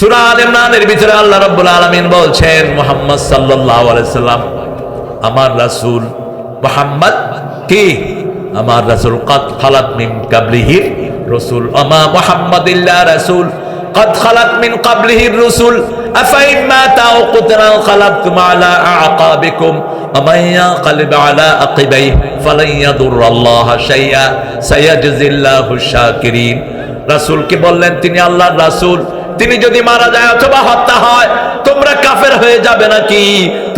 সূরা আলে ইমরানের ভিতরে আল্লাহ রাব্বুল আলামিন বলছেন মুহাম্মদ সাল্লাল্লাহু আলাইহি সাল্লাম আমার রাসূল। মুহাম্মদ কি? আমার রাসূল। কদ খালাত মিন ক্বাবলিহি রাসূল আমা মুহাম্মাদিল্লা রাসূল কদ খালাত মিন ক্বাবলিহি রাসূল আফাইন মাতা আও কুতিলা খালাতুম আলা আকাবিকুম ومن ينقلب على عقبيه فلن يضر الله شيئا سيجزي الله الشاكرين। রাসূলকে বললেন তিনি আল্লাহর রাসূল, তিনি যদি মারা যায় অথবা হত্যা হয় তোমরা কাফের হয়ে যাবে নাকি?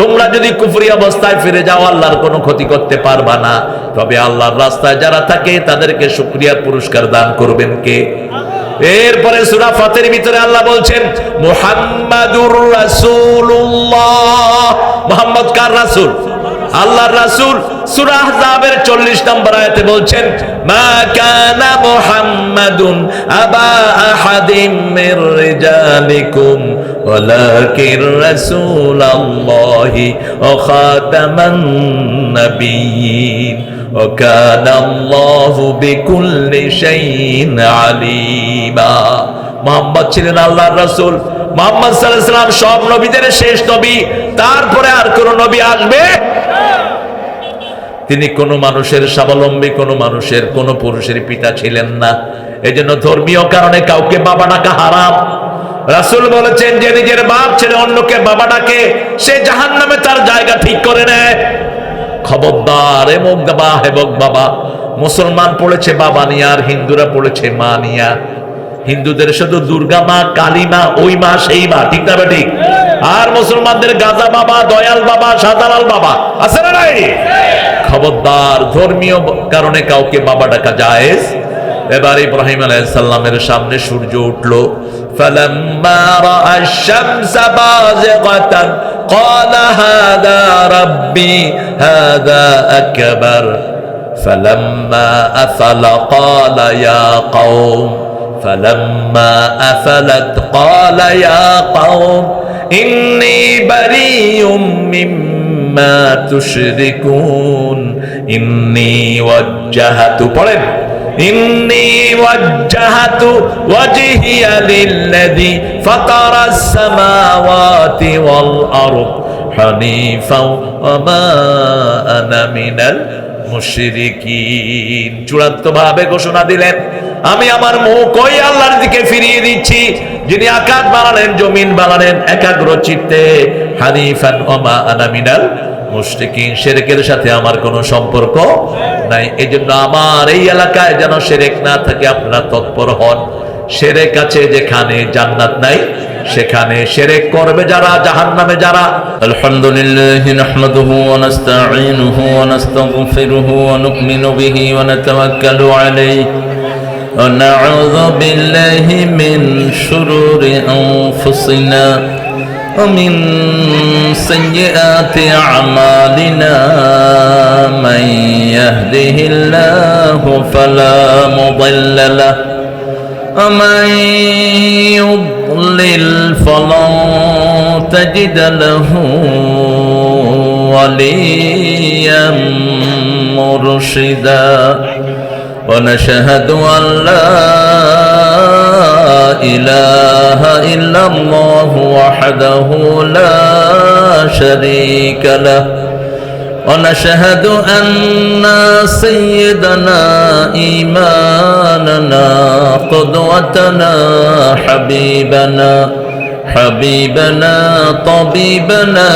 তোমরা যদি কুফরি অবস্থায় ফিরে যাও আল্লাহর কোনো ক্ষতি করতে পারবা না, তবে আল্লাহর রাস্তায় যারা থাকে তাদেরকে শুকরিয়া পুরস্কার দান করবেন কে? এরপরে সূরা ফাতিরের ভিতরে আল্লাহ বলছেন মুহাম্মাদুর রাসূলুল্লাহ। মুহাম্মদ কার রাসূল? আল্লাহর রাসূল। সূরা আহজাবের 40 নম্বর আয়াতে বলছেন মা কানা মুহাম্মাদুন আবা আহাদিম মির রিজালিকুম ওয়ালাকিন রাসূলুল্লাহি ওয়া খাতামান নাবিয়্যিন ওয়া কানা আল্লাহু বিকুল্লি শাইইন আলিমা। মুহাম্মদ ছিলেন আল্লাহর রাসূল। মুহাম্মদ সাল্লাল্লাহু আলাইহি ওয়াসাল্লাম সব নবীদের শেষ নবী, তারপরে আর কোন নবী আসবে? তিনি কোন মানুষের স্বাবলম্বী, কোন মানুষের কোন পুরুষের পিতা ছিলেন না। এজন্য ধর্মীয় কারণে কাউকে বাবা ডাকা হারাম। রাসূল বলেছেন যে নিজের বাপ ছেড়ে অন্যকে বাবা ডাকে সে জাহান্নামে তার জায়গা ঠিক করে নেয়। খবরদার, এমক বাবা হেবক বাবা। মুসলমান পড়েছে বাবা নিয়া আর হিন্দুরা পড়েছে মা নিয়া। হিন্দুদের শুধু দুর্গা মা, কালী মা, ওই মা সেই মা, ঠিক না ঠিক? আর মুসলমানদের গাজা বাবা, দয়াল বাবা, শাহজালাল বাবা আছে না নাই? খবরদার, ধর্মীয় কারণে কাউকে বাবা ডাকা জায়েজ। এবার ইব্রাহিম আলাইহিস সালামের সামনে সূর্য উঠলো। ফালাম্মা রাআ আশ-শামসা বাযিগাতান ক্বালা হাযা রাব্বি হাযা আকবার ফালাম্মা আফালা ক্বালা ইয়া কওম ফালাম্মা আফালাত ক্বালা ইয়া কওম ইন্নী বারিউম মিম্মা তুশরিকুন ইন্নী ওয়াজ্জাহাতু পড়েন ইন্নী ওয়াজ্জাহাতু ওয়াজহিয়া লিল্লাযী ফাতারাস সামাওয়াতি ওয়াল আরদ হানিফাও ওয়া মা আনা মিনাল মুশরিকিন। চূড়ান্তভাবে ঘোষণা দিলেন আমি আমার মুখ ওই আল্লাহর দিকে ফিরিয়ে দিচ্ছি যিনি আকাশ বানালেন, জমিন বানালেন একাগ্র চিত্তে। হানিফান ওয়া মা আনা মিনাল মুশরিকিন, শিরকের সাথে আমার কোনো সম্পর্ক নাই। এজন্য আমার এই এলাকায় যেন শিরক না থাকে আপনারা তৎপর হন। শিরক আছে যেখানে জান্নাত নাই, সেখানে শিরক করবে যারা জাহান্নামে যারা। আলহামদুলিল্লাহি নাহমাদুহু ওয়া নাস্তাঈনুহু ওয়া নাস্তাগফিরুহু ওয়া নু'মিনু বিহি ওয়া নাতাওয়াক্কালু আলাইহি ওয়া নাউযু বিল্লাহি মিন শুরুরি আনফুসিনা ওয়া মিন সাইয়্যাতি আ'মালিনা মান ইয়াহদিহিল্লাহু ফালা মুদিল্লা লাহু ওয়া মান يضلل فلن تجد له وليا مرشدا ونشهد أن لا إله إلا الله وحده لا شريك له ونشهد أن سيدنا إمامنا قدوتنا حبيبنا طبيبنا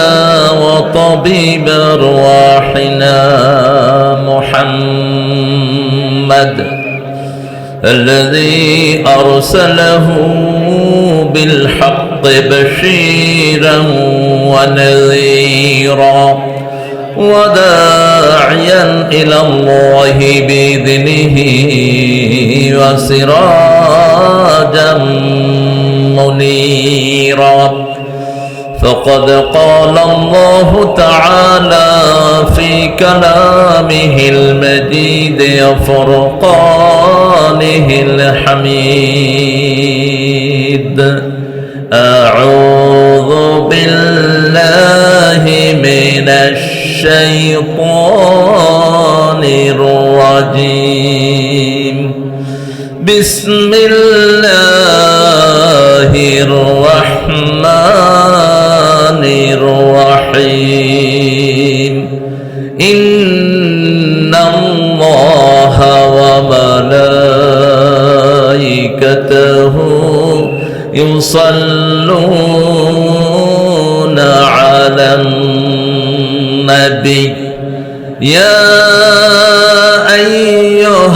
وطبيب أرواحنا محمد الذي أرسله بالحق بشيرا ونذيرا وداعيا إلى الله بإذنه وسراجا منيرا فقد قال الله تعالى في كلامه المجيد وفرقانه الحميد أعوذ بالله من الشيطان الرجيم بسم الله الرحمن রহমানির রহিম ইন্নাল্লাহা ওয়া মালাইকাতাহু ইউসাল্লুনা আলান নবী ইয়া আইয়ুহাল্লাযীনা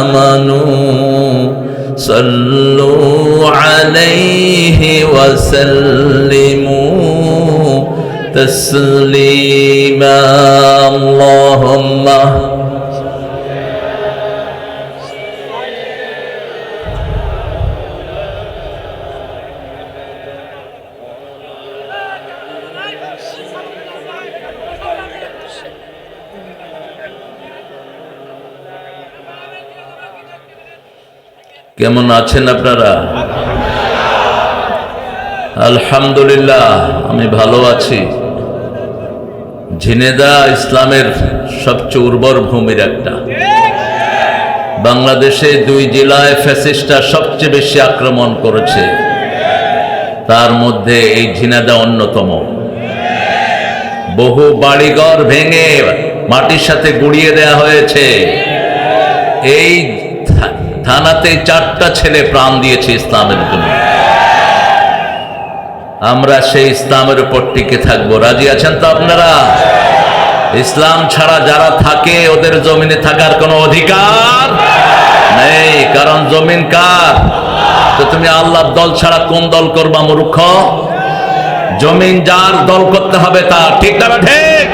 আমানু সাল্লু আলাইহি ওয়া সাল্লিমু তাসলিমা আল্লাহুম্মা কেমন আছেন আপনারা? আলহামদুলিল্লাহ আমি ভালো আছি। ঝিনেদা ইসলামের সবচেয়ে উর্বর ভূমির একটা। বাংলাদেশে 2 জেলায় ফ্যাসিস্টরা সবচেয়ে বেশি আক্রমণ করেছে, তার মধ্যে এই ঝিনেদা অন্যতম। বহু বাড়িঘর ভেঙে মাটির সাথে গুড়িয়ে দেয়া হয়েছে। এই থানাতে 4টা ছেলে প্রাণ দিয়েছে ইসলামের জন্য। আমরা সেই ইসলামের উপর টিকে থাকবো। রাজি আছেন তো আপনারা? ইসলাম ছাড়া যারা থাকে ওদের জমিনে থাকার কোনো অধিকার নেই, কারণ জমিন কার? তো তুমি আল্লাহর দল ছাড়া কোন দল করবা মূর্খ? জমিন যার, দল করতে হবে তার, ঠিক না ঠিক?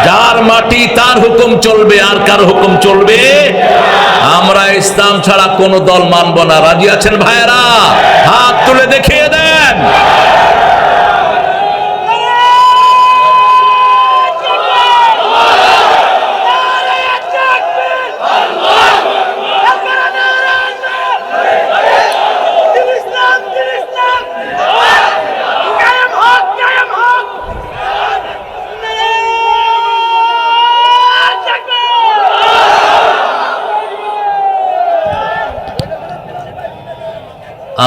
যার মাটি তার হুকুম চলবে, আর কার হুকুম চলবে? আমরা ইসলাম ছাড়া কোনো দল মানব না। রাজি আছেন ভাইয়েরা? হাত তুলে দেখিয়ে দেন।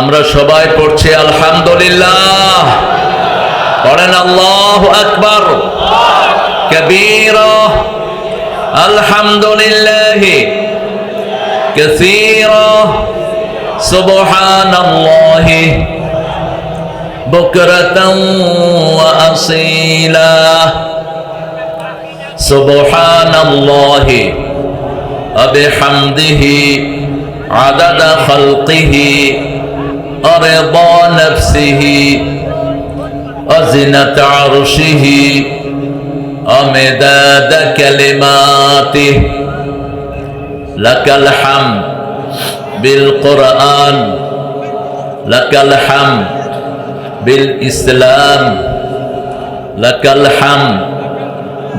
আমরা সবাই পড়ছি আলহামদুলিল্লাহ। পড়েন আল্লাহু আকবার কাবীরা, আলহামদুলিল্লাহি কাসীরা, সুবহানাল্লাহি বুকরাতান ওয়া আসীলা, সুবহানাল্লাহি ওয়া বিহামদিহি আদাদা খালকিহি ورضا نفسه وزنة عرشه ومداد كلماته لك الحمد بالقرآن لك الحمد بالإسلام لك الحمد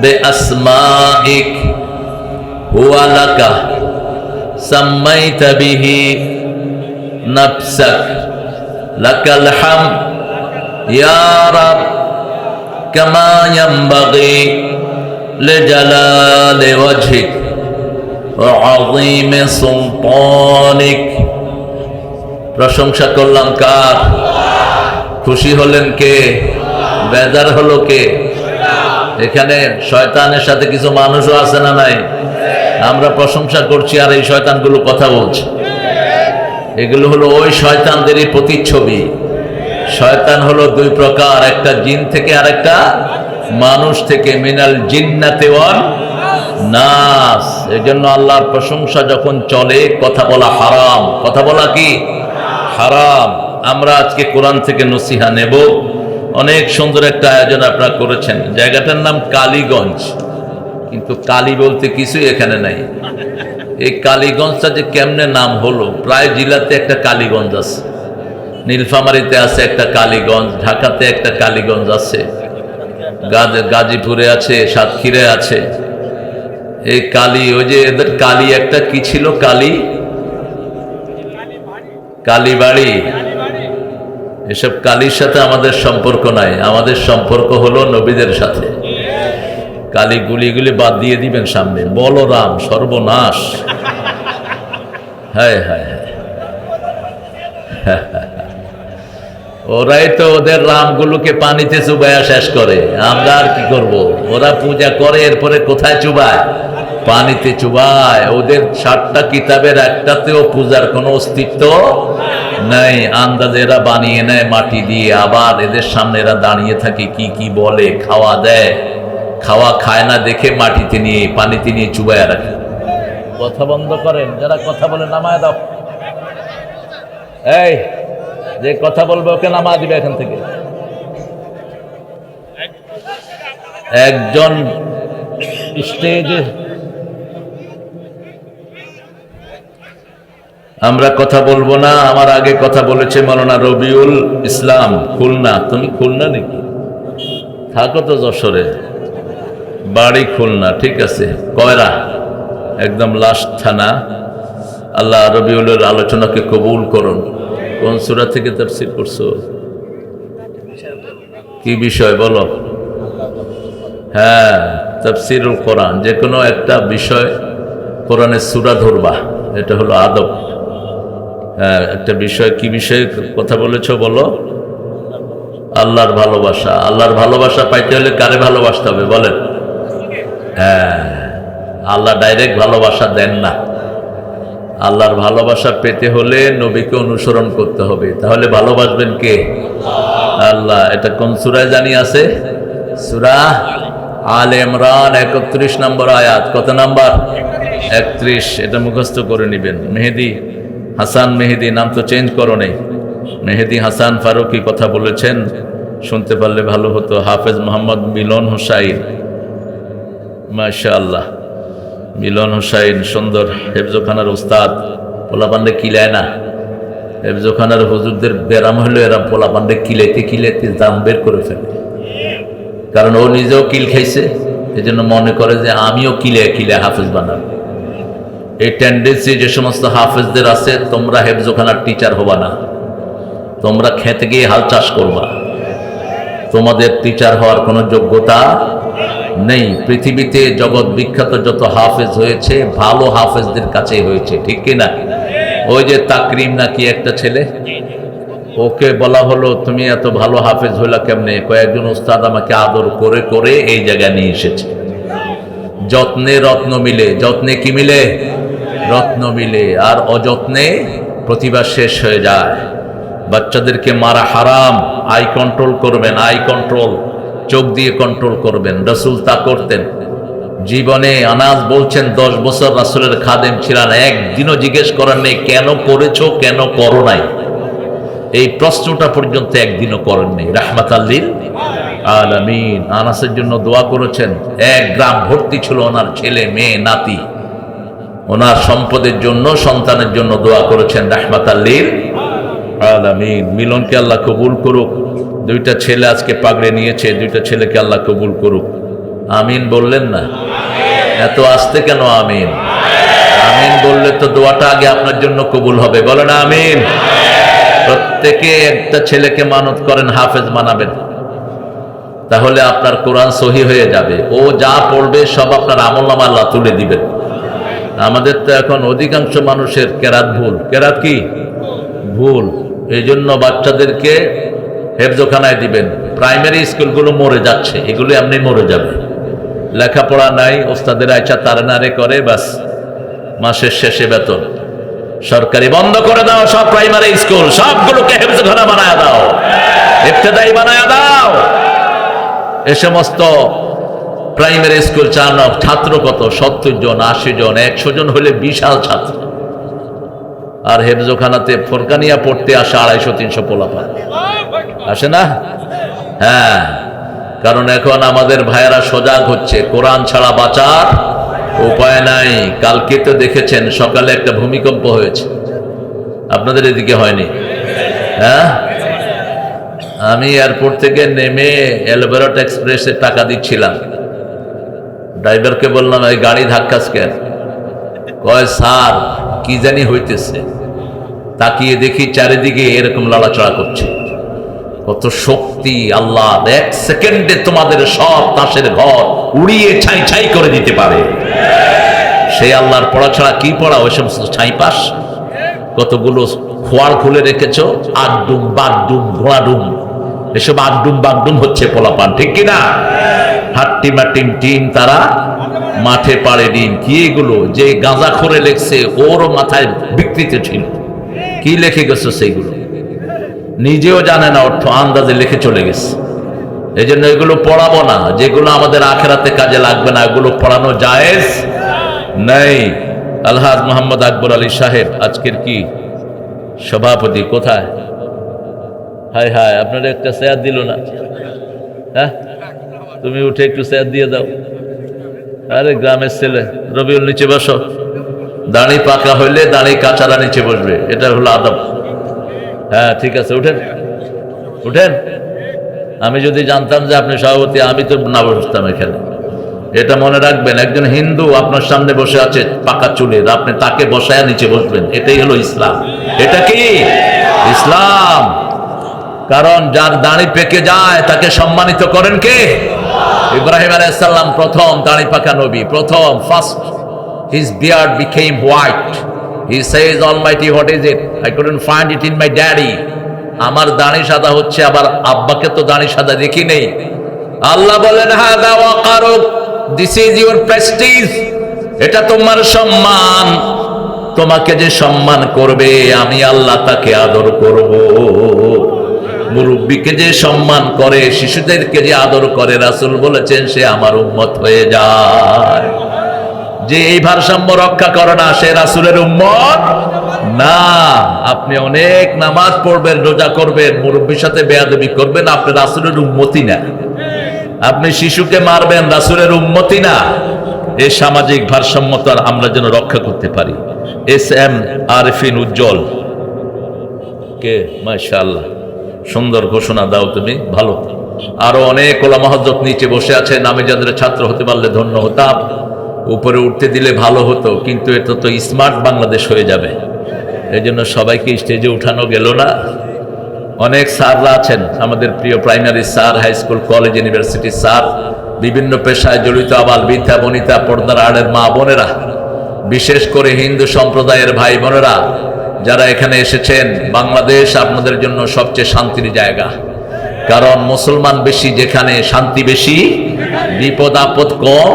بأسمائك هو لك سميت به نفسك لك الحمد يا رب كما ينبغي لجلال وجهك وعظيم سلطانك। প্রশংসা করলাম কার? খুশি হলেন কে? বেজার হলো কে? এখানে শয়তানের সাথে কিছু মানুষও আছে না নাই? আমরা প্রশংসা করছি আর এই শয়তানগুলো কথা বলছে। এগুলো হলো ওই শয়তানদেরই প্রতিচ্ছবি। শয়তান হলো 2 প্রকার, একটা জিন থেকে আর একটা মানুষ থেকে। মিনাল জিন্নাতি ওয়ান নাস। এজন্য আল্লাহর প্রশংসা যখন চলে কথা বলা হারাম। কথা বলা কি হারাম। আমরা আজকে কোরআন থেকে নসিহা নেব। অনেক সুন্দর একটা আয়োজন আপনারা করেছেন। জায়গাটার নাম কালীগঞ্জ, কিন্তু কালী বলতে কিছুই এখানে নাই। এই কালীগঞ্জটা যে কেমনে নাম হলো, প্রায় জেলাতে একটা কালীগঞ্জ আছে। নীলফামারীতে আছে একটা কালীগঞ্জ, ঢাকাতে একটা কালীগঞ্জ আছে, গাজীপুরে আছে, সাতক্ষীরে আছে। এই কালী, ওই যে এদের কালী একটা কি ছিল, কালীবাড়ি। এসব কালীর সাথে আমাদের সম্পর্ক নাই। আমাদের সম্পর্ক হলো নবীদের সাথে। কালী গুলিগুলি বাদ দিয়ে দিবেন সামনে। বলরাম, সর্বনাশ। হায় হায় হায়। ওরাই তো ওদের রামগুলোকে পানিতে চুবাইয়া শেষ করে, আমরা আর কি করব? ওরা পূজা করে এরপরে কোথায় চুবায়? পানিতে চুবায়। ওদের 7টা কিতাবের একটাতেও পূজার কোনো অস্তিত্ব নাই। আন্দাজে এরা বানিয়ে নেয় মাটি দিয়ে, আবার এদের সামনে এরা দাঁড়িয়ে থাকে, কি কি বলে, খাওয়া দেয়, খাওয়া খায় না দেখে মাটিতে নিয়ে পানিতে নিয়ে চুবাইয়া রাখে। কথা বন্ধ করেন, যারা কথা বলে নামায় দাও। এই যে কথা বলবে ওকে নামা দিবে এখান থেকে। একজন স্টেজে আমরা কথা বলবো না, আমার আগে কথা বলেছে মাওলানা রবিউল ইসলাম খুলনা। তুমি খুলনা নাকি? থাকো তো যশোরে, বাড়ি খুলনা, ঠিক আছে। কয়রা একদম লাস্ট থানা। আল্লাহ রবিউলের আলোচনাকে কবুল করুন। কোন সূরা থেকে তাফসীর করছো? কি বিষয় বলো? হ্যাঁ, তাফসীরুল কোরআন। যে কোনো একটা বিষয় কোরআনের সূরা ধরবা, এটা হলো আদব। হ্যাঁ, একটা বিষয়, কি বিষয়ে কথা বলেছো বলো? আল্লাহর ভালোবাসা। আল্লাহর ভালোবাসা পাইতে হলে কারে ভালোবাসতে হবে বলেন? হ্যাঁ, আল্লাহ ডাইরেক্ট ভালোবাসা দেন না। আল্লাহর ভালোবাসা পেতে হলে নবীকে অনুসরণ করতে হবে। তাহলে ভালোবাসবেন কে? আল্লাহ। এটা কোন সূরায় জানি আছে? সূরা আলে ইমরান 31 নম্বর আয়াত। কত নাম্বার? 31। এটা মুখস্থ করে নেবেন। মেহেদি হাসান, মেহেদি নাম তো চেঞ্জ করো নেই, মেহেদি হাসান ফারুকি কথা বলেছেন, শুনতে পারলে ভালো হতো। হাফেজ মোহাম্মদ মিলন হোসাইন, মাশাআল্লাহ, মিলন হোসাইন সুন্দর হেফজোখানার উস্তাদ। পোলাপান্ডে কিলায় না, হেফজোখানার হুজুরদের ব্যারাম হলো এরা পোলাপান্ডে কিলাইতে কিলাইতে দাম বের করে ফেলে। কারণ ও নিজেও কিল খাইছে, এই জন্য মনে করে যে আমিও কিলায় কিলায় হাফেজ বানাবো। এই টেন্ডেন্সি যে সমস্ত হাফেজদের আছে, তোমরা হেফজোখানার টিচার হবা না, তোমরা খেতে গিয়ে হাল চাষ করবা। তোমাদের টিচার হওয়ার কোনো যোগ্যতা নেই। পৃথিবীতে জগৎ বিখ্যাত যত হাফেজ হয়েছে, ভালো হাফেজদের কাছে হয়েছে, ঠিক কিনা? ওই যে তাকরিম নাকি একটা ছেলে, ওকে বলা হলো তুমি এত ভালো হাফেজ হইলা কেমনে? কয়েকজন উস্তাদ আমাকে আদর করে করে এই জায়গায় নিয়ে এসেছে। যত্নে রত্ন মিলে। যত্নে কি মিলে? রত্ন মিলে। আর অযত্নে প্রতিভা শেষ হয়ে যায়। বাচ্চাদেরকে মারা হারাম। আই কন্ট্রোল করবেন, আই কন্ট্রোল, চোখ দিয়ে কন্ট্রোল করবেন। রাসূল তা করতেন জীবনে। আনাস বলছেন 10 বছর রাসূলের খাদেম ছিলেন, একদিনও জিজ্ঞেস করেন নেই কেন করেছো, কেন করো নাই। এই প্রশ্নটা পর্যন্ত একদিনও করেননি। রাহমাতাল লিল আলামিন। আনাসের জন্য দোয়া করেছেন। 1 গ্রাম ভর্তি ছিল ওনার ছেলে মেয়ে নাতি। ওনার সম্পদের জন্য, সন্তানের জন্য দোয়া করেছেন। রাহমাতাল লিল আলামিন। মিলনকে আল্লাহ কবুল করুক। 2টা ছেলে আজকে পাগড়ে নিয়েছে, 2টা ছেলেকে আল্লাহ কবুল করুক। আমিন বললেন না? এত আসতে কেন আমিন? আমিন বললে তো দোয়াটা আগে আপনার জন্য কবুল হবে। বলেন আমিন। প্রত্যেকে একটা ছেলেকে মানত করেন হাফেজ বানাবেন, তাহলে আপনার কোরআন সহি হয়ে যাবে। ও যা পড়বে সব আপনার আমলনামা আল্লাহ তুলে দিবেন। আমাদের তো এখন অধিকাংশ মানুষের কেরাত ভুল। কেরাত কি? ভুল। এই জন্য বাচ্চাদেরকে হেফজোখানায় দিবেন। প্রাইমারি স্কুলগুলো মরে যাচ্ছে, এগুলো এমনি মরে যাবে। লেখাপড়া নাই, ওস্তাদের আইচা তারে নারে করে, বাস মাসের শেষে বেতন। সরকারি বন্ধ করে দাও সব প্রাইমারি স্কুল, সবগুলোকে হেফজোখানা বানায় দাও, ইবতেদায়ী বানায় দাও। এ সমস্ত প্রাইমারি স্কুল চালানো ছাত্র কত? 70 জন, 80 জন, 100 জন হলে বিশাল ছাত্র। আর হেফজোখানাতে ফোরকানিয়া পড়তে আসে 250-300 পোলাপান, আসে না? হ্যাঁ, কারণ এখন আমাদের ভাইয়েরা সজাগ হচ্ছে, কোরআন ছাড়া বাঁচার উপায় নাই। কালকে তো দেখেছেন সকালে একটা ভূমিকম্প হয়েছে, আপনাদের এদিকে হয়নি? হ্যাঁ, আমি এয়ারপোর্ট থেকে নেমে এলভেরট এক্সপ্রেসে টাকা দিচ্ছিলাম। ড্রাইভারকে বললাম এই গাড়ি ধাক্কাস কেন? কয় স্যার কি জানি হইতেছে। তাকিয়ে দেখি চারিদিকে এরকম লড়াচড়া করছে। কত শক্তি আল্লাহ! 1 সেকেন্ডে তোমাদের সব তাসের ঘর উড়িয়ে ছাই ছাই করে দিতে পারে। সেই আল্লাহর পড়া ছাড়া কি পড়া? ওই সমস্ত ছাই পাস। কতগুলো খোয়াড় খুলে রেখেছ, আগডুম বাগডুম ঘোড়াডুম, এসব আগডুম বাগডুম হচ্ছে পোলাপান, ঠিক কিনা? হাট্টিমা টিম টিম তারা মাঠে পাড়ে ডিম। কি এগুলো? যে গাঁজা খোরে লেখছে ওরও মাথায় বিকৃতি ছিল। কি লিখে গেছে সেইগুলো নিজেও জানে না, অর্থ আন্দাজে লিখে চলে গেছে। এই জন্য এগুলো পড়াবো না, যেগুলো আমাদের আখেরাতে কাজে লাগবে না এগুলো পড়ানো জায়েজ নেই। আলহাজ মোহাম্মদ আকবর আলী সাহেব আজকের কি সভাপতি, কোথায়? হায় হায়, আপনারা একটা চেয়ার দিল না। হ্যাঁ, তুমি উঠে একটু চেয়ার দিয়ে দাও। আরে গ্রামের ছেলে, রবিউল নিচে বসো। দাড়ি পাকা হইলে দাড়ি কাঁচারা নিচে বসবে, এটা হলো আদব। হ্যাঁ ঠিক আছে, উঠেন উঠেন। আমি যদি জানতাম যে আপনি সভাপতি, আমি তো না বসতাম এখানে। এটা মনে রাখবেন, একজন হিন্দু আপনার সামনে বসে আছে পাকা চুলের, আপনি তাকে বসায়া নিচে বসবেন, এটাই হলো ইসলাম। এটা কি ইসলাম? কারণ যার দাড়ি পেকে যায় তাকে সম্মানিত করেন কে? ইব্রাহিম আলাইহিস সালাম প্রথম দাড়ি পাকা নবী, প্রথম first his beard became white. He says, Almighty, what is it? I couldn't find it in my daddy. আমার দাড়ি সাদা হচ্ছে, আবার আব্বাকে তো দাড়ি সাদা দেখি নেই। আল্লাহ বলেন, হাদা ওয়াকারুক, দিস ইজ ইউর প্রেস্টিজ, এটা তোমার সম্মান। তোমাকে যে সম্মান করবে আমি আল্লাহ তাকে আদর করব। মুরব্বীকে যে সম্মান করে, শিশুদেরকে যে আদর করে, রাসূল বলেছেন সে আমার উম্মত হয়ে যায়। যে এই ভারসাম্য রক্ষা করে না সে রাসূলের উম্মত না। আপনি অনেক নামাজ পড়বেন, রোজা করবেন, মুরব্বীর সাথে বেয়াদবি করবেন, আপনি রাসূলের উম্মতি না। আপনি শিশুকে মারবেন, রাসূলের উম্মতি না। এই সামাজিক ভারসাম্যতা আমরা যেন রক্ষা করতে পারি। এস এম আরিফিন উজ্জ্বল কে, মাশাআল্লাহ, সুন্দর ঘোষণা দাও তুমি, ভালো। আরো অনেক ওলামা হযরত নিচে বসে আছে, আমি যাদের ছাত্র হতে পারলে ধন্য হতাম। উপরে উঠতে দিলে ভালো হতো, কিন্তু এটা তো স্মার্ট বাংলাদেশ হয়ে যাবে। এই জন্য সবাইকে স্টেজে উঠানো গেল না। অনেক স্যাররা আছেন, আমাদের প্রিয় primary sir, high school, college, university sir, বিভিন্ন পেশায় জড়িত আবাল বৃদ্ধা বনিতা, পর্দার আড়ের মা বোনেরা, বিশেষ করে হিন্দু সম্প্রদায়ের ভাই বোনেরা যারা এখানে এসেছেন। বাংলাদেশ আপনাদের জন্য সবচেয়ে শান্তির জায়গা, কারণ মুসলমান বেশি যেখানে, শান্তি বেশি, বিপদ আপদ কম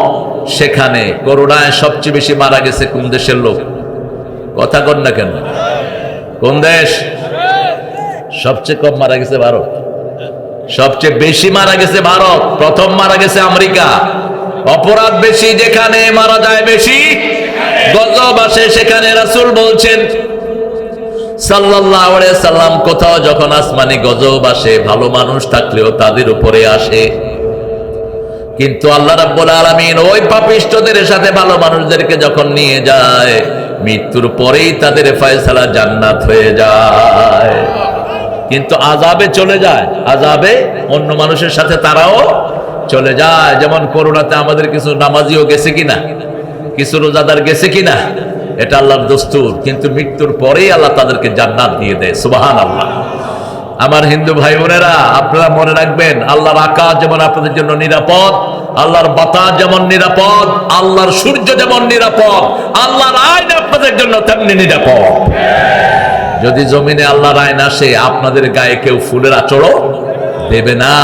সেখানে। করোনায় সবচেয়ে বেশি মারা গেছে কোন দেশের লোক? কথা কন না কেন? কোন দেশ? সবচেয়ে কম মারা গেছে ভারত, সবচেয়ে বেশি মারা গেছে ভারত, প্রথম মারা গেছে আমেরিকা। অপরাধ বেশি যেখানে, মারা যায় বেশি, গজব আসে সেখানে। রাসূল বলছেন সাল্লাল্লাহু আলাইহি সাল্লাম, কোথাও যখন আসমানি গজব আসে ভালো মানুষ থাকলেও তাদের উপরে আসে, কিন্তু আল্লাহ রাব্বুল আলামিন ওই পাপিষ্ঠদের সাথে ভালো মানুষদেরকে যখন নিয়ে যায়, মৃত্যুর পরেই তাদের ফয়সালা জান্নাত হয়ে যায়। কিন্তু আযাবে চলে যায়, আযাবে অন্য মানুষের সাথে তারাও চলে যায়। যেমন করোনাতে আমাদের কিছু নামাজিও গেছে কিনা, কিছু রোজাদার গেছে কিনা, এটা আল্লাহর দস্তুর। কিন্তু মৃত্যুর পরেই আল্লাহ তাদেরকে জান্নাত দিয়ে দেয়। সুবহানাল্লাহ। আমার হিন্দু ভাই বোনেরা, আপনারা মনে রাখবেন, আল্লাহর আকাশ যেমন আপনাদের জন্য নিরাপদ, আল্লাহর বাতাস যেমন নিরাপদ, আল্লাহর সূর্য যেমন নিরাপদ, আল্লাহর আইন আপনাদের জন্য তেমনি নিরাপদ। যদি জমিনে আল্লাহর আইন আসে, আপনাদের গায়ে কেউ ফুলের আঁচড়ও দেবে না।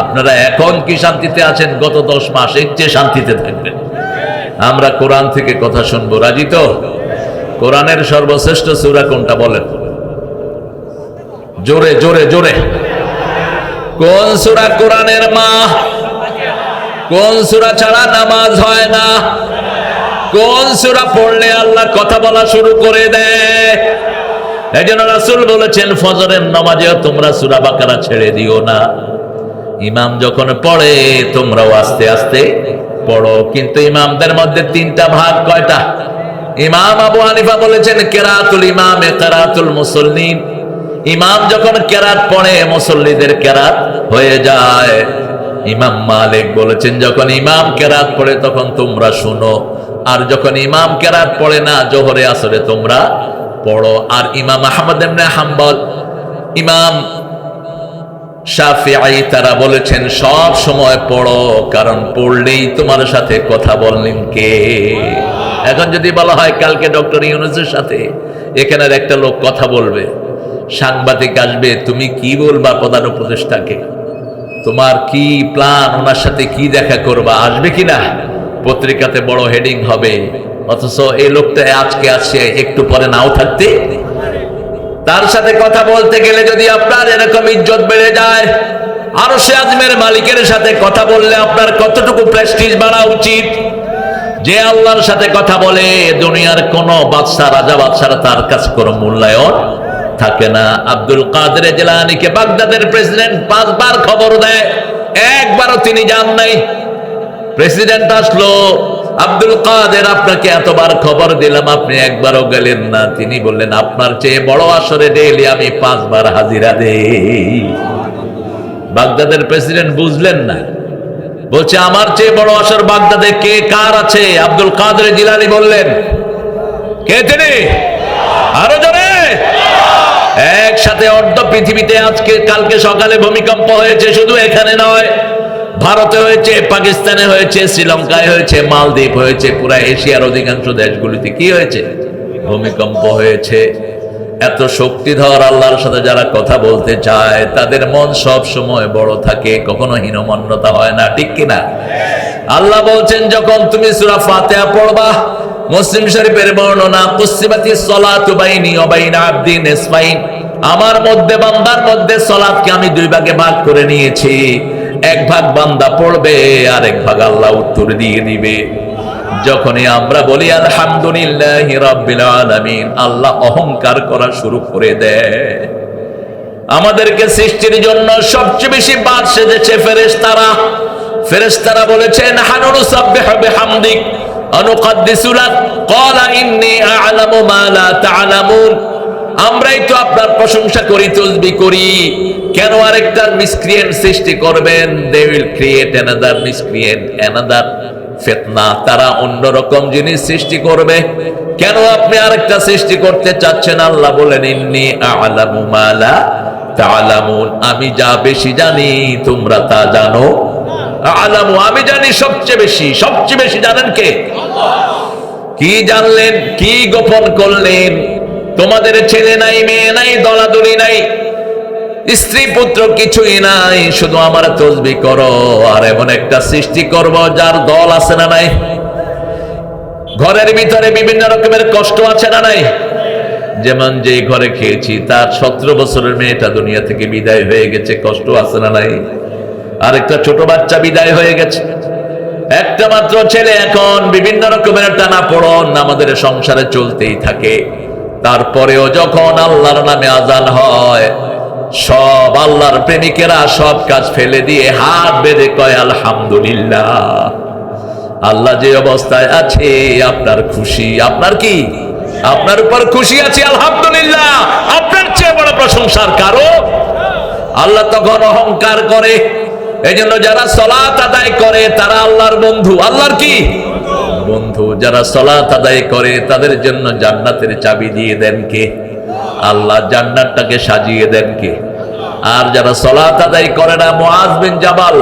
আপনারা এখন কি শান্তিতে আছেন, গত 10 মাস এর চেয়ে শান্তিতে থাকবেন। আমরা কোরআন থেকে কথা শুনবো, রাজি তো? কোরআনের সর্বশ্রেষ্ঠ সূরা কোনটা বলেন? জোরে জোরে জোরে। কোন সূরা কোরআনের মা? কোন সূরা ছাড়া নামাজ হয় না? কোন সূরা পড়লে আল্লাহ কথা বলা শুরু করে দেয়? এইজন্য রাসূল বলেছেন, ফজরের নামাজেও তোমরা সূরা বাকারা ছেড়ে দিও না। ইমাম যখন পড়ে তোমরাও আস্তে আস্তে পড়ো। কিন্তু ইমামদের মধ্যে 3টা ভাগ, কয়টা? ইমাম আবু হানিফা বলেছেন কেরাতুল ইমামে কেরাতুল মুসল্লিন। ইমাম যখন কেরাত পড়ে মুসল্লিদের কেরাত হয়ে যায়। ইমাম মালিক বলেছেন যখন ইমাম কেরাত পড়ে তখন তোমরা শুনো, আর যখন ইমাম কেরাত পড়ে না, জোহরে আসরে তোমরা পড়ো। আর ইমাম আহমদ ইবনে হাম্বল, ইমাম শাফিঈ তারা বলেছেন সব সময় পড়ো, কারণ পড়লেই তোমার সাথে কথা বললেন কে? এখন যদি বলা হয় কালকে ডক্টর ইউনূসের সাথে এখানের একটা লোক কথা বলবে, সাংবাদিক আসবে, তুমি কি বলবা প্রধান উপদেষ্টাকে, তোমার কি প্ল্যান, ওনার সাথে কি দেখা করবা, আসবে কিনা, পত্রিকাতে বড় হেডিং হবে। অথচ এই লোকটা আজকে আসছে, একটু পরে নাও থাকতে। তার সাথে কথা বলতে গেলে যদি আপনার এরকম ইজ্জত বেড়ে যায়, আরশে আজমের মালিকের সাথে কথা বললে আপনার কতটুকু প্রেস্টিজ বাড়া উচিত। যে আল্লাহর সাথে কথা বলে দুনিয়ার কোন বাদশা, রাজা বাদশারা তার কাছে কোনো মূল্যায়ন থাকে না। আব্দুল কাদের জিলানীকে বাগদাদের প্রেসিডেন্ট 5 বার খবর দেয়, একবারও তিনি যান নাই। প্রেসিডেন্ট আসলো, আব্দুল কাদের আপনাকে এতবার খবর দিলাম, আপনি একবারও গেলেন না। তিনি বললেন, আপনার চেয়ে বড় আসরে ডেইলি আমি 5 বার হাজিরা দেই। বাগদাদের প্রেসিডেন্ট বুঝলেন না, বলছে আমার চেয়ে বড় আসর বাগদাদে কে কার আছে? আব্দুল কাদের জিলানী বললেন, কে তিনি? আরো জোরে। একসাথে অর্ধ পৃথিবীতে আজকে কালকে সকালে ভূমিকম্প হয়েছে, শুধু এখানে নয়, ভারতে হয়েছে, পাকিস্তানে হয়েছে, শ্রীলঙ্কায় হয়েছে, মালদ্বীপ হয়েছে, পুরা এশিয়ার অধিকাংশ দেশগুলিতে কি হয়েছে? ভূমিকম্প হয়েছে। এত শক্তিধর আল্লাহর সাথে যারা কথা বলতে চায় তাদের মন সব সময় বড় থাকে, কখনো হীনমন্যতা হয় না, ঠিক কিনা? আল্লাহ বলছেন, যখন তুমি সূরা ফাতিহা পড়বা, মুসলিম শরীফের বর্ণনা, কুসিবাতিস সালাতু বাইনি ওয়া বাইনা আবদি নিসফাইন, আমার মধ্যে বান্দার মধ্যে সালাতকে আমি 2 ভাগে ভাগ করে নিয়েছি। 1 ভাগ বান্দা পড়বে, আর 1 ভাগ আল্লাহ উত্তর দিয়ে দিবে। যখনই আমরা বলি আলহামদুলিল্লাহি রাব্বিল আলামিন, আল্লাহ অহংকার করা শুরু করে দেয়। আমাদেরকে সৃষ্টির জন্য সবচেয়ে বেশি বাদ সেজেছে ফেরেশতারা। ফেরেশতারা বলেছেন, হানু নুসাব্বিহু বিহামদিক ওয়া নুকদ্দিসু লাক, ক্বালা ইন্নী আ'লামু মা লা তা'লামুন, আমরাই তো আপনার প্রশংসা করি, তাসবিহ করি, কেন আরেকটা মিসক্রিয়েন্ট সৃষ্টি করবেন? They will create another miscreant, another ফিতনা, তারা অন্যরকম জিনিস সৃষ্টি করবে, কেন আপনি আরেকটা সৃষ্টি করতে চাচ্ছেন? আল্লাহ বলেন, ইন্নী আ'লামু মা লা তা'লামুন, আমি যা বেশি জানি তোমরা তা জানো। আ'লামু, আমি জানি সবচেয়ে বেশি। সবচেয়ে বেশি জানেন কে? আল্লাহ। কি জানলেন? কি গোপন করলেন? তোমাদের ছেলে নাই, মেয়ে নাই, দলাদলি নাই, স্ত্রী পুত্র কিছুই নাই, শুধু আমার তাসবিহ করো। আর এমন একটা সৃষ্টি করব যার দল আছে না নাই? ঘরের ভিতরে বিভিন্ন রকমের কষ্ট আছে না নাই? যেমন যে ঘরে খেয়েছি তার 17 বছরের মেয়েটা দুনিয়া থেকে বিদায় হয়ে গেছে, কষ্ট আছে না নাই? আরেকটা ছোট বাচ্চা বিদায় হয়ে গেছে, একটা মাত্র ছেলে, এখন বিভিন্ন রকমের টানাপোড়েন আমাদের সংসারে চলতেই থাকে। তারপরেও যখন আল্লাহর নামে আজান হয়, সব আল্লাহর প্রেমিকেরা সব কাজ ফেলে দিয়ে হাত বেঁধে কয় আলহামদুলিল্লাহ। আল্লাহ যে অবস্থায় আছে আপনার খুশি, আপনার কি? আপনার উপর খুশি আছে, আলহামদুলিল্লাহ। আপনার চেয়ে বড় প্রশংসার কারো? আল্লাহ তখন অহংকার করে। এই জন্য যারা সালাত আদায় করে তারা আল্লাহর বন্ধু। আল্লাহর কি বন্ধু? যারা সালাত আদায় করে তাদের জন্য জান্নাতের চাবি দিয়ে দেন কে? আল্লাহ। জান্নাতটাকে সাজিয়ে দেন কে? আর যারা সালাত আদায় করে না, মুআজ বিন জাবাল,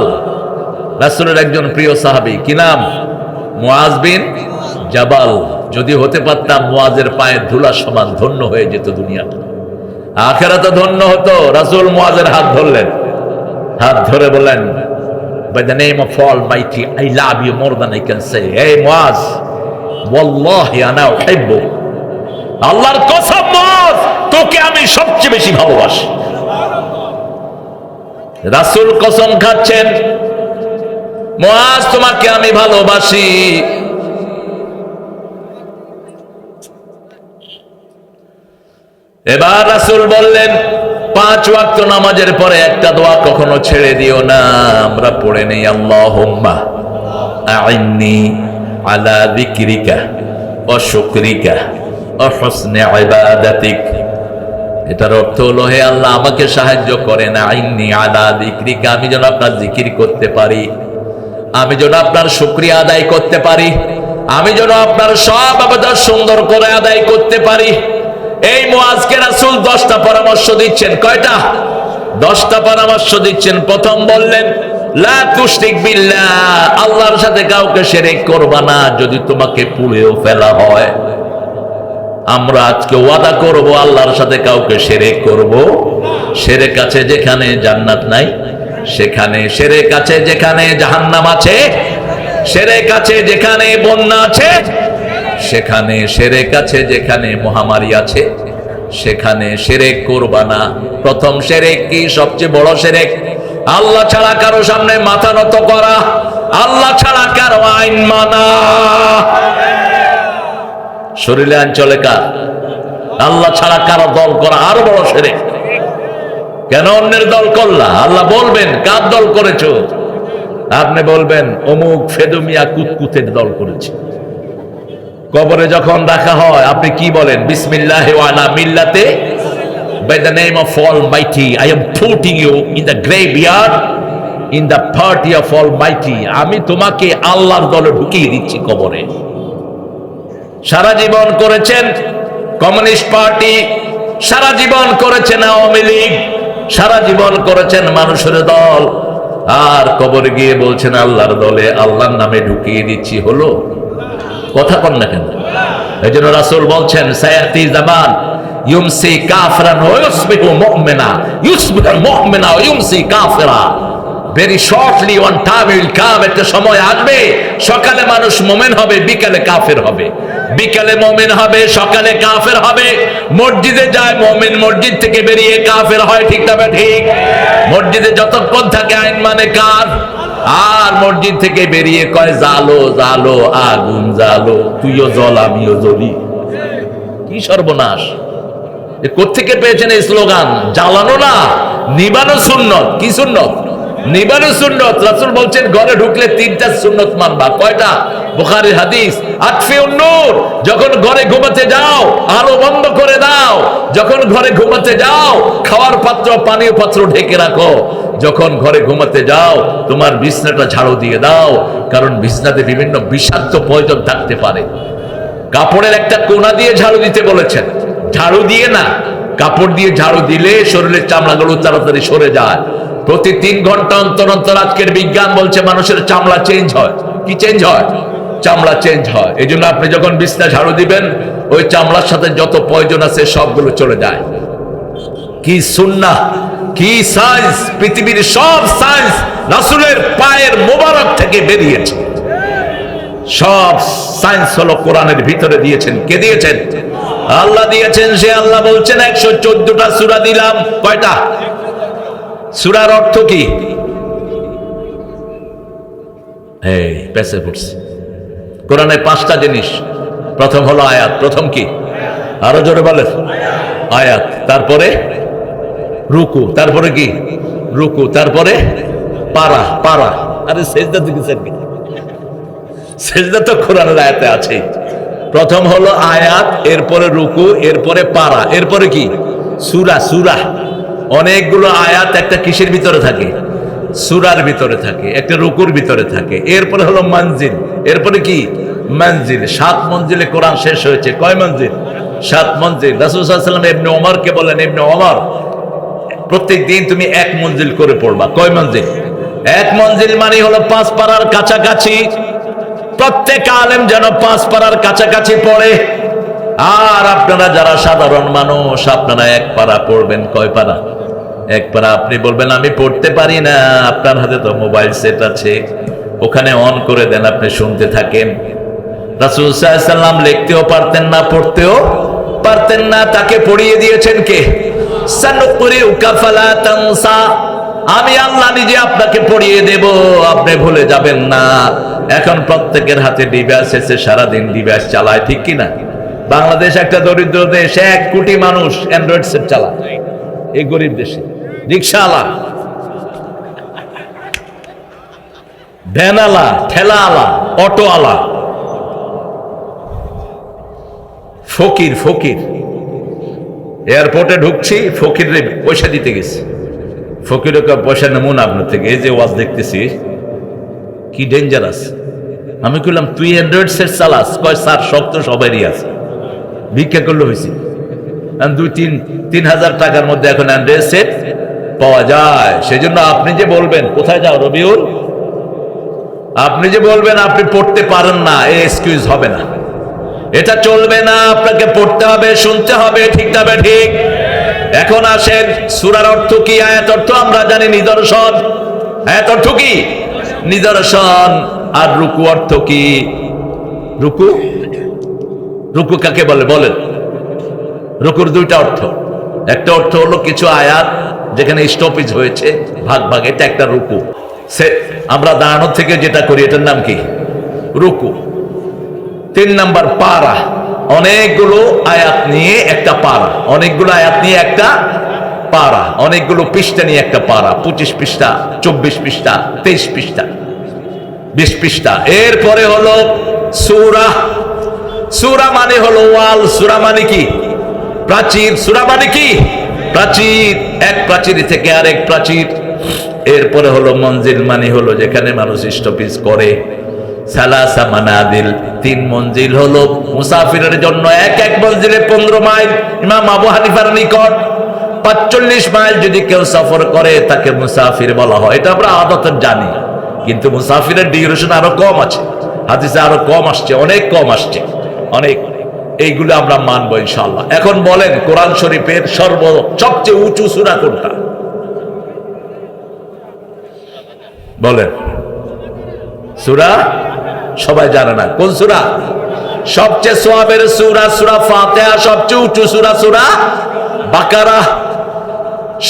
রাসূলের একজন প্রিয় সাহাবী, কি নাম? মুআজ বিন জাবাল। যদি হতে পারতাম মুআজের পায়ের ধুলা সমান, ধন্য হয়ে যেত দুনিয়াটা, আখিরাত ধন্য হতো। রাসূল মুআজের হাত ধরলেন, হাত ধরে বললেন, by the name of Almighty, I love you more than I can say. Hey Muaz, wallahi ana uhibbuk, আল্লাহর কসম মুআজ, তোকে আমি সবচেয়ে বেশি ভালোবাসি। রাসূল কসম খাচ্ছেন, মুআজ তোমাকে আমি ভালোবাসি। এবার রাসূল বললেন, 5 ওয়াক্ত নামাজের পরে একটা দোয়া কখনো ছেড়ে দিও না। আমরা পড়ে নেই, আল্লাহুম্মা আইন্নি আলা যিকরিকা ওয়া শুকরিকা ওয়া হুসনি ইবাদাতিক। এটার অর্থ হলো, হে আল্লাহ আমাকে সাহায্য করেন, আইন্নি আলা যিকরিকা, আমি যেন আপনার জিকির করতে পারি, আমি যেন আপনার শুকরিয়া আদায় করতে পারি, আমি যেন আপনার সব ইবাদত সুন্দর করে আদায় করতে পারি। এই মুআজকে রাসূল 10টা পরামর্শ দিচ্ছেন। কয়টা? 10টা পরামর্শ দিচ্ছেন। প্রথম বললেন, লা তুশরিক বিল্লাহ, আল্লাহর সাথে কাউকে শিরক করবা না, যদি তোমাকে পুড়েও ফেলা হয়। আমরা আজকে ওয়াদা করব আল্লাহর সাথে কাউকে শিরক করব। শিরক আছে যেখানে জান্নাত নাই সেখানে, শিরক আছে যেখানে জাহান্নাম আছে, শিরক আছে যেখানে বন্যা আছে সেখানে, শিরক আছে যেখানে মহামারী আছে সেখানে। শিরক করবা না। প্রথম শিরক কি? সবচেয়ে বড় শিরক আল্লাহ ছাড়া কারো সামনে মাথা নত করা, আল্লাহ ছাড়া কারো আইন মানা। শরীরে আইন চলে কার? আল্লাহ ছাড়া কারো দল করা আরো বড় শিরক। কেন অন্যের দল করলা? আল্লাহ বলবেন কার দল করেছো? আপনি বলবেন অমুক ফেদুমিয়া কুতকুতের দল করেছে। কবরে যখন রাখা হয় আপনি কি বলেন? বিসমিল্লাহি ওয়া আলা মিল্লাতে, by the name of Almighty I am putting you in the graveyard in the party of Almighty, আমি তোমাকে আল্লাহর দলে ঢুকিয়ে দিচ্ছি কবরে। সারা জীবন করেছেন কমিউনিস্ট পার্টি, সারা জীবন করেছেন আওয়ামী লীগ, সারা জীবন করেছেন মানুষের দল, আর কবরে গিয়ে বলছেন আল্লাহর দলে, আল্লাহর নামে ঢুকিয়ে দিচ্ছি। হলো? কথা কন না কেন? এই জন্য রাসূল বলছেন সায়াতি জামান ইউমসি কাফিরান ওয়া ইউসবিহু মুমিনা, ইউসবিহু মুমিনা ওয়া ইউমসি কাফিরা। Very shortly one time will come, একটা সময় আসবে সকালে মানুষ মুমিন হবে, বিকালে কাফের হবে, বিকালে মুমিন হবে, সকালে কাফের হবে। মসজিদে যায় মুমিন, মসজিদ থেকে বেরিয়ে কাফের হয়। ঠিক না ঠিক? মসজিদে যতক্ষণ থাকে আইন মানে কার? আর মসজিদ থেকে বেরিয়ে কয় জালো জালো আগুন জালো, তুইও জ্বল আমিও জ্বলি। কি সর্বনাশ! কোত্থেকে পেয়েছেন এই স্লোগান? জ্বালানো না, নিবানো সুন্নত। কি সুন্নত? নিবানো সুন্নত। রাসূল বলছেন ঘরে ঢুকলে তিনটা সুন্নত মানবা। কয়টা? বুখারীর হাদিস। আতফিউন নূর, যখন ঘরে ঘুমাতে যাও আলো বন্ধ করে দাও। যখন ঘরে ঘুমাতে যাও খাওয়ার পাত্র পানীয় পাত্র ঢেকে রাখো। যখন ঘরে ঘুমাতে যাও তোমার বিছনাটা ঝাড়ু দিয়ে দাও, কারণ বিছনাতে বিভিন্ন বিষাক্ত পয়জন থাকতে পারে। কাপড়ের একটা কোনা দিয়ে ঝাড়ু দিতে বলেছেন, ঝাড়ু দিয়ে না, কাপড় দিয়ে ঝাড়ু দিলে শরীরের চামড়াগুলো তাড়াতাড়ি সরে যায়। প্রতি 3 ঘন্টা অন্তর অন্তর আজকের বিজ্ঞান বলছে মানুষের চামড়া চেঞ্জ হয়। কি চেঞ্জ হয়? চামড়া চেঞ্জ হয়। এই জন্য আপনি যখন বিছনা ঝাড়ু দিবেন ওই চামড়ার সাথে যত পয়জন আছে সবগুলো চলে যায়। কি সুন্নাহ, কি সায়েন্স! পৃথিবীর সব সায়েন্স রাসূলের পায়ের মোবারক থেকে বেরিয়েছে। সব সায়েন্স হলো কোরআনের ভিতরে দিয়েছেন। কে দিয়েছেন? আল্লাহ দিয়েছেন। সে আল্লাহ বলছেন 114টা সূরা দিলাম। কয়টা? সূরার অর্থ কি? এই পেছে পড়ছে। কোরআনে 5টা জিনিস। প্রথম হলো আয়াত। প্রথম কি? আরো জোরে বলেন। আয়াত। তারপরে রুকু। তারপরে কি? রুকু। তারপরে পারা। পারা। আরে সেজদা দিয়েছেন কি? সেজদা তো কোরআনের আয়াতে আছে। প্রথম হলো আয়াত, এরপরে রুকু, এরপরে পারা, এরপরে কি? সূরা। সূরা অনেকগুলো আয়াত একটা কিসের ভিতরে থাকে? সূরার ভিতরে থাকে, একটা রুকুর ভিতরে থাকে। এরপরে হলো মঞ্জিল। এরপরে কি? মঞ্জিল। 7 মঞ্জিলে কোরআন শেষ হয়েছে। কয় মঞ্জিল? 7 মঞ্জিল। রাসূল সাল্লাল্লাহু আলাইহি ওয়াসাল্লাম ইবনে ওমরকে বলেন, ইবনে ওমর প্রত্যেক দিন তুমি 1 মঞ্জিল করে পড়বা। কয় মঞ্জিল? 1 মঞ্জিল মানে হলো 5 পারার কাছাকাছি। প্রত্যেক আলেম যেন 5 পারার কাছাকাছি পড়ে। আর আপনারা যারা সাধারণ মানুষ আপনারা 1 পারা পড়বেন। কয় পারা? 1 পারা। আপনি বলবেন আমি পড়তে পারি না। আপনার হাতে তো মোবাইল সেট আছে, ওখানে অন করে দেন, আপনি শুনতে থাকেন। রাসূল সাল্লাল্লাহু আলাইহি ওয়াসাল্লাম লিখতেও পারতেন না, পড়তেও পারতেন না। তাকে পড়িয়ে দিয়েছেন কে? সানুকরিউকা ফালা তানসা, আমি আল্লাহ নিজে আপনাকে পড়িয়ে দেব, আপনি ভুলে যাবেন না। এখন প্রত্যেকের হাতে ডিভাইস এসে সারাদিন ডিভাইস চালায়। ঠিক কিনা? বাংলাদেশ একটা দরিদ্র দেশ, 1 কোটি মানুষ অ্যান্ড্রয়েড সেট চালায়। এই গরিব দেশে রিক্সাওয়ালা, ভ্যানওয়ালা, ঠেলাওয়ালা, অটোওয়ালা, ফকির ফকির। এয়ারপোর্টে ঢুকছি, ফকিরে পয়সা দিতে গেছি। ফকিরের পয়সা নেমুন আপনার থেকে, এই যে ওয়াজ দেখতেছি কি ডেঞ্জারাস। আমি কইলাম তুই অ্যান্ড্রয়েড সেট চালাস? কয় স্যার শক্ত সবারই আছে, ভিক্ষা করলে হয়েছে। 2-3 হাজার টাকার মধ্যে এখন অ্যান্ড্রয়েড সেট পাওয়া যায়। সেজন্য আপনি যে বলবেন কোথায় যাও রবিউল, আপনি যে বলবেন আপনি পড়তে পারেন না, এই এক্সকিউজ হবে না, এটা চলবে না। আপনাকে পড়তে হবে, শুনতে হবে, ঠিক তবে ঠিক। এখন আসেন, সূরার অর্থ কি? আয়াত অর্থ আমরা জানি নিদর্শন। আয়াত অর্থ কি? নিদর্শন। আর রুকু অর্থ কি? রুকু, রুকু কাকে বলে বলেন? রুকুর দুইটা অর্থ। একটা অর্থ হলো কিছু আয়াত যেখানে স্টপেজ হয়েছে, ভাগ ভাগ, এটা একটা রুকু। সে আমরা দাঁড়ানো থেকে যেটা করি এটার নাম কি? রুকু। 3 নাম্বার পারা, অনেকগুলো আয়াত নিয়ে একটা পারা, অনেকগুলো আয়াত নিয়ে একটা পারা, অনেকগুলো পৃষ্ঠা নিয়ে একটা পারা, 25 পৃষ্ঠা, 24 পৃষ্ঠা, 23 পৃষ্ঠা, 20 পৃষ্ঠা। এরপরে হলো সূরা। সূরা মানে হলো ওয়াল, সূরা মানে কি? প্রাচীর। সূরা মানে কি? প্রাচীর, এক প্রাচীর থেকে আরেক প্রাচীর। এরপরে হলো মঞ্জিল, মানে হলো যেখানে মানুষ স্টপেজ করে। সালাসা মানাদিল, 3 মঞ্জিল হলো মুসাফিরের জন্য। এক মঞ্জিলে 15 মাইল। ইমাম আবু হানিফার নিকট 45 মাইল যদি কেউ সফর করে তাকে মুসাফির বলা হয়। এটা আমরা আদতে জানি, কিন্তু মুসাফিরের ডিউরেশন আরো কম আছে, হাদিসে আরো কম আসছে, অনেক কম আসছে, অনেক। এইগুলো আমরা মানবো ইনশাআল্লাহ। এখন বলেন, কোরআন শরীফের সবচেয়ে উঁচু সূরা কোনটা? বলেন। সূরা সবাই জানে না কোন সূরা? সবচেয়ে সওয়াবের সূরা সূরা ফাতিহা। সবচেয়ে উঁচু সূরা সূরা বাকারা।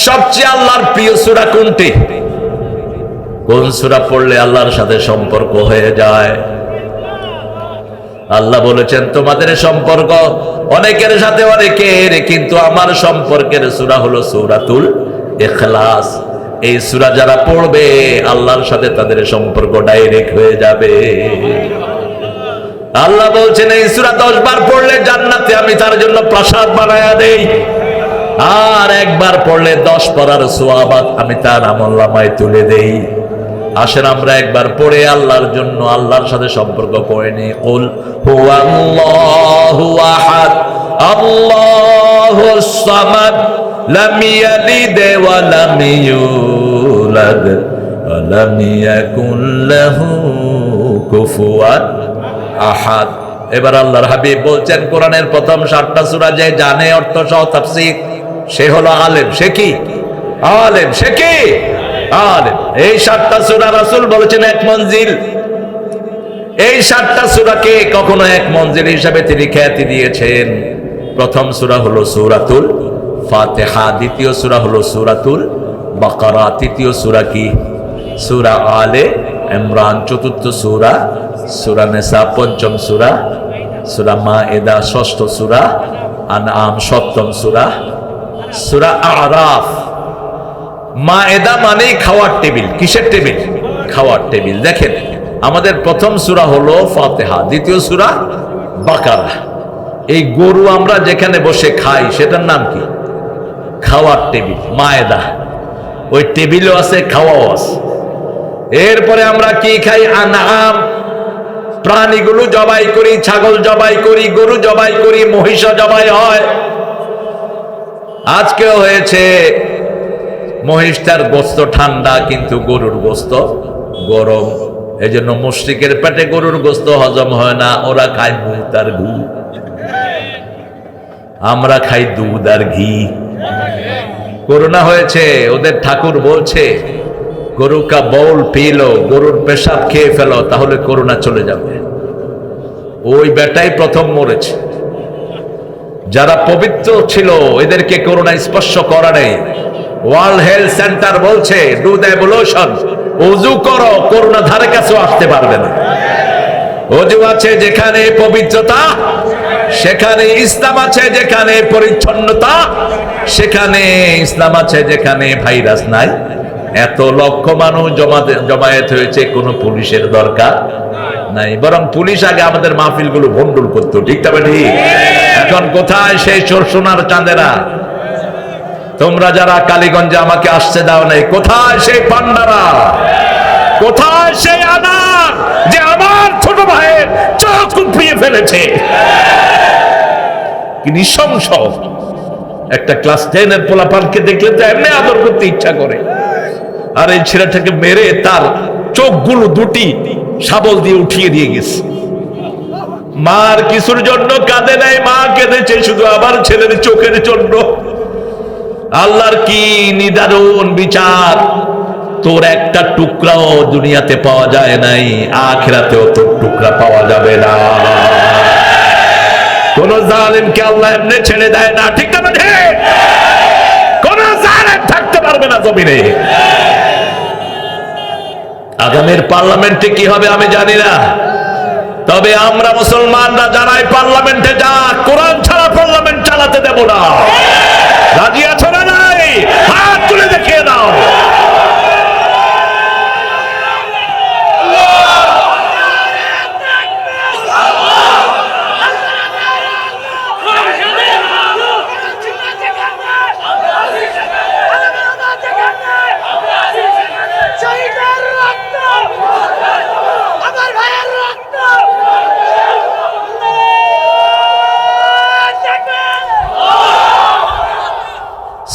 সবচেয়ে আল্লাহর প্রিয় সূরা কোনটি? কোন সূরা পড়লে আল্লাহর সাথে সম্পর্ক হয়ে যায়? আল্লাহ বলেছেন তোমাদের সম্পর্ক অনেকের সাথে অনেকের, কিন্তু আমার সম্পর্কের সূরা হলো সূরাতুল ইখলাস। এই সূরা যারা পড়বে আল্লাহর সাথে তাদের সম্পর্ক ডাইরেক্ট হয়ে যাবে। আল্লাহ বলছেন এই সূরা 10 বার পড়লে জান্নাতে আমি তার জন্য প্রাসাদ বানায়া দেই, আর একবার পড়লে 10 পড়ার সওয়াব আমি তার আমলনামায় তুলে দেই। আসেন আমরা একবার পড়ে আল্লাহর জন্য, আল্লাহর সাথে সম্পর্ক করে নিই। কুল হুয়াল্লাহু আহাদ আল্লাহুস সামাদ লাম ইয়ালিদ ওয়া লাম ইউলাদ ওয়া লাম ইয়াকুল লাহু কুফুয়ান আহাদ। এবার আল্লাহর হাবিব বলছেন কোরআনের প্রথম 7টা সূরা যে জানে অর্থ সহ তাফসীর, সে হলো আলেম। সে কি? আলেম। সে কি? আলেম। এই 7টা সূরা রাসূল বলেছেন এক মঞ্জিল। এই 7টা সূরাকে কখনো এক মঞ্জিল হিসাবে তিনি খ্যাতি দিয়েছেন। প্রথম সূরা হলো সূরাতুল ফাতিহা, দ্বিতীয় সূরা হলো সূরাতুল বাকারা, তৃতীয় সূরা কি? সূরা আলে ইমরান, চতুর্থ সূরা সূরা নিসা, পঞ্চম সূরা সূরা মায়েদা, ষষ্ঠ সূরা আনআম, সপ্তম সূরা সূরা আরাফ। মায়েদা মানে খাওয়ার টেবিল। কিসের টেবিল? খাওয়ার টেবিল। দেখেন আমাদের প্রথম সূরা হলো ফাতিহা, দ্বিতীয় সূরা বাকারা। এই গরু আমরা যেখানে বসে খাই সেটার নাম কি? খাওয়ার টেবিল, মায়েদা। ওই টেবিলও আছে, খাওয়াও আছে। এরপরে আমরা কি খাই? আনআম, প্রাণীগুলো জবাই করি, ছাগল জবাই করি, গরু জবাই করি, মহিষ জবাই হয়। আজকেও হয়েছে, মহিষটার গোস্ত ঠান্ডা কিন্তু গরুর গোস্ত গরম। এই জন্য মুশরিকের পেটে গরুর গোস্ত হজম হয় না, ওরা খায় মুত আর ঘি, আমরা খাই দুধ আর ঘি। করোনা হয়েছে, ওদের ঠাকুর বলছে গরু কা বউল পি লো, গরুর পেশাব খেয়ে ফেলো, তাহলে করোনা চলে যাবে। ওই বেটাই প্রথম মরেছে। যারা পবিত্র ছিল এদেরকে করোনা স্পর্শ করা নেই। ওয়ার্ল্ড হেলথ সেন্টার বলছে ডু দ্য অ্যাবলিউশন, ওযু করো, করোনা ধারে কাছেও আসতে পারবে না। ওযু আছে যেখানে পবিত্রতা, সেখানে ইসলাম আছে। যেখানে পরিচ্ছন্নতা, সেখানে ইসলাম আছে। যেখানে ভাইরাস নাই। এত লক্ষ মানুষ জমায়েত হয়েছে, কোনো পুলিশের দরকার নাই, বরং পুলিশ আগে আমাদের মাহফিলগুলো ভন্ডুল করতো। ঠিক তবে ঠিক। এখন কোথায় সেই সোনার চাঁদেরা? তোমরা যারা কালীগঞ্জে আমাকে আসতে দাও নাই, কোথায় সেই পান্ডারা? কোথায় সেই আনার যে আমার ছোট ভাইয়ের চোখ উপড়িয়ে ফেলেছে? কি নৃশংস! একটা ক্লাস 10 এর পোলাপানকে দেখলে তো এমনি আদর করতে ইচ্ছা করে, আর এই ছেলেটাকে মেরে তার চোখগুলো দুটি শাবল দিয়ে উঠিয়ে দিয়ে গেছে। মার কিছুর জন্য কাঁদে নাই, মা কেঁদেছে শুধু আবার ছেলের চোখের জন্য। আল্লাহর কি নিদারুণ বিচার! তোর একটা টুকরাও দুনিয়াতে পাওয়া যায় নাই, আখিরাতেও তোর টুকরা পাওয়া যাবে না। কোন জালেমকে আল্লাহ এমনি ছেড়ে দেয় না, ঠিক না? কোন জালেম থাকতে পারবে না জমিনে। আগামীর পার্লামেন্টে কি হবে আমি জানি না, তবে আমরা মুসলমানরা যারাই পার্লামেন্টে যা, কোরআন ছাড়া পার্লামেন্ট চালাতে দেব না। রাজি আছো না নাই? হাত তুলে দেখিয়ে দাও।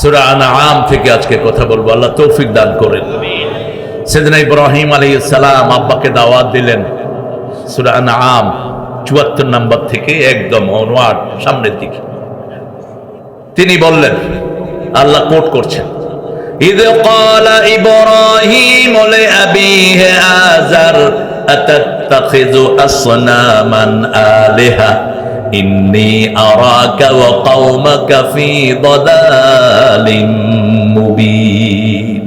সূরা আনআম থেকে আজকে কথা বলবো, আল্লাহ তৌফিক দান করেন। সাইয়েদনা ইব্রাহিম আলাইহিস সালাম আব্বাকে দাওয়াত দিলেন। সূরা আনআম ৭৪ নম্বর থেকে একদম অনওয়ার্ড সামনের দিকে তিনি বললেন, আল্লাহ কোট করছেন, ইয ক্বালা ইব্রাহিম লিআবিহি আযার আতাত্তাখিযু আসনামান আলিহা ইন্নী আরাকা ওয়া কওমাকা ফি দালালিম মুবিন।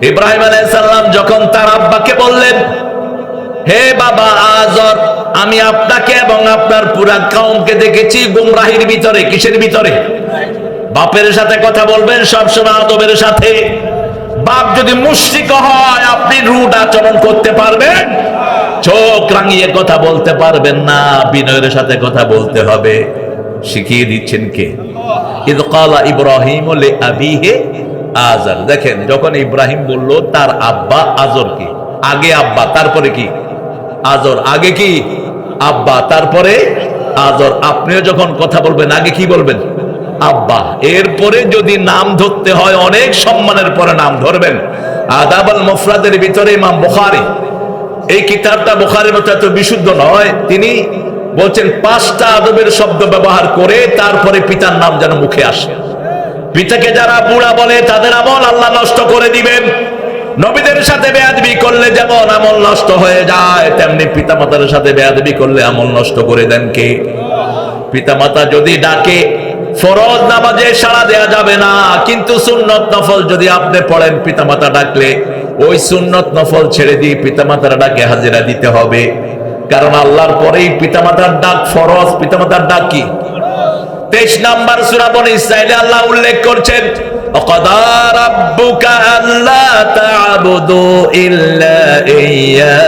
ইব্রাহিম আলাইহিস সালাম যখন তার আব্বাকে বললেন, হে বাবা আযর, আমি আপনাকে এবং আপনার পুরা কওমকে দেখেছি গুমরাহির ভিতরে। কিসের ভিতরে? বাপের সাথে কথা বলবেন সবসময় আদবের সাথে। বাপ যদি মুশরিক হয় আপনি রুড আচরণ করতে পারবেন, চোখ রাঙিয়ে কথা বলতে পারবেন না, বিনয়ের সাথে কথা বলতে হবে। শিখিয়ে দিচ্ছেন কে? ইয ক্বালা ইব্রাহিম লিআবিহি আযর। দেখেন, যখন ইব্রাহিম বলল তার আব্বা আযরকে, আগে আব্বা তারপরে কি আযর, আগে কি আব্বা তারপরে আযর। আপনিও যখন কথা বলবেন আগে কি বলবেন? আব্বা। এরপরে যদি নাম ধরতে হয় অনেক সম্মানের পরে নাম ধরবেন। আদাব আল মুফরাদের ভিতরে ইমাম বুখারী, এই কিতাবটা বুখারীর মতো এত বিশুদ্ধ নয়, তিনি বলছেন 5টা আদবের শব্দ ব্যবহার করে তারপরে পিতার নাম যেন মুখে আসে। পিতাকে যারা বুড়া বলে তাদের আমল আল্লাহ নষ্ট করে দিবেন। নবীদের সাথে বেয়াদবি করলে যেমন আমল নষ্ট হয়ে যায়, তেমনি পিতামাতার সাথে বেয়াদবি করলে আমল নষ্ট করে দেন কে? পিতামাতা যদি ডাকে ফরজ নামাজে সাড়া দেয়া যাবে না, কিন্তু সুন্নত নফল যদি আপনি পড়েন পিতামাতা ডাকলে ওই সুন্নত নফল ছেড়ে দিয়ে পিতামাতার ডাকে হাজিরা দিতে হবে। কারণ আল্লাহর পরেই পিতামাতার ডাক ফরজ। পিতামাতার ডাক কি? 23 নম্বর সূরা বনী ইসরাঈলে আল্লাহ উল্লেখ করছেন, ওয়াকাদা রাব্বুকা আল্লা তা'বুদু ইল্লা ইয়্যা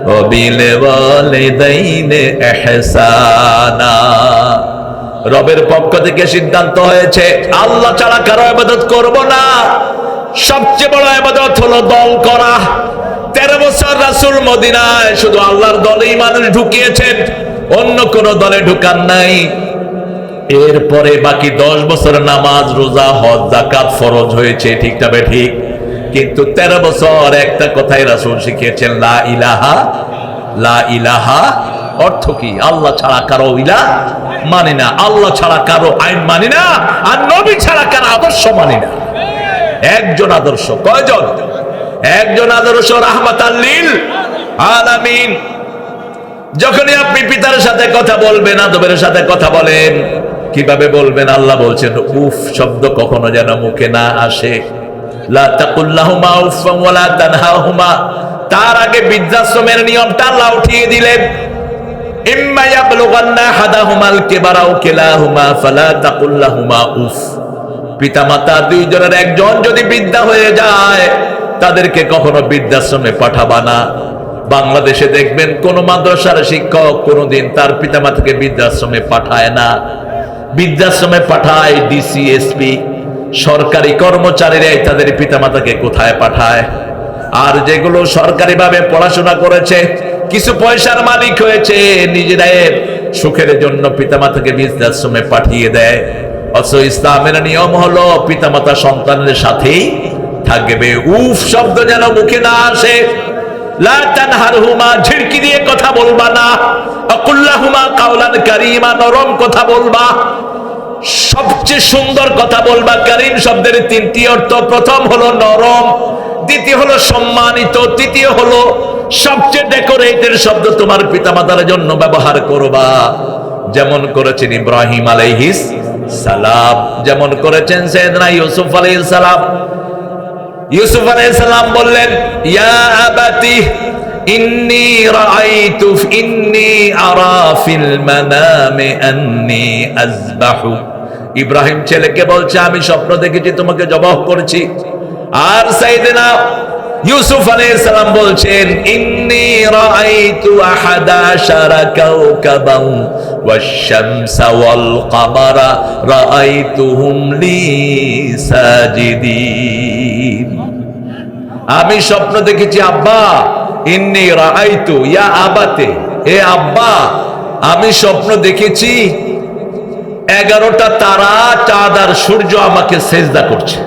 ওয়া বিল ওয়ালিদাইনি ইহসানা। রবের পক্ষ থেকে সিদ্ধান্ত হয়েছে আল্লাহ ছাড়া কারো ইবাদত করব না। সবচেয়ে বড় ইবাদত হলো দল করা। 13 বছর রাসূল মদিনায় শুধু আল্লাহর দলেই মানুষ ঢুকিয়েছেন, অন্য কোন দলে ঢুকান নাই। এরপরে বাকি 10 বছর নামাজ রোজা হজ যাকাত ফরজ হয়েছে, ঠিক তবে ঠিক। কিন্তু 13 বছর একটা কথাই রাসূল শিখিয়েছেন, লা ইলাহা, লা ইলাহা অর্থ কি? আল্লাহ ছাড়া কারো ইলাহ মানি না, আল্লাহ ছাড়া কারো আইন মানি না, আর নবী ছাড়া কারো আদর্শ মানি না। একজন আদর্শ। কয়জন? একজন আদর্শ, রাহমাতাল লিল আলামিন। যখনই আপনি পিতার সাথে কথা বলবেন আদবের সাথে কথা বলেন। কিভাবে বলবেন? আল্লাহ বলছেন উফ শব্দ কখনো যেন মুখে না আসে। লা তাকুল লাহুমা উফফান ওয়া লা তানহাহুমা। তার আগে বৃদ্ধাশ্রমের নিয়মটা আল্লাহ উঠিয়ে দিলেন। ইম্মা ইয়াবলুগান্না আহাদাহুমাল কিবারা আও কিলাহুমা ফালা তাকুল লাহুমা উফ। পিতামাতা দুইজনের একজন যদি বৃদ্ধা হয়ে যায় তাদেরকে কখনো বৃদ্ধাশ্রমে পাঠাবা না। বাংলাদেশে দেখবেন কোন মাদ্রাসার শিক্ষক কোনদিন তার পিতামাতাকে বৃদ্ধাশ্রমে পাঠায় না। বৃদ্ধাশ্রমে পাঠায় ডিসি, এসপি, সরকারি কর্মচারীরাই তাদের পিতামাতাকে কোথায় পাঠায়। আর যেগুলো সরকারিভাবে পড়াশোনা করেছে, কিছু পয়সার মালিক হয়েছে, নিজেরাই সুখের জন্য পিতামাতাকে বৃদ্ধাশ্রমে পাঠিয়ে দেয়। অথচ ইসলামের নিয়ম হলো পিতামাতা সন্তানের সাথেই থাকবে। উফ শব্দ যেন মুখে না আসে। লা তানহারহুমা, ঝিড়কি দিয়ে কথা বলবা না। আকুল্লাহুমা কাওলান কারীমা, নরম কথা বলবা, সবচেয়ে সুন্দর কথা বলবা। কারীম শব্দের তিনটি অর্থ, প্রথম হলো নরম, দ্বিতীয় হলো সম্মানিত, তৃতীয় হলো সবচেয়ে ডেকোরেটেড শব্দ তোমার পিতামাতার জন্য ব্যবহার করবা। যেমন করেছেন ইব্রাহিম আলাইহিস সালাম, যেমন করেছেন সাইয়েদনা ইউসুফ আলাইহিস সালাম। ইউসুফ আলাইহিস সালাম বললেন, ইয়া আবাতি ইন্নী রাআইতু ইন্নী আরা ফিল মানামি আন্নী আযবাহু। ইব্রাহিম ছেলেকে বলছে, আমি স্বপ্ন দেখেছি তোমাকে জবাহ করেছি। আর সাইয়েদনা ইউসুফ আলাইহিস সালাম বলছেন, ইন্নী রাআইতু আহাদা আশারা কাওকাবান ওয়াশ-শামসা ওয়াল কামারা রাআইতুহুম লি সাজিদিন। আমি স্বপ্ন দেখেছি আব্বা, ইন্নী রাআইতু, ইয়া আবাতে, এ আব্বা, আমি স্বপ্ন দেখেছি 11টা তারা, চাঁদ আর সূর্য আমাকে সেজদা করছে,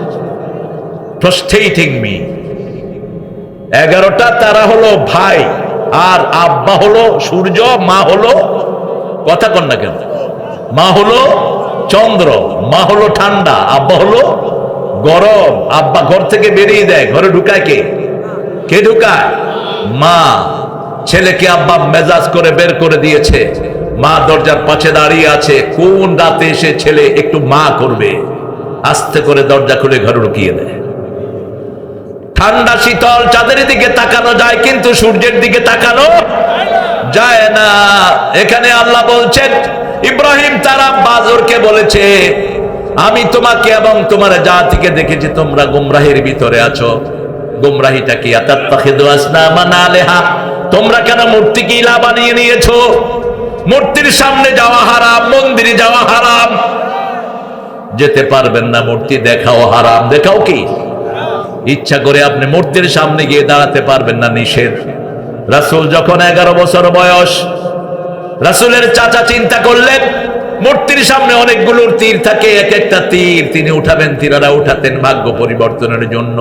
প্রস্টেটিং মি। 11টা তারা হলো ভাই, আর আব্বা হলো সূর্য, মা হলো, কথা কন না কেন, মা হলো চন্দ্র, মা হলো ঠান্ডা, আব্বা হলো গরম। আব্বা ঘর থেকে বেরিয়ে দেয়, ঘরে ঢুকায় কে? কে ঢুকায়? মা। ছেলেকে আব্বা মেজাজ করে বের করে দিয়েছে, মা দরজার পাশে দাঁড়িয়ে আছে। কোন রাতে এসে ছেলে একটু মা করবে, আস্তে করে দরজা খুলে ঘরে ঢুকিয়ে দেয়। ঠান্ডা শীতল চাঁদের দিকে তাকানো যায়, কিন্তু সূর্যের দিকে তাকানো যায় না। এখানে আল্লাহ বলছেন, ইব্রাহিম তার আব্বা আজরকে বলেছে, আমি তোমাকে এবং তোমার জাতিকে দেখেছি তোমরা গুমরাহির ভিতরে আছো। গুমরাহিটা কি? আতাত্তাখিযু আসনামান আলিহা, তোমরা কেন মূর্তিকে ইলাহ বানিয়ে নিয়েছো? মূর্তির সামনে যাওয়া হারাম, মন্দিরে যাওয়া হারাম, যেতে পারবেন না। মূর্তি দেখাও হারাম। দেখাও কি? ইচ্ছা করে আপনি মূর্তির সামনে গিয়ে দাঁড়াতে পারবেন না, নিষেধ। রাসূল যখন 11 বছর বয়স, রাসূলের চাচা চিন্তা করলেন, মূর্তির সামনে অনেকগুলো তীর থাকে, এক একটা তীর তিনি উঠাবেন, তীররা উঠাতেন ভাগ্য পরিবর্তনের জন্য।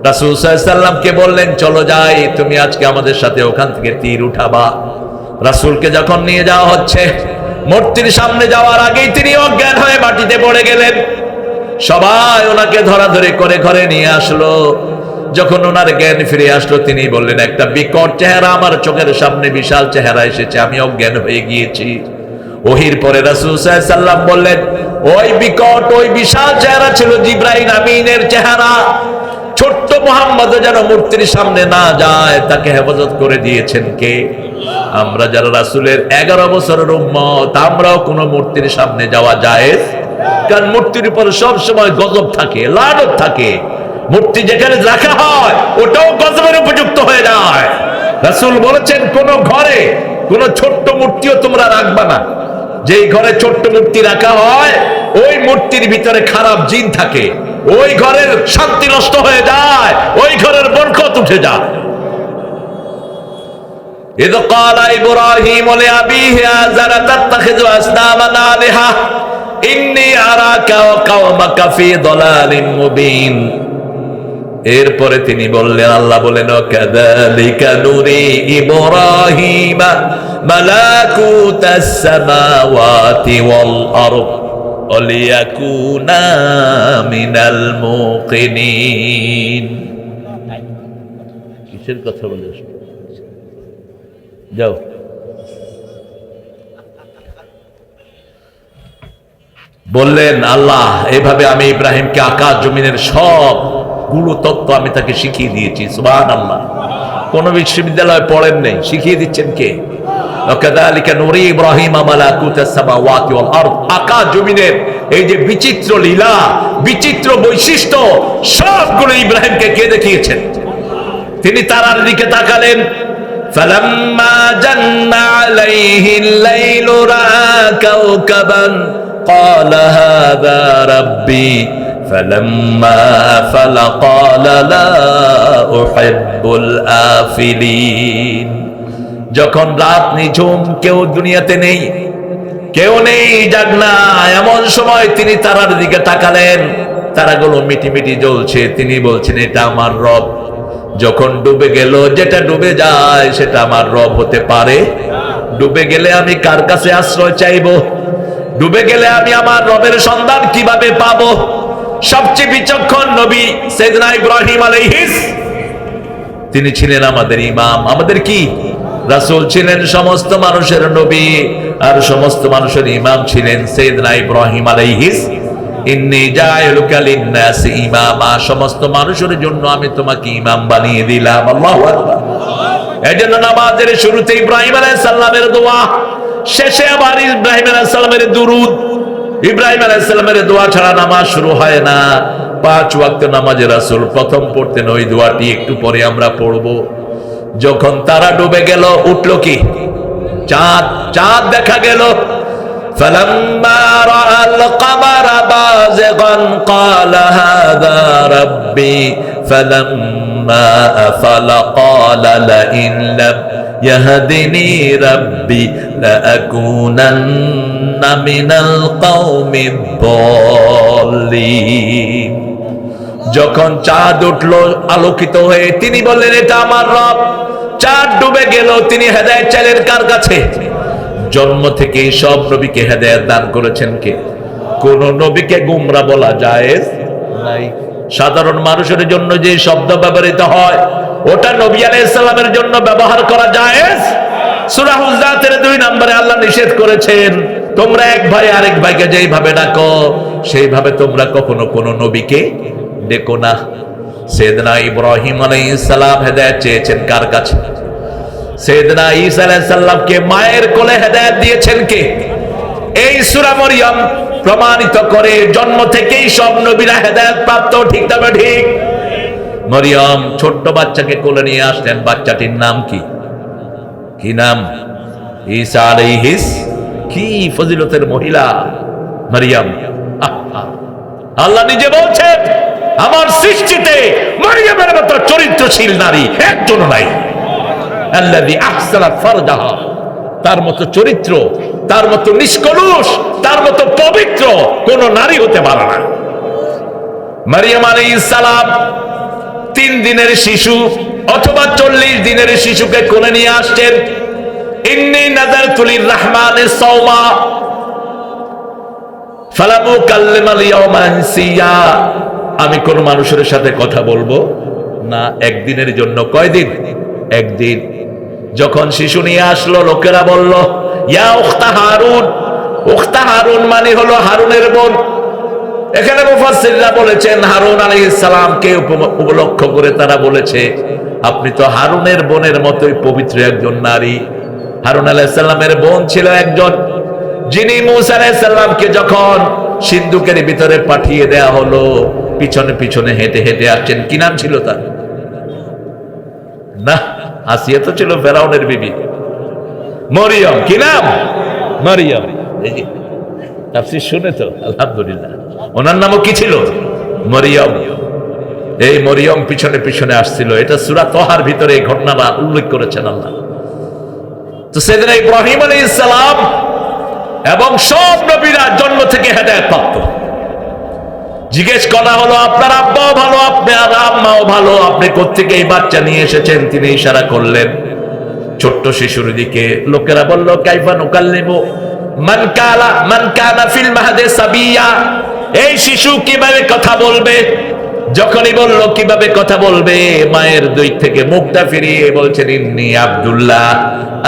রাসূল সাল্লাল্লাহু আলাইহি ওয়াসাল্লামকে বললেন, চলো যাই, তুমি আজকে আমাদের সাথে ওখান থেকে তীর উঠাবা। রাসূলকে যখন নিয়ে যাওয়া হচ্ছে, মূর্তির সামনে যাওয়ার আগেই তিনি অজ্ঞান হয়ে মাটিতে পড়ে গেলেন। সবাই ওনাকে ধরাধরি করে ঘরে নিয়ে আসলো। যখন ওনার জ্ঞান ফিরে আসলো, তিনি বললেন, একটা বিকট চেহারা আমার চোখের সামনে, বিশাল চেহারা এসেছে, আমি অজ্ঞান হয়ে গিয়েছি। ওহির পরে রাসূল সাল্লাল্লাহু আলাইহি ওয়াসাল্লাম বললেন, ওই বিকট, ওই বিশাল চেহারা ছিল জিবরাইল আমিনের চেহারা। ছোট্ট মুহাম্মদ যেন মূর্তির সামনে না যায়, তাকে হেফাজত করে দিয়েছেন কে? আমরা যারা রাসূলের 11 বছরের উম্মত, আমরাও কোনো মূর্তির সামনে যাওয়া জায়েজ, কারণ মূর্তির উপর সব সময় গজব থাকে, লানত থাকে। মূর্তি যেখানে রাখা হয়, ওটাও গজবের উপযুক্ত হয়ে যায়। রাসূল বলেছেন, কোন ঘরে কোন ছোট্ট মূর্তিও তোমরা রাখবা না। যেই ঘরে ছোট্ট মূর্তি রাখা হয়, ওই মূর্তির ভিতরে খারাপ জিন থাকে, ওই ঘরের শান্তি নষ্ট হয়ে যায়, ওই ঘরের বরকত উঠে যায়। إذ قال إبراهيم لأبيه آزر تتخذ أصناما آلهة إني أراك وقومك في ضلال مبين। এরপরে তিনি বললেন, আল্লাহ বলেন, কাযালিকা নুরি ইব্রাহিমা মালাকুতাস সামাওয়াতি ওয়াল আরদ ওয়ালিয়াকুনা মিনাল মুকিনিন। কিসের কথা বলে? যাও। বললেন আল্লাহ, এইভাবে আমি ইব্রাহিমকে আকাশ জমিনের সব গুলো তত্ত্ব আমি তাকে শিখিয়ে দিয়েছি। সুবহানাল্লাহ। কোন বিশ্ববিদ্যালয়ে পড়েন নেই, শিখিয়ে দিচ্ছেন কে? ওয়াকাযালিকা নুরি ইব্রাহিমা মালাকুতাস সামাওয়াতি ওয়াল আরদ, আকাশ জমিনের এই যে বিচিত্র লীলা, বিচিত্র বৈশিষ্ট্য, সবগুলো ইব্রাহিমকে কে দেখিয়েছেন? তিনি তারার দিকে তাকালেন। ফালাম্মা জান্না আলাইহিল লাইলু রাআ কাওকাবান ক্বালা হাযা রাব্বি ফালাম্মা আফালা ক্বালা লা উহিব্বুল আফিলিন। যখন রাত নিঝুম, কেউ দুনিয়াতে নেই, কেউ নেই, যাক না। এমন সময় তিনি তারার দিকে তাকালেন, তারাগুলো মিটি মিটি জ্বলছে। তিনি বলছেন, এটা আমার রব। যখন ডুবে গেল, যেটা ডুবে যায় সেটা আমার রব হতে পারে? ডুবে গেলে আমি কার কাছে আশ্রয় চাইবো? ডুবে গেলে আমি আমার রবের সন্ধান কিভাবে পাবো? সবচেয়ে বিচক্ষণ নবী সাইয়েদনা ইব্রাহিম আলাইহিস, তিনি ছিলেন আমাদের ইমাম। আমাদের কি রাসূল ছিলেন সমস্ত মানুষের নবী, আর সমস্ত মানুষের ইমাম ছিলেন সাইয়েদনা ইব্রাহিম আলাইহিস। ইন্নী জাইলুকা লিন-নাসি ইমামা, সমস্ত মানুষের জন্য আমি তোমাকে ইমাম বানিয়ে দিলাম। আল্লাহু আকবার। এজন্য নামাজের শুরুতে ইব্রাহিম আলাইহিস সালামের দোয়া, শেষে আবার ইব্রাহিম আলাইহিস সালামের দুরূদ। ইব্রাহিম আলাইহিস সালামের দোয়া ছাড়া নামাজ শুরু হয় না। 5 ওয়াক্ত নামাজে রাসূল প্রথম পড়তেন ওই দোয়াটি, একটু পরে আমরা পড়ব। যখন তারা ডুবে গেল, উঠলো কি? চাঁদ। চাঁদ দেখা গেল। فلما رأى القمر بازغا قال هذا ربي فلما أفل قال لئن لم يهدني ربي لأكونن من القوم الضالين। যখন চাঁদ উঠলো আলোকিত হয়ে, তিনি বললেন, এটা আমার রব। চাঁদ ডুবে গেল, তিনি হেদায়েত চাইলেন কার কাছে? জন্ম থেকে সব নবীকে হেদায়েত দান করেছেন কে? কোন নবীকে গুমরা বলা জায়েজ নাই। সাধারণ মানুষের জন্য যে শব্দ ব্যবহৃত হয়, ওটা নবী আলাইহিস সালামের জন্য ব্যবহার করা জায়েজ? সূরা হুজরাতের 2 নম্বরে আল্লাহ নিষেধ করেছেন, তোমরা এক ভাই আরেক ভাইকে যেইভাবে ডাকো সেইভাবে তোমরা কখনো কোনো নবীকে ডেকো না। সাইয়েদনা ইব্রাহিম আলাইহিস সালাম হেদায়েত চেয়েছেন কার কাছে? সাইয়েদনা ঈসা আলাইহিস সালামকে মায়ের কোলে হেদায়েত দিয়েছেন কে? এই সূরা মরিয়ম প্রমাণিত করে জন্ম থেকেই সব নবীরা হেদায়েত প্রাপ্ত। ঠিক তবে ঠিক? মরিয়ম ছোট্ট বাচ্চাকে কোলে নিয়ে আসলেন। বাচ্চাটির নাম কি? কি নাম? ঈসা আলাইহিস। কি ফজিলতের মহিলা মরিয়ম! আল্লাহ নিজে বলছেন, আমার সৃষ্টিতে মরিয়মের মতো চরিত্রশীল নারী একজন নাই। আল্লাযী আহসানা ফারজাহা, তার মতো চরিত্র, তার মতো নিষ্কলুষ, তার মতো পবিত্র কোন নারী হতে পারে না। মারিয়াম আলাইহিস সালাম 3 দিনের শিশু অথবা 40 দিনের শিশুকে কোলে নিয়ে আসছেন। ইন্নী নাযারতু লির-রাহমানি সাওমা ফালাম উকাল্লিমাল ইয়াওমা ইনসিয়া, আমি কোন মানুষের সাথে কথা বলবো না একদিনের জন্য। কয়দিন? একদিন। যখন শিশু নিয়ে আসলো, লোকেরা বলল, ইয়া উখতা হারুন। উখতা হারুন মানে হলো হারুনের বোন। এখানে মুফাসসিররা বলেছেন হারুন আলাইহিস সালামকে উপলক্ষ করে তারা বলেছে, আপনি তো হারুনের বোনের মতোই পবিত্র একজন নারী। হারুন আলাইহিস সালামের বোন ছিল একজন, যিনি মূসা আলাইহিস সালামকে যখন সিন্ধুকের ভিতরে পাঠিয়ে দেয়া হলো, পিছনে পিছনে হেঁটে হেঁটে আসছেন। কি নাম ছিল তার? না, আসিয়া তো ছিল ফেরাউনের বিবি। মরিয়ম। কি নাম? মরিয়ম। এই যে তাফসীর শুনে তো আলহামদুলিল্লাহ। ওনার নামও কি ছিল? মরিয়ম। এই মরিয়ম পিছনে পিছনে আসছিল। এটা সূরা তহার ভিতরে এই ঘটনাটা উল্লেখ করেছেন আল্লাহ। তো সাইয়েদনা ইব্রাহিম আলাইহিস সালাম এবং সব নবীরা জন্ম থেকে হেদায়েত প্রাপ্ত। জিজ্ঞেস করা হলো, আপনার আব্বাও ভালো, আপনার আম্মাও ভালো, আপনি কোত্থেকে এই বাচ্চা নিয়ে এসেছেন? তিনি ইশারা করলেন ছোট্ট শিশুর দিকে। লোকেরা বলল, কাইফা নুকাল্লিমু মান কানা ফিল মাহদি সাবিয়া, এই শিশু কিভাবে কথা বলবে? যখনই বলল কিভাবে কথা বলবে, মায়ের দুই থেকে মুখটা ফিরিয়ে বলছেন, ইন্নী আব্দুল্লাহ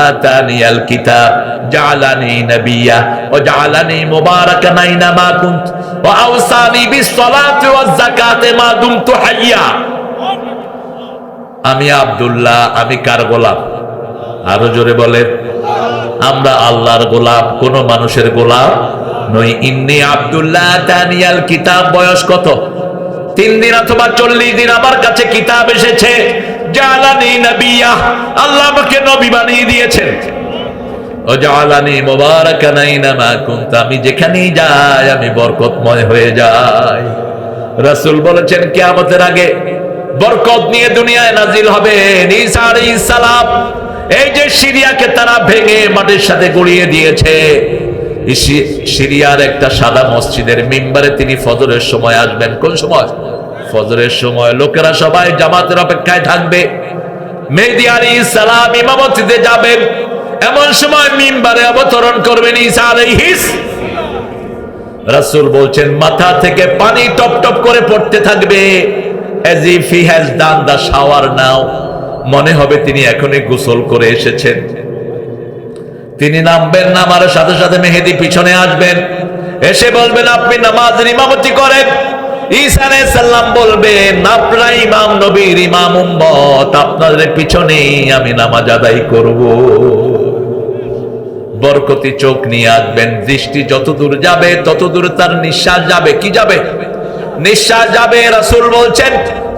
আতানিয়াল কিতাব জাআলানি নাবিয়্যা ওয়া জাআলানি মুবারাকান আইনামা কুনত ওয়া আওসানি বিস-সালাতি ওয়াজ-যাকাতি মা দুমতু হাইয়্যা। আমি আব্দুল্লাহ, আমি কার গোলাম? আরো জোরে বলেন। আমরা আল্লাহর গোলাম, কোন মানুষের গোলাম নই। ইন্নী আব্দুল্লাহ আতানিয়াল কিতাব, বয়স কত? 3 দিন অথবা 40 দিন আমার কাছে কিতাব এসেছে। জাআলানি নাবিয়্যা, আল্লাহ আমাকে নবী বানিয়ে দিয়েছেন। ও জাআলানি মুবারাকান আইনামা কুনত, আমি যেখানেই যাই আমি বরকতময় হয়ে যাই। রাসূল বলেছেন, কিয়ামতের আগে বরকত নিয়ে দুনিয়ায় নাজিল হবে ঈসা আলাইহিস সালাম। এই যে সিরিয়াকে তারা ভেঙে মাটির সাথে গড়িয়ে দিয়েছে, সিরিয়ার একটা সাদা মসজিদের মিম্বারে তিনি ফজরের সময় আসবেন। কোন সময়? ফজরের সময়। লোকেরা সবাই জামাতের অপেক্ষায় থাকবে। মেহেদী আলাইহিস সালাম ইমামতিতে যাবেন। এমন সময় মিম্বারে অবতরণ করবেন ঈসা আলাইহিস। রাসূল বলছেন মাথা থেকে পানি টপ টপ করে পড়তে থাকবে, as if he has done the shower now। মনে হবে তিনি এখনই গোসল করে এসেছেন। তিনি নামবেন, নামার সাথে সাথে মেহেদী পিছনে আসবেন, এসে বলবেন আপনি নামাজের ইমামতি করেন। ঈসা আলাইহিস সালাম বলবেন আপনারা ইমাম, নবীর ইমাম উম্মত, আপনাদের পিছনেই আমি নামাজ আদায় করব। বরকতি চোখ নিয়ে আসবেন, দৃষ্টি যত দূর যাবে তত দূর তার নিঃশ্বাস যাবে। কি যাবে? নিঃশ্বাস যাবে। রাসূল বলছেন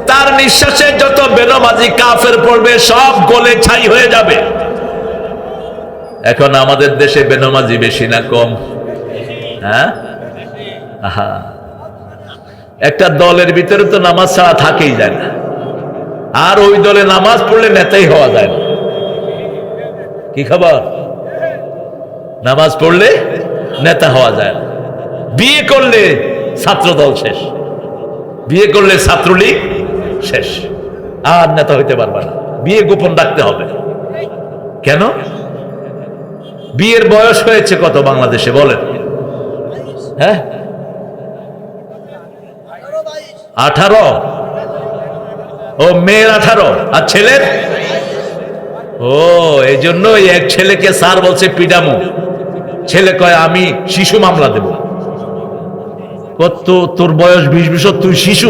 তার নিঃশ্বাসে যত বেনামাজি কাফের পড়বে সব গলে ছাই হয়ে যাবে। এখন আমাদের দেশে বেনামাজি বেশি না কম? হ্যাঁ, আহা, একটা দলের ভিতরে তো নামাজ ছাড়া থাকেই যায় না, আর ওই দলে নামাজ পড়লে নেতাই হওয়া যায় না। কি খবর? নামাজ পড়লে নেতা হওয়া যায় না। বিয়ে করলে ছাত্র দল শেষ, বিয়ে করলে ছাত্রলীগ শেষ, আর নেতা হইতে পারবে না। বিয়ে গোপন রাখতে হবে। কেন? বিয়ের বয়স হয়েছে কত বাংলাদেশে বলেন? হ্যাঁ, 18। ও মেয়ের 18 আর ছেলের? ও, এই জন্য এক ছেলেকে স্যার বলছে পিডামো। ছেলে কয় আমি শিশু মামলা দেব। কত তোর বয়স 20 বছর, তুই শিশু?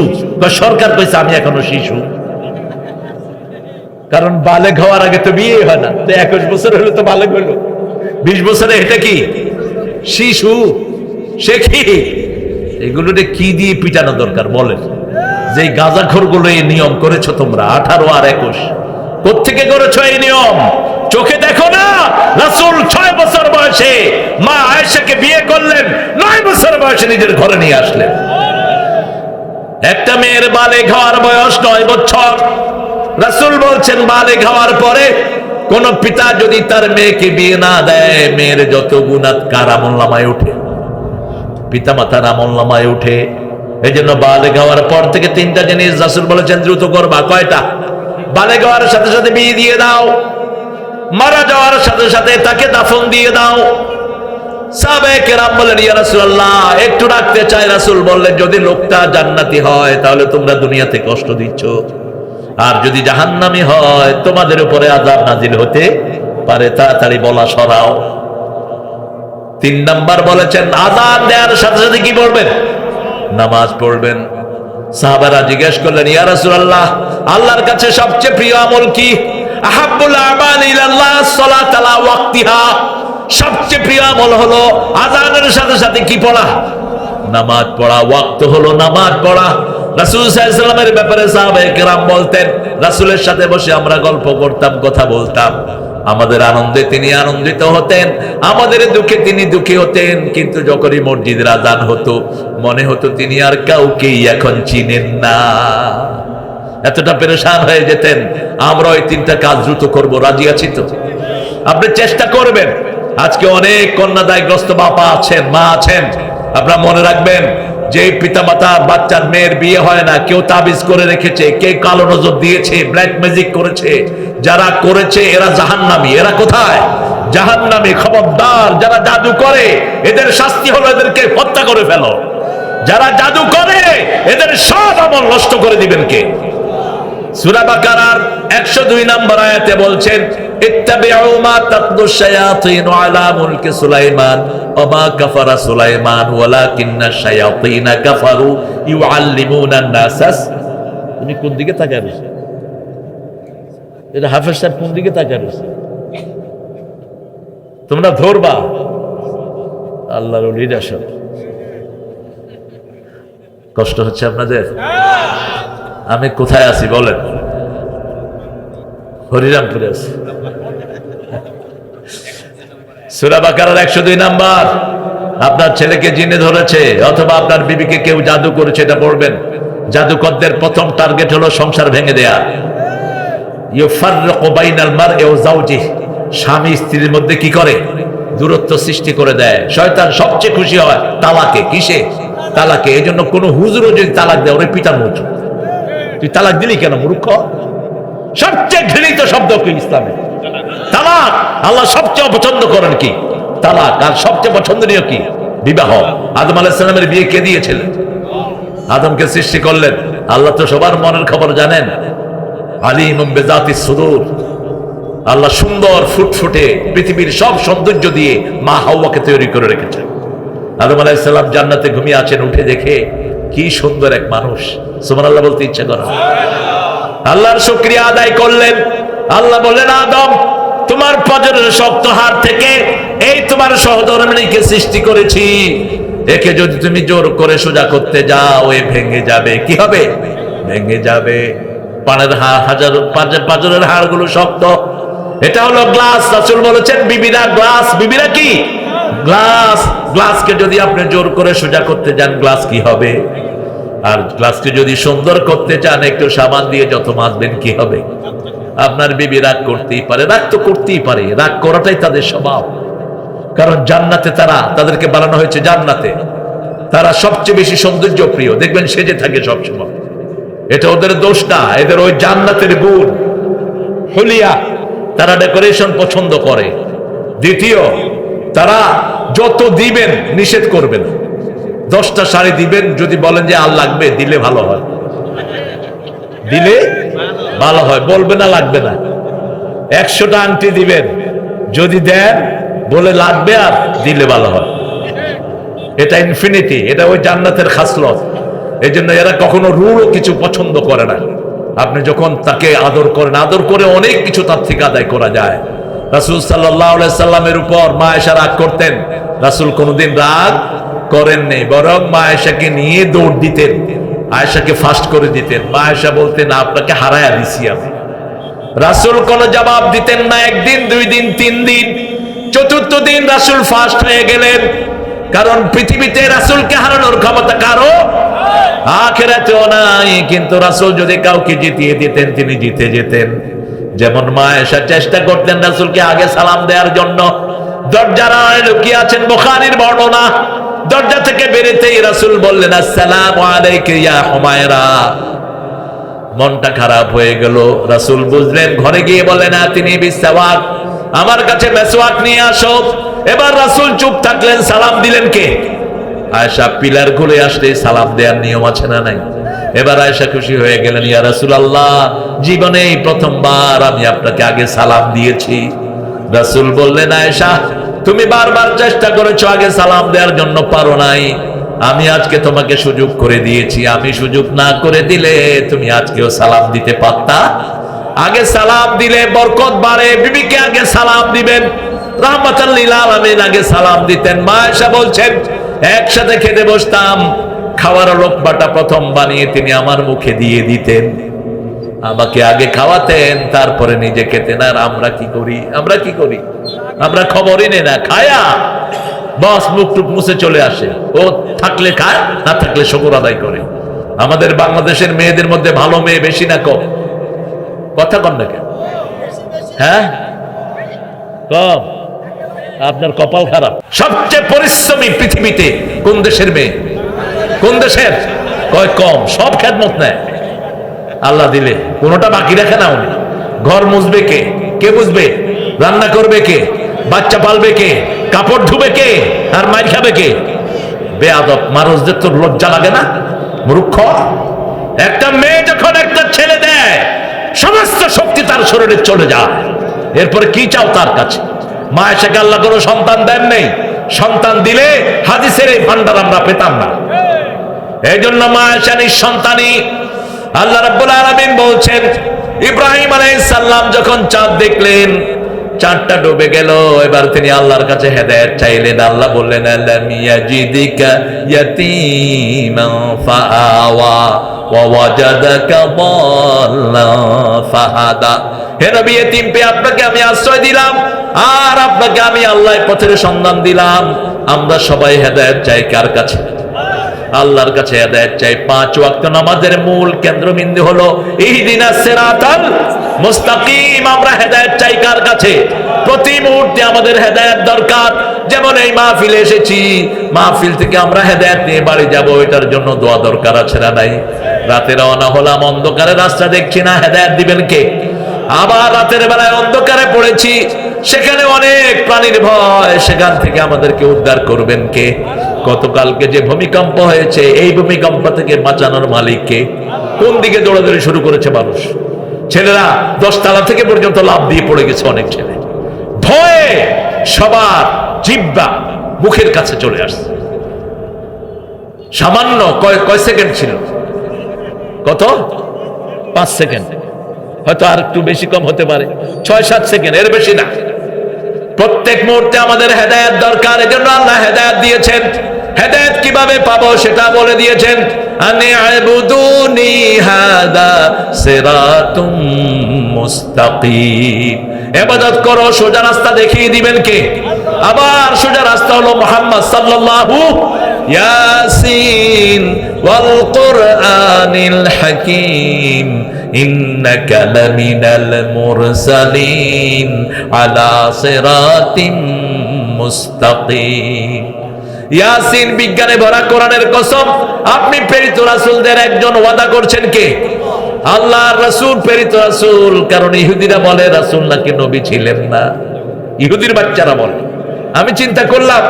সরকার কইছে আমি এখনো শিশু। কারণ বালেগ হওয়ার আগে তো বিয়ে হয় না, তো 21 বছর হলে তো বালেগ হইল। 20 বছরে এটা কি শিশু? সে কি? এগুলোতে কি দিয়ে পিটানো দরকার বলেন? যে গাঁজাখোর গুলো এই নিয়ম করেছো তোমরা, 18 আর 21, কোত্থেকে করেছো এই নিয়ম? চোখে দেখো না? রাসূল 6 বছর বয়সে মা আয়েশাকে বিয়ে করলেন, 9 বছর বয়সে নিজের ঘরে নিয়ে আসলেন। একটা মেয়ের বালেগ হওয়ার বয়স 9 বছর। রাসূল বলছেন বালেগ হওয়ার পরে কোন পিতা যদি তার মেয়েকে বিয়ে না দেয়, মেয়ের যত গুনাহ কার আমলনামায় ওঠে, পিতা মাতার আমলনামায় ওঠে। এই জন্য বালেগ হওয়ার পর থেকে 3টা জিনিস রাসূল বলেছেন দ্রুত করবা। কয়টা? বালেগ হওয়ার সাথে সাথে বিয়ে দিয়ে দাও, মারা যাওয়ার সাথে সাথে তাকে দাফন দিয়ে দাও। সাহাবায়ে কেরাম বললেন ইয়া রাসূলুল্লাহ একটু রাখতে চাই। রাসূল বললেন যদি লোকটা জান্নাতি হয় তাহলে তোমরা দুনিয়াতে কষ্ট দিচ্ছ, আর যদি জাহান্নামী হয় তোমাদের উপরে আযাব নাজিল হতে পারে, তাড়াতাড়ি বলা সরাও। 3 নাম্বার বলেছেন আযান দেওয়ার সাথে সাথে কি পড়বেন? নামাজ পড়বেন। সাহাবারা জিজ্ঞেস করলেন ইয়া রাসূলুল্লাহ আল্লাহর কাছে সবচেয়ে প্রিয় আমল কি? আহাব্বুল আমালি ইলাল্লাহ সালাত আলা ওয়াক্তিহা। সবচেয়ে প্রিয় আমল হলো আযানের সাথে সাথে কি পড়া? নামাজ পড়া। ওয়াক্ত হলো নামাজ পড়া। রাসূল সাল্লাল্লাহু আলাইহি ওয়াসাল্লামের ব্যাপারে সাহাবায়ে কেরাম বলতেন রাসূলের সাথে বসে আমরা গল্প করতাম, কথা বলতাম। আমাদের আনন্দে তিনি আনন্দিত হতেন, আমাদের দুঃখে তিনি দুঃখী হতেন। কিন্তু যখনই মসজিদের আযান হতো মনে হতো তিনি আর কাউকেই এখন চিনেন না, এতটা পেরেশান হয়ে যেতেন। আমরা ওই 3টা কাজ দ্রুত করব, রাজি আছি তো? আপনি চেষ্টা করবেন। আজকে অনেক কন্যাদায়গ্রস্ত বাবা আছেন, মা আছেন, আপনারা মনে রাখবেন যে পিতা মাতা বাচ্চার মেয়ের বিয়ে হয় না, কেউ তাবিজ করে রেখেছে, কে কালো নজর দিয়েছে, ব্ল্যাক ম্যাজিক করেছে। যারা করেছে এরা জাহান্নামী। এরা কোথায়? জাহান্নামী। খবরদার, যারা জাদু করে এদের শাস্তি হলো এদেরকে হত্যা করে ফেলো। যারা জাদু করে এদের সব আমল নষ্ট করে দিবেন কে? সূরা বাকারার 102 নম্বর আয়াতে বলছেন ইত্তাবিউ মা তাতলু শায়াতিন আলা মুলকি সুলাইমান ওয়া মা কাফারা সুলাইমান ওয়ালাকিন্না শায়াতিন কাফারু ইউআল্লিমুনা আন-নাস। তুমি কোন দিকে তাকায় রয়েছে? এটা হাফেজ সাহেব কোন দিকে তাকায় রয়েছে? তোমরা ধরবা আল্লাহর ওলিরা সব। কষ্ট হচ্ছে আপনাদের? আমি কোথায় আছি বলেন? হরিরামপুরে আছি। সূরা বাকারার 102 নাম্বার। আপনার ছেলেকে জিনে ধরেছে অথবা আপনার বিবিকে কেউ জাদু করেছে, এটা পড়বেন। জাদুকরদের প্রথম টার্গেট হলো সংসার ভেঙে দেয়া। ইউফাররিকু বাইনাল মারই ওয়া যাওজিহি। স্বামী স্ত্রীর মধ্যে কি করে? দূরত্ব সৃষ্টি করে দেয়। শয়তান সবচেয়ে খুশি হয় তালাকে। কিসে? তালাকে। এই জন্য কোনো হুজুরও যদি তালাক দেয় ওরে পিটানো উচিত। তুই তালাক দিলি কেন মূর্খ? সবচেয়ে ঘৃণিত শব্দ কি ইসলামে? তালাক। আল্লাহ সবচেয়ে অপছন্দ করেন কি? তালাক। আর সবচেয়ে পছন্দনীয় কি? বিবাহ। আদম আলাইহিস সালামের বিয়ে কে দিয়েছিলেন? আদমকে সৃষ্টি করলেন। আল্লাহ তো সবার মনের খবর জানেন। আলিমুম বিযাতিস সুদূর। আল্লাহ সুন্দর ফুটফুটে পৃথিবীর সব সৌন্দর্য দিয়ে মা হাওয়াকে তৈরি করে রেখেছেন। আদম আলাইহিস সালাম জান্নাতে ঘুমিয়ে আছেন, উঠে দেখে কি সুন্দর এক মানুষ। সুবহানাল্লাহ বলতে ইচ্ছে করে। আল্লাহর শুকরিয়া আদায় করলেন। আল্লাহ বললেন, আদম তোমার পাঁজরের শক্ত হাড় থেকে এই তোমার সহধর্মিণীকে সৃষ্টি করেছি। একে যদি তুমি জোর করে সোজা করতে যাও এ ভেঙে যাবে। কি হবে? ভেঙে যাবে। পাঁজরের হাড়গুলো শক্ত। এটা হলো গ্লাস। রাসূল বলেছেন বিবিরা গ্লাস। বিবিরা কি? গ্লাস। গ্লাসকে যদি আপনি জোর করে সোজা করতে যান গ্লাস কি হবে? আর গ্লাসকে যদি সুন্দর করতে চান একটু সাবান দিয়ে যত মাজবেন কি হবে? আপনার বিবি রাগ করতেই পারে, রাগ তো করতেই পারে, রাগ করাটাই তাদের স্বভাব। কারণ জান্নাতে তাদেরকে বানানো হয়েছে জান্নাতে তারা সবচেয়ে বেশি সৌন্দর্য প্রিয়। দেখবেন সেজে থাকে সবসময়। এটা ওদের দোষ না, এদের ওই জান্নাতের গুণ। হুলিয়া, তারা ডেকোরেশন পছন্দ করে। দ্বিতীয়, তারা যত দিবেন নিষেধ করবেন। 10টা শাড়ি দিবেন, যদি বলেন যে আর লাগবে, দিলে ভালো হয়, দিলে ভালো হয়, বলবে না লাগবে না। 100টা আংটি দিবেন, যদি দেন বলে লাগবে আর দিলে ভালো হয়। এটা ইনফিনিটি, এটা ওই জান্নাতের খাসলত। এই জন্য এরা কখনো রুলও কিছু পছন্দ করে না। আপনি যখন তাকে আদর করেন, আদর করে অনেক কিছু তার থেকে আদায় করা যায়। রাসূল সাল্লাল্লাহু আলাইহি সাল্লামের উপর মা আয়েশা রাগ করতেন, রাসূল কোনোদিন রাগ করেননি, বরং মা আয়েশাকে নিয়ে দৌড় দিতেন, আয়েশাকে ফাস্ট করে দিতেন। মা আয়েশা বলতেন, আপনাকে হারায়া দিছি আমি। রাসূল কোনো জবাব দিতেন না। 1 দিন, 2 দিন, 3 দিন, 4র্থ দিন রাসূল ফাস্ট হয়ে গেলেন। কারণ পৃথিবীতে রাসূলকে হারানোর ক্ষমতা কারো আখিরাতেও নাই। কিন্তু রাসূল যদি কাউকে জিতিয়ে দিতেন তিনি জিতে যেতেন। যেমন মা আয়েশা চেষ্টা করতেন রাসূলকে আগে সালাম দেওয়ার জন্য। দরজার আড়ালে লুকিয়ে আছেন, বুখারীর বর্ণনা। দরজা থেকে বেরোতেই রাসূল বললেন, আসসালামু আলাইকা ইয়া হুমায়রা। মনটা খারাপ হয়ে গেল। রাসূল বুঝলেন, ঘরে গিয়ে বললেন, আতিনি বিসওয়াক, আমার কাছে মেসওয়াক নিয়ে আসো। এবার রাসূল চুপ থাকলেন। সালাম দিলেন কে? আয়েশা। পিলার খুলে আসলে সালাম দেওয়ার নিয়ম আছে না নাই? এবার আয়েশা খুশি হয়ে গেলেন, ইয়া রাসূলুল্লাহ, জীবনেই প্রথমবার আমি আপনাকে আগে সালাম দিয়েছি। রাসূল বললেন, আয়েশা তুমি বারবার চেষ্টা করেছো আগে সালাম দেওয়ার জন্য, পারো নাই। আমি আজকে তোমাকে সুযোগ করে দিয়েছি। আমি সুযোগ না করে দিলে তুমি আজকেও সালাম দিতে পারতা। আগে সালাম দিলে বরকত বাড়ে। বিবিকে আগে সালাম দিবেন। রাহমাতাল লিল আলামিন আগে সালাম দিতেন। মা আয়েশা বলছেন, একসাথে খেতে বসতাম, খাওয়ার লোকমাটা প্রথম বানিয়ে তিনি আমার মুখে দিয়ে দিতেন, আমাকে আগে খাওয়াতেন, তারপরে নিজে খেতেন। আর আমরা কি করি? আমরা খবরই নেই না, খায়া বস মুখ টুক মুছে চলে আসে। ও থাকলে খায়, না থাকলে শুকর আদায় করে। আমাদের বাংলাদেশের মেয়েদের মধ্যে ভালো মেয়ে বেশি না কম? কথা কন না কেন? হ্যাঁ, কম। আপনার কপাল খারাপ। সবচেয়ে পরিশ্রমী পৃথিবীতে কোন দেশের মেয়ে? কোন দেশের? কয় কম। সব খেদমত নেয়, আল্লাহ দিলে কোনোটা বাকি রাখে না। উনি ঘর মুছবে কে? কে মুছবে? রান্না করবে কে? বাচ্চা পালবে কে? কাপড় ধুবে কে? আর মাইর খাবে কে? বেয়াদব মানুষদের তো লজ্জা লাগে না? মূর্খ। একটা মেয়ে যখন একটা ছেলে দেয়, সমস্ত শক্তি তার শরীরে চলে যায়। এরপরে কি চাও তার কাছে? মা আয়েশাকে আল্লাহ কোনো সন্তান দেন নেই। সন্তান দিলে হাদিসের এই ভান্ডার আমরা পেতাম না। এই জন্য মা আয়েশা নিঃসন্তানী। আল্লাহ রাব্বুল আলামিন বলছেন, ইব্রাহিম আলাইহিস সালাম যখন চাঁদ দেখলেন, চাঁদটা ডুবে গেল। এবার তিনি আল্লাহর কাছে হেদায়েত চাইলেন। আল্লাহ বললেন, আলাম ইয়াজিদিকা ইয়াতীমান ফাআওয়া ওয়া ওয়াজাদাকা দাল্লান ফাহাদা। হে নবী, এতিম পেয়ে আপনাকে আমি আশ্রয় দিলাম, আর আপনাকে আমি আল্লাহর পথের সন্ধান দিলাম। আমরা সবাই হেদায়েত চাই কার কাছে? আল্লাহর কাছে হেদায়েত চাই। 5 ওয়াক্ত নামাজের মূল কেন্দ্রবিন্দু হলো ইহদিনাস সিরাতাল মুস্তাকিম। আমরা হেদায়েত চাই কার কাছে? প্রতি মুহূর্তে আমাদের হেদায়েত দরকার। যেমন এই মাহফিলে এসেছি, মাহফিল থেকে আমরা হেদায়েত নিয়ে বাড়ি যাব, এটার জন্য দোয়া দরকার আছে না নাই? রাতে রওনা হলাম, অন্ধকারে রাস্তা দেখছি না, হেদায়েত দিবেন কে? আবার রাতের বেলায় অন্ধকারে পড়েছি, সেখানে অনেক প্রাণীর ভয়, সেখান থেকে আমাদেরকে উদ্ধার করবেন কে? গতকালকে যে ভূমিকম্প হয়েছে, এই ভূমিকম্প থেকে বাঁচানোর মালিক কে? কোন দিকে দৌড়াদৌড়ি শুরু করেছে মানুষ? ছেলেরা 10 তলা থেকে পর্যন্ত লাফ দিয়ে পড়ে গেছে অনেক ছেলে। ভয়ে সবার জিহ্বা মুখের কাছে চলে আসছে। সামান্য কয় সেকেন্ড ছিল? কত? 5 সেকেন্ড, হয়তো আর একটু বেশি কম হতে পারে, 6-7 সেকেন্ড, এর বেশি না। প্রত্যেক মুহূর্তে আমাদের হেদায়েত দরকার। এজন্য আল্লাহ হেদায়েত দিয়েছেন। হেদায়েত কিভাবে পাবো সেটা বলে দিয়েছেন, আনি'বুদুনি হাদা সিরাতুম মুস্তাকিম। ইবাদত করো, সোজা রাস্তা দেখিয়ে দিবেন কে? আবার সোজা রাস্তা হলো মুহাম্মদ সাল্লাল্লাহু ইয়াসিন ওয়াল কুরআনিল হাকীম ইন্নাকা লামিনাল মুরসালিন আলা সিরাতিম মুস্তাকিম। ইয়াসিন বিজ্ঞানে ভরা কোরআনের কসম, আপনি প্রেরিত রাসূলদের একজন ওয়াদা করছেন কে? আল্লাহর রাসূল, প্রেরিত রাসূল। কারণ ইহুদিরা বলে রাসূল নাকি নবী ছিলেন না, ইহুদির বাচ্চারা বলে। আমি চিন্তা করলাম,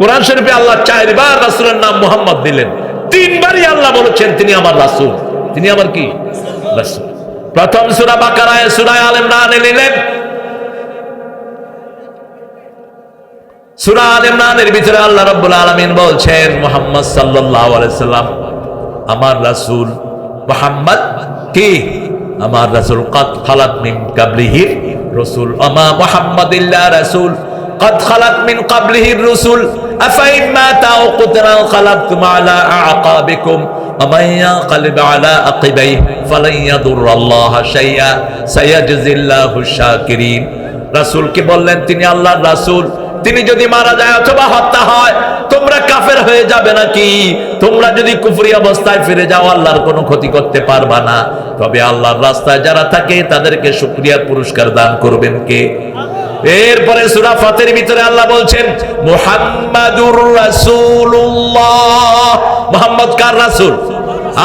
কোরআন শরীফে আল্লাহ 4 বার রাসূলের নাম মুহাম্মদ দিলেন, 3 বারই আল্লাহ বলেছেন তিনি আমার রাসূল, তিনি আমার কি? রাসূল। প্রথম সূরা বাকারায়, সূরা আলে ইমরানে নিলেন, সূরা আলে ইমরানের ভিতরে আল্লাহ রাব্বুল আলামিন বলছেন মুহাম্মদ সাল্লাল্লাহু আলাইহি সাল্লাম আমার রাসূল। মুহাম্মদ কি? আমার রাসূল। কদ খালাত মিন কাবলিহির রাসূল, আমা মুহাম্মাদিল্লা রাসূল কদ খালাত মিন কাবলিহির রাসূল আফাইন মাতা আও কুতরা খালাতুম আলা আকাবিকুম ومن ينقلب على عقبيه فلن يضر الله شيئا سيجزي الله الشاكرين। রাসূলকে বললেন তিনি আল্লাহর রাসূল, তিনি যদি মারা যায় অথবা হত্যা হয় তোমরা কাফের হয়ে যাবে নাকি? তোমরা যদি কুফরি অবস্থায় ফিরে যাও আল্লাহর কোনো ক্ষতি করতে পারবা না। তবে আল্লাহর রাস্তায় যারা থাকে তাদেরকে শুকরিয়ার পুরস্কার দান করবেন কে? এরপরে সূরা ফাতির ভিতরে আল্লাহ বলছেন মুহাম্মাদুর রাসূলুল্লাহ। মুহাম্মদ কার রাসূল?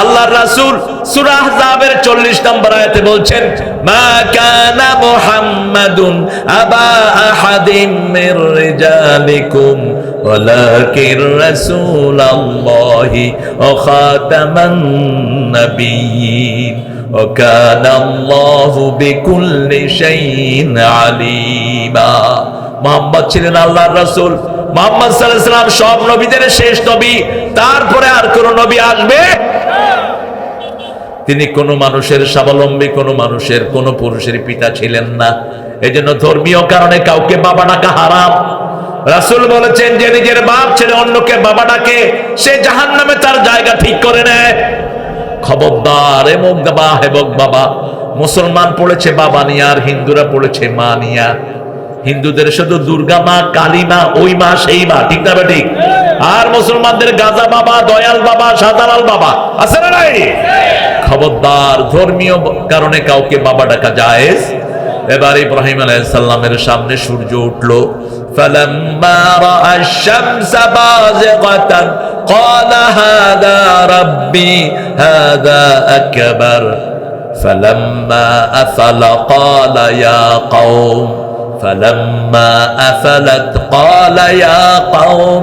আল্লাহর রাসূল। সূরা আহজাবের 40 নম্বর আয়াতে বলছেন মা কানা মুহাম্মাদুন আবা আহাদিম মির রিজালিকুম ওয়ালাকিন রাসূলুল্লাহি ওয়া খাতামান নাবিয়্যিন ওয়া কানা আল্লাহু বিকুল্লি শাইইন আলিমা। মুহাম্মদ ছিলেন আল্লাহর রাসূল। মুহাম্মদ সাল্লাল্লাহু আলাইহি ওয়াসাল্লাম সব নবীদের শেষ নবী, তারপরে আর কোন নবী আসবে? তিনি কোন মানুষের স্বাবলম্বী, কোন মানুষের, কোন পুরুষের পিতা ছিলেন না। এজন্য ধর্মীয় কারণে কাউকে বাবা ডাকা হারাম। রাসূল বলেছেন যে নিজের বাপ ছেড়ে অন্যকে বাবা ডাকে সে জাহান্নামে তার জায়গা ঠিক করে নেয়। খবরদার, এমক বাবা হেবক বাবা। মুসলমান পড়েছে বাবা নিয়া, আর হিন্দুরা পড়েছে মা নিয়া। হিন্দুদের শুধু দুর্গা মা, কালী মা, ওই মা সেই মা, ঠিক না ঠিক? আর মুসলমানদের গাজা বাবা, দয়াল বাবা, শাহজালাল বাবা আছে না নাই? খবরদার, ধর্মীয় কারণে কাউকে বাবা ডাকা জায়েজ। এবার ইব্রাহিম আলাইহিস সালামের সামনে সূর্য উঠলো। ফালাম্মা রাআ আশ-শামসা বাযিগাতান ক্বালা হাযা রাব্বি হাযা আকবার ফালাম্মা আফালা ক্বালা ইয়া কওম ফালাম্মা আফালাত ক্বালা ইয়া কওম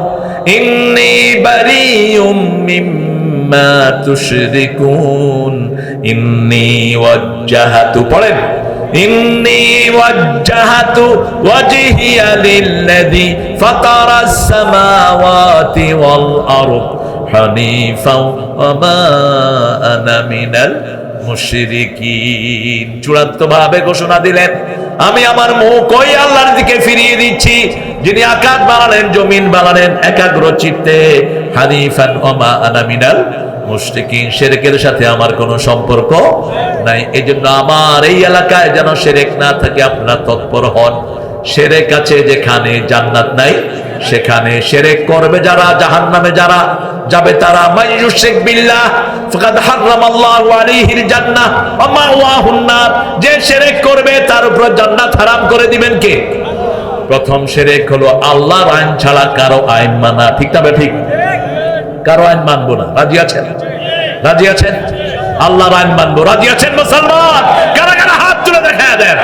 ইন্নী বারিয়ুম মিম্মা তুশরিকুন ইন্নী ওয়াজ্জাহাতু, পড়েন, ইন্নী ওয়াজ্জাহাতু ওয়াজহিয়া লিল্লাযী ফাতারাস সামাওয়াতি ওয়াল আরদ হানিফাও ওয়া মা আনা মিনাল মুশরিকিন। চূড়ান্তভাবে ঘোষণা দিলেন আমি আমার মুখ ওই আল্লাহর দিকে ফিরিয়ে দিচ্ছি যিনি আকাশ বানালেন, জমিন বানালেন একাগ্র চিত্তে। হানিফান ওয়া মা আনা মিনাল মুশরিকিন, শিরকের সাথে আমার কোনো সম্পর্ক নাই। এজন্য আমার এই এলাকায় যেন শিরক না থাকে আপনারা তৎপর হন। শিরক আছে যেখানে জান্নাত নাই, সেখানে শিরক করবে যারা, জাহান্নামে যারা, যাবে তারা, মাইয়ুশরিক বিল্লাহ ফাকাদ হারামাল্লাহু আলাইহিল জান্নাহ ওয়া মাওয়াহুন নার, যে শিরক করবে তার উপর জান্নাত হারাম করে দিবেন কে? প্রথম শিরক হলো আল্লাহর আইন ছাড়া কারো আইন মানা। ঠিক তবে ঠিক, কারো আইন মানবো না। রাজি আছেন? রাজি আছেন? আল্লাহর আইন মানবো। রাজি আছেন মুসলমান? কারা কারা হাত তুলে দেখা দেন।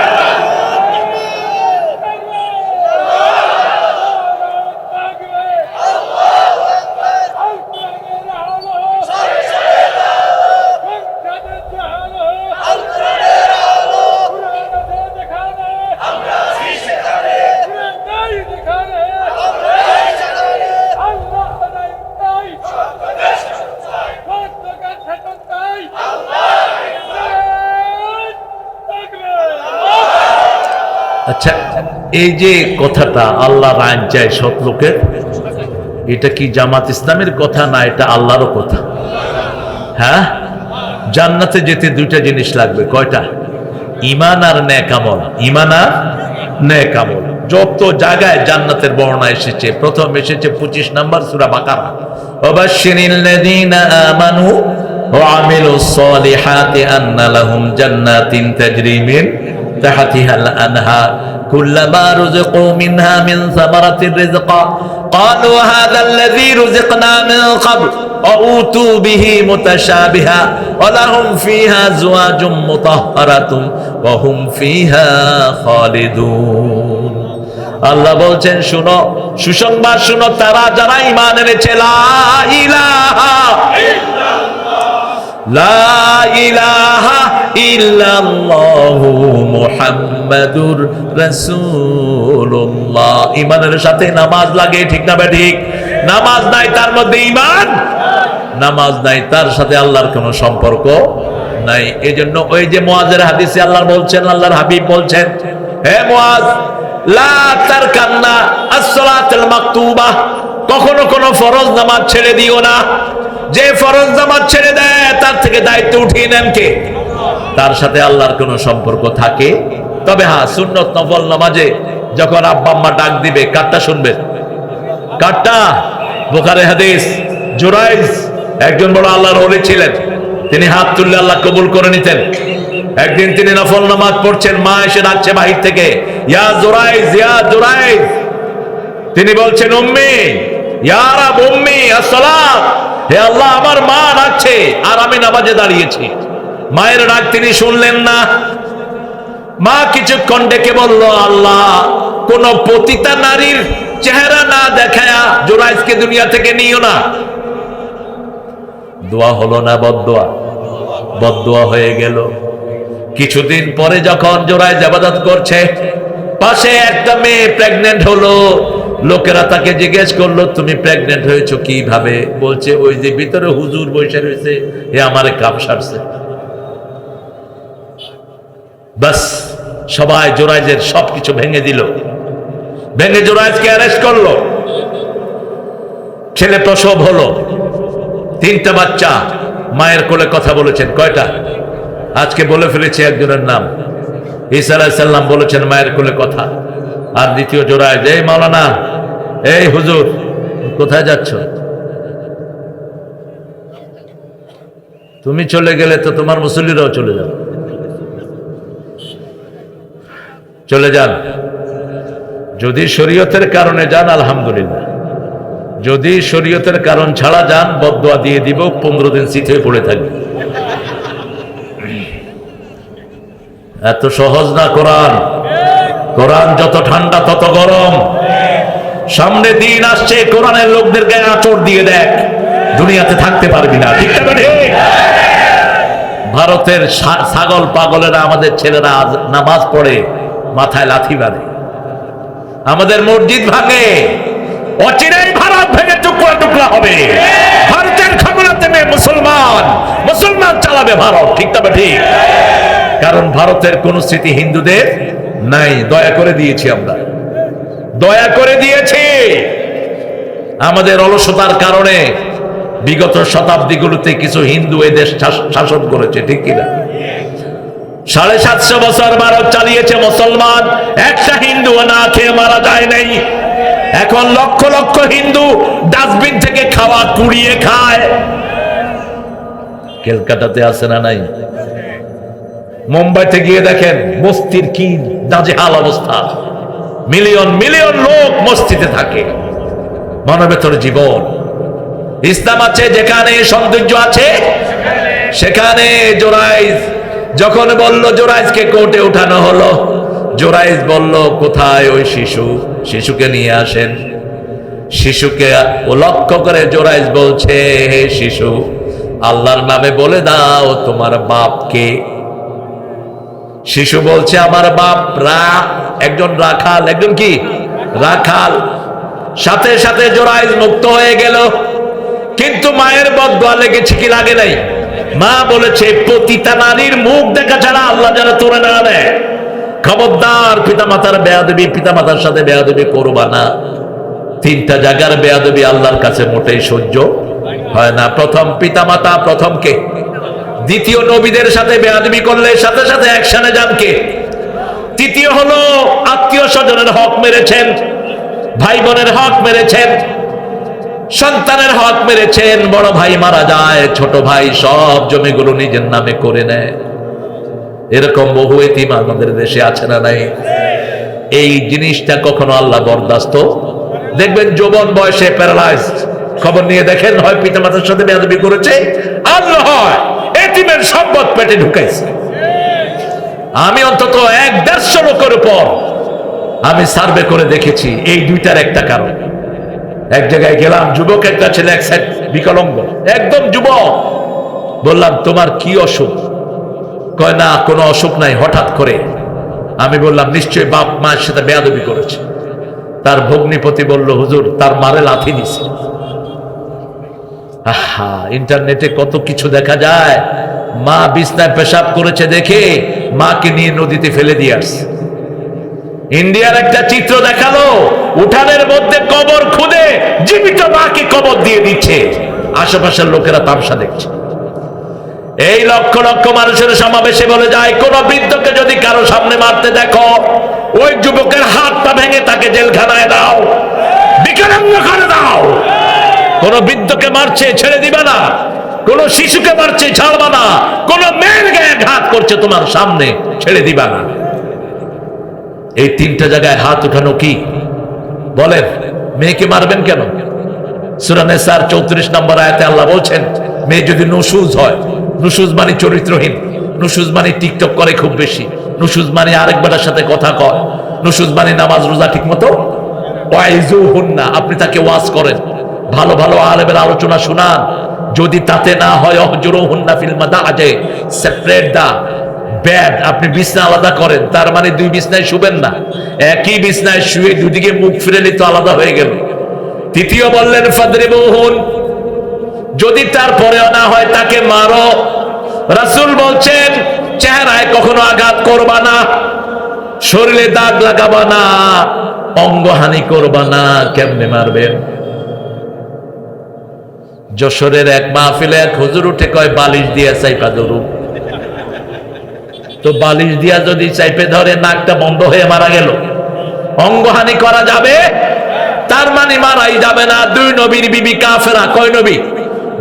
আচ্ছা, এই যে কথাটা আল্লাহর আইন চাই সব লোকের, এটা কি জামাত ইসলামের কথা না এটা আল্লাহরও কথা? হ্যাঁ, জান্নাতে যেতে দুইটা জিনিস লাগবে। কয়টা? ঈমান আর নেক আমল। ঈমান আর নেক আমল। যত জায়গায় জান্নাতের বর্ণনা এসেছে, প্রথম এসেছে 25 নম্বর সূরা বাকারা, ওয়াবাশশিরিল লাযীনা আমানু ওয়া আমিলুস সালিহাতি আন্না লাহুম জান্নাতিন তাজরি মিন তাহতিহাল আনহার কুল্লামা রুযিকু মিনহা মিন সামারাতির রিজকা ক্বালু হাযাল্লাযী রুযিকনা মিন ক্বাবল ওয়া উতু বিহি মুতাশাবিহা ওয়া লাহুম ফিহা আজওয়াজুম মুতাহহারাতুন ওয়া হুম ফিহা খালিদুন। আল্লাহ বলছেন, শুনো, সুসংবাদ শুনো, তারা যারা ঈমান এনেছে, লা ইলাহা লা ইলাহা ইল্লাল্লাহু মুহাম্মাদুর রাসূলুল্লাহ। ঈমানের সাথে নামাজ লাগে। ঠিক না ঠিক? নামাজ নাই তার মধ্যে ঈমান, নামাজ নাই তার সাথে আল্লাহর কোনো সম্পর্ক নাই। এজন্য ওই যে মুআযের হাদিসে আল্লাহ বলছেন, আল্লাহর হাবিব বলছেন, হে মুআয, লা তারকান্না আস-সালাতুল মাকতুবাহ, কখনো কোনো ফরজ নামাজ ছেড়ে দিও না। যে ফরজ নামাজ ছেড়ে দেয় তার থেকে দায়িত্ব উঠিয়ে নেন কে? তার সাথে আল্লাহর কোনো সম্পর্ক থাকে। তবে হ্যাঁ, সুন্নত নফল নামাজে যখন আব্বা আম্মা ডাক দিবে, কারটা শুনবেন? কারটা? বুখারী হাদিস, জুরাইজ একজন বড় আল্লাহর ওলি ছিলেন, তিনি হাত তুললে আল্লাহ কবুল করে নিতেন। একদিন তিনি নফল নামাজ পড়ছেন, মা এসে ডাকছে বাহির থেকে, ইয়া জুরাইজ, ইয়া জুরাইজ। তিনি বলছেন, উম্মি, ইয়া রাব উম্মি আস-সালাত, হে আল্লাহ, আমার মা ডাকছে আর আমি নামাজে দাঁড়িয়েছি। মায়ের ডাক তিনি শুনলেন না। মা কিছুক্ষণ ডেকে বলল, আল্লাহ, কোন পতিতা নারীর চেহারা না দেখায়া জুরাইজকে দুনিয়া থেকে নিও না। দোয়া হলো না বদদোয়া? বদদোয়া হয়ে গেল। কিছুদিন পরে যখন জুরাইজ ইবাদত করছে, পাশে একটা মেয়ে প্রেগনেন্ট হলো। লোকেরা তাকে জিজ্ঞেস করলো, তুমি প্রেগনেন্ট হয়েছো কিভাবে? বলছে, ওই যে ভিতরে হুজুর বসে রয়েছে, এ আমারে কাপ সারছে। বাস, সবাই জুরাইজের সবকিছু ভেঙে দিল, ভেঙে জুরাইজকে অ্যারেস্ট করলো। ছেলে প্রসব হলো, 3টা বাচ্চা। মায়ের কোলে কথা বলেছেন কয়টা? আজকে বলে ফেলেছি একজনের নাম, ঈসা আলাইহিস সালাম বলেছেন মায়ের কোলে কথা। আর দ্বিতীয় জুরাইজ, এই মাওলানা, এই হুজুর, কোথায় যাচ্ছ? তুমি চলে গেলে তো তোমার মুসল্লিরাও চলে যাবে। চলে যান। যদি শরীয়তের কারণে যান আলহামদুলিল্লাহ, যদি শরীয়তের কারণ ছাড়া যান বদদোয়া দিয়ে দিব, 15 দিন শীত হয়ে পড়ে থাকবে। এত সহজ না কোরআন। কোরআন যত ঠান্ডা তত গরম। সামনে দিন আসছে, কোরআনের লোকদের গায়ে আঁচড় দিয়ে দেখ, দুনিয়াতে থাকতে পারবি না। ঠিক না ঠিক? ভারতের ছাগল পাগলেরা, আমাদের ছেলেরা আজ নামাজ পড়ে মাথায় লাথি বাঁধে, আমাদের মসজিদ ভাঙে। অচিরেই ভারত ভেঙে টুকরা টুকরা হবে। ভারতের ক্ষমতাতে মুসলমান, মুসলমান চালাবে ভারত। ঠিক তবে ঠিক? কারণ ভারতের কোন স্মৃতি হিন্দুদের নাই। দয়া করে দিয়েছি আমরা, দয়া করে দিয়েছি। আমাদের অলসতার কারণে বিগত শতাব্দীগুলোতে কিছু হিন্দু এই দেশ শাসন করেছে। ঠিক কিনা? 750 বছর ভারত চালিয়েছে মুসলমান, একটা হিন্দু না খেয়ে মারা যায় নাই। এখন লক্ষ লক্ষ হিন্দু ডাস্টবিন থেকে খাওয়া কুড়িয়ে খায়। ক্যালকাটাতে আছে না নাই? মুম্বাইতে গিয়ে দেখেন মস্তির কি নাজেহাল অবস্থা। মিলিয়ন মিলিয়ন লোক মসজিদে থাকে। মানবেতর জীবন। ইসলাম আছে যেখানে সৌন্দর্য আছে সেখানে। জোরাইজ যখন বলল, জোরাইজকে কোর্টে উঠানো হলো, জোরাইজ বলল কোথায় ওই শিশু? শিশুকে নিয়ে আসেন। শিশুকে ও লক্ষ্য করে জোরাইজ বলছে, হে শিশু, আল্লাহর নামে বলে দাও তোমার বাপকে। শিশু বলছে আমার বাপ একজন রাখাল। একজন কি? রাখাল। সাথে সাথে জোরাইজ মুক্ত হয়ে গেল। কিন্তু মায়ের বদদোয়া লেগেছে কি লাগে নাই? মা বলেছে পতিতা নারীর মুখ দেখা ছাড়া আল্লাহ যেন তোরে না দেয়। খবরদার, পিতামাতার বেয়াদবি, পিতামাতার সাথে বেয়াদবি করবা না। তিনটা জায়গার বেয়াদবি আল্লাহর কাছে মোটেই সহ্য হয় না। প্রথম পিতামাতা, প্রথম কে? দ্বিতীয় নবীদের সাথে বেয়াদবি করলে সাথে সাথে অ্যাকশনে যান কে? তৃতীয় হলো আত্মীয় স্বজনের হক মেরেছেন, ভাই বোনের হক মেরেছেন, সন্তানের হক মেরেছেন। বড় ভাই মারা যায়, ছোট ভাই সব জমিগুলো নিজের নামে করে নেয়। এরকম বহু এতিম আমাদের দেশে আছে না নাই? এই জিনিসটা কখনো আল্লাহ বরদাস্ত। দেখবেন যৌবন বয়সে প্যারালাইজ, খবর নিয়ে দেখেন হয় পিতামাতার সাথে বেয়াদবি করেছে, আর হয় এতিমের সম্পদ পেটে ঢুকাইছে। আমি অন্তত 1-150 লোকের উপর আমি সার্ভে করে দেখেছি এই দুইটার একটা কারণ। এক জায়গায় গেলাম, যুবক একটা ছেলে, এক সাইড বিকলাঙ্গ, একদম যুবক। বললাম তোমার কি অসুখ? কয় না কোনো অসুখ নাই, হঠাৎ করে। আমি বললাম নিশ্চয়ই বাপ মায়ের সাথে বেয়াদবি করেছে। তার ভগ্নিপতি বলল হুজুর তার মারে লাথি দিছে। আহা, ইন্টারনেটে কত কিছু দেখা যায়। মা বিছনায় পেশাব করেছে দেখে মাকে নিয়ে নদীতে ফেলে দিয়ে আসছে। ইন্ডিয়ার একটা চিত্র দেখালো, উঠানের মধ্যে কবর খুদে জীবিত মাকে কবর দিয়ে দিচ্ছে। আশেপাশের লোকেরা তামসা দেখছে। এই লক্ষ লক্ষ মানুষের সমাবেশে বলে যায়, কোন বৃদ্ধকে যদি কারো সামনে মারতে দেখো, ওই যুবকের হাতটা ভেঙে তাকে জেলখানায় দাও, বিকলাঙ্গ করে দাও। কোন বৃদ্ধকে মারছে ছেড়ে দিবে না, কোন শিশুকে মারছে ছাড়বা না, কোন মেয়ের গায়ে ঘাত করছে তোমার সামনে ছেড়ে দিবা না। এই তিনটা জায়গায় হাত উঠানো কি বলেন? মেয়েকে মারবেন কেন? সূরা নিসার 34 নম্বর আয়াতে আল্লাহ বলছেন, মেয়ে যদি নুশুজ হয়, নুশুজ মানে চরিত্রহীন, নুশুজ মানে টিকটক করে খুব বেশি, নুশুজ মানে আরেকবারের সাথে কথা কয়, নুশুজ মানে নামাজ রোজা ঠিক মতো ওয়াইজুহুন্না, আপনি তাকে ওয়াজ করেন, ভালো ভালো আলেমের আলোচনা শুনান। যদি তাতে না হয় অহজুরুহুন্না ফিল মাদাজি, সেপারেট দা বেড, আপনি বিছনা আলাদা করেন। তার মানে দুই বিছনায় শুবেন না, একই বিছনায় শুয়ে দুদিকে মুখ ফিরেলে তো আলাদা হয়ে গেল। তৃতীয় বললেন ফাদরিবুহুন, যদি তারপরেও না হয় তাকে মারো। রাসূল বলছেন চেহারায় কখনো আঘাত করবা না, শরীরে দাগ লাগাবা না, অঙ্গহানি করবা না। কেমনে মারবেন? যশোরের এক মাহফিলে এক হুজুর উঠে কয় বালিশ দিয়া চাইপা ধরু। তো বালিশ দিয়া যদি চাইপে ধরে নাকটা বন্ধ হয়ে মারা গেল, অঙ্গহানি করা যাবে? তার মানে মারাই যাবে না। দুই নবীর বিবি কাফেরা। কয় নবী?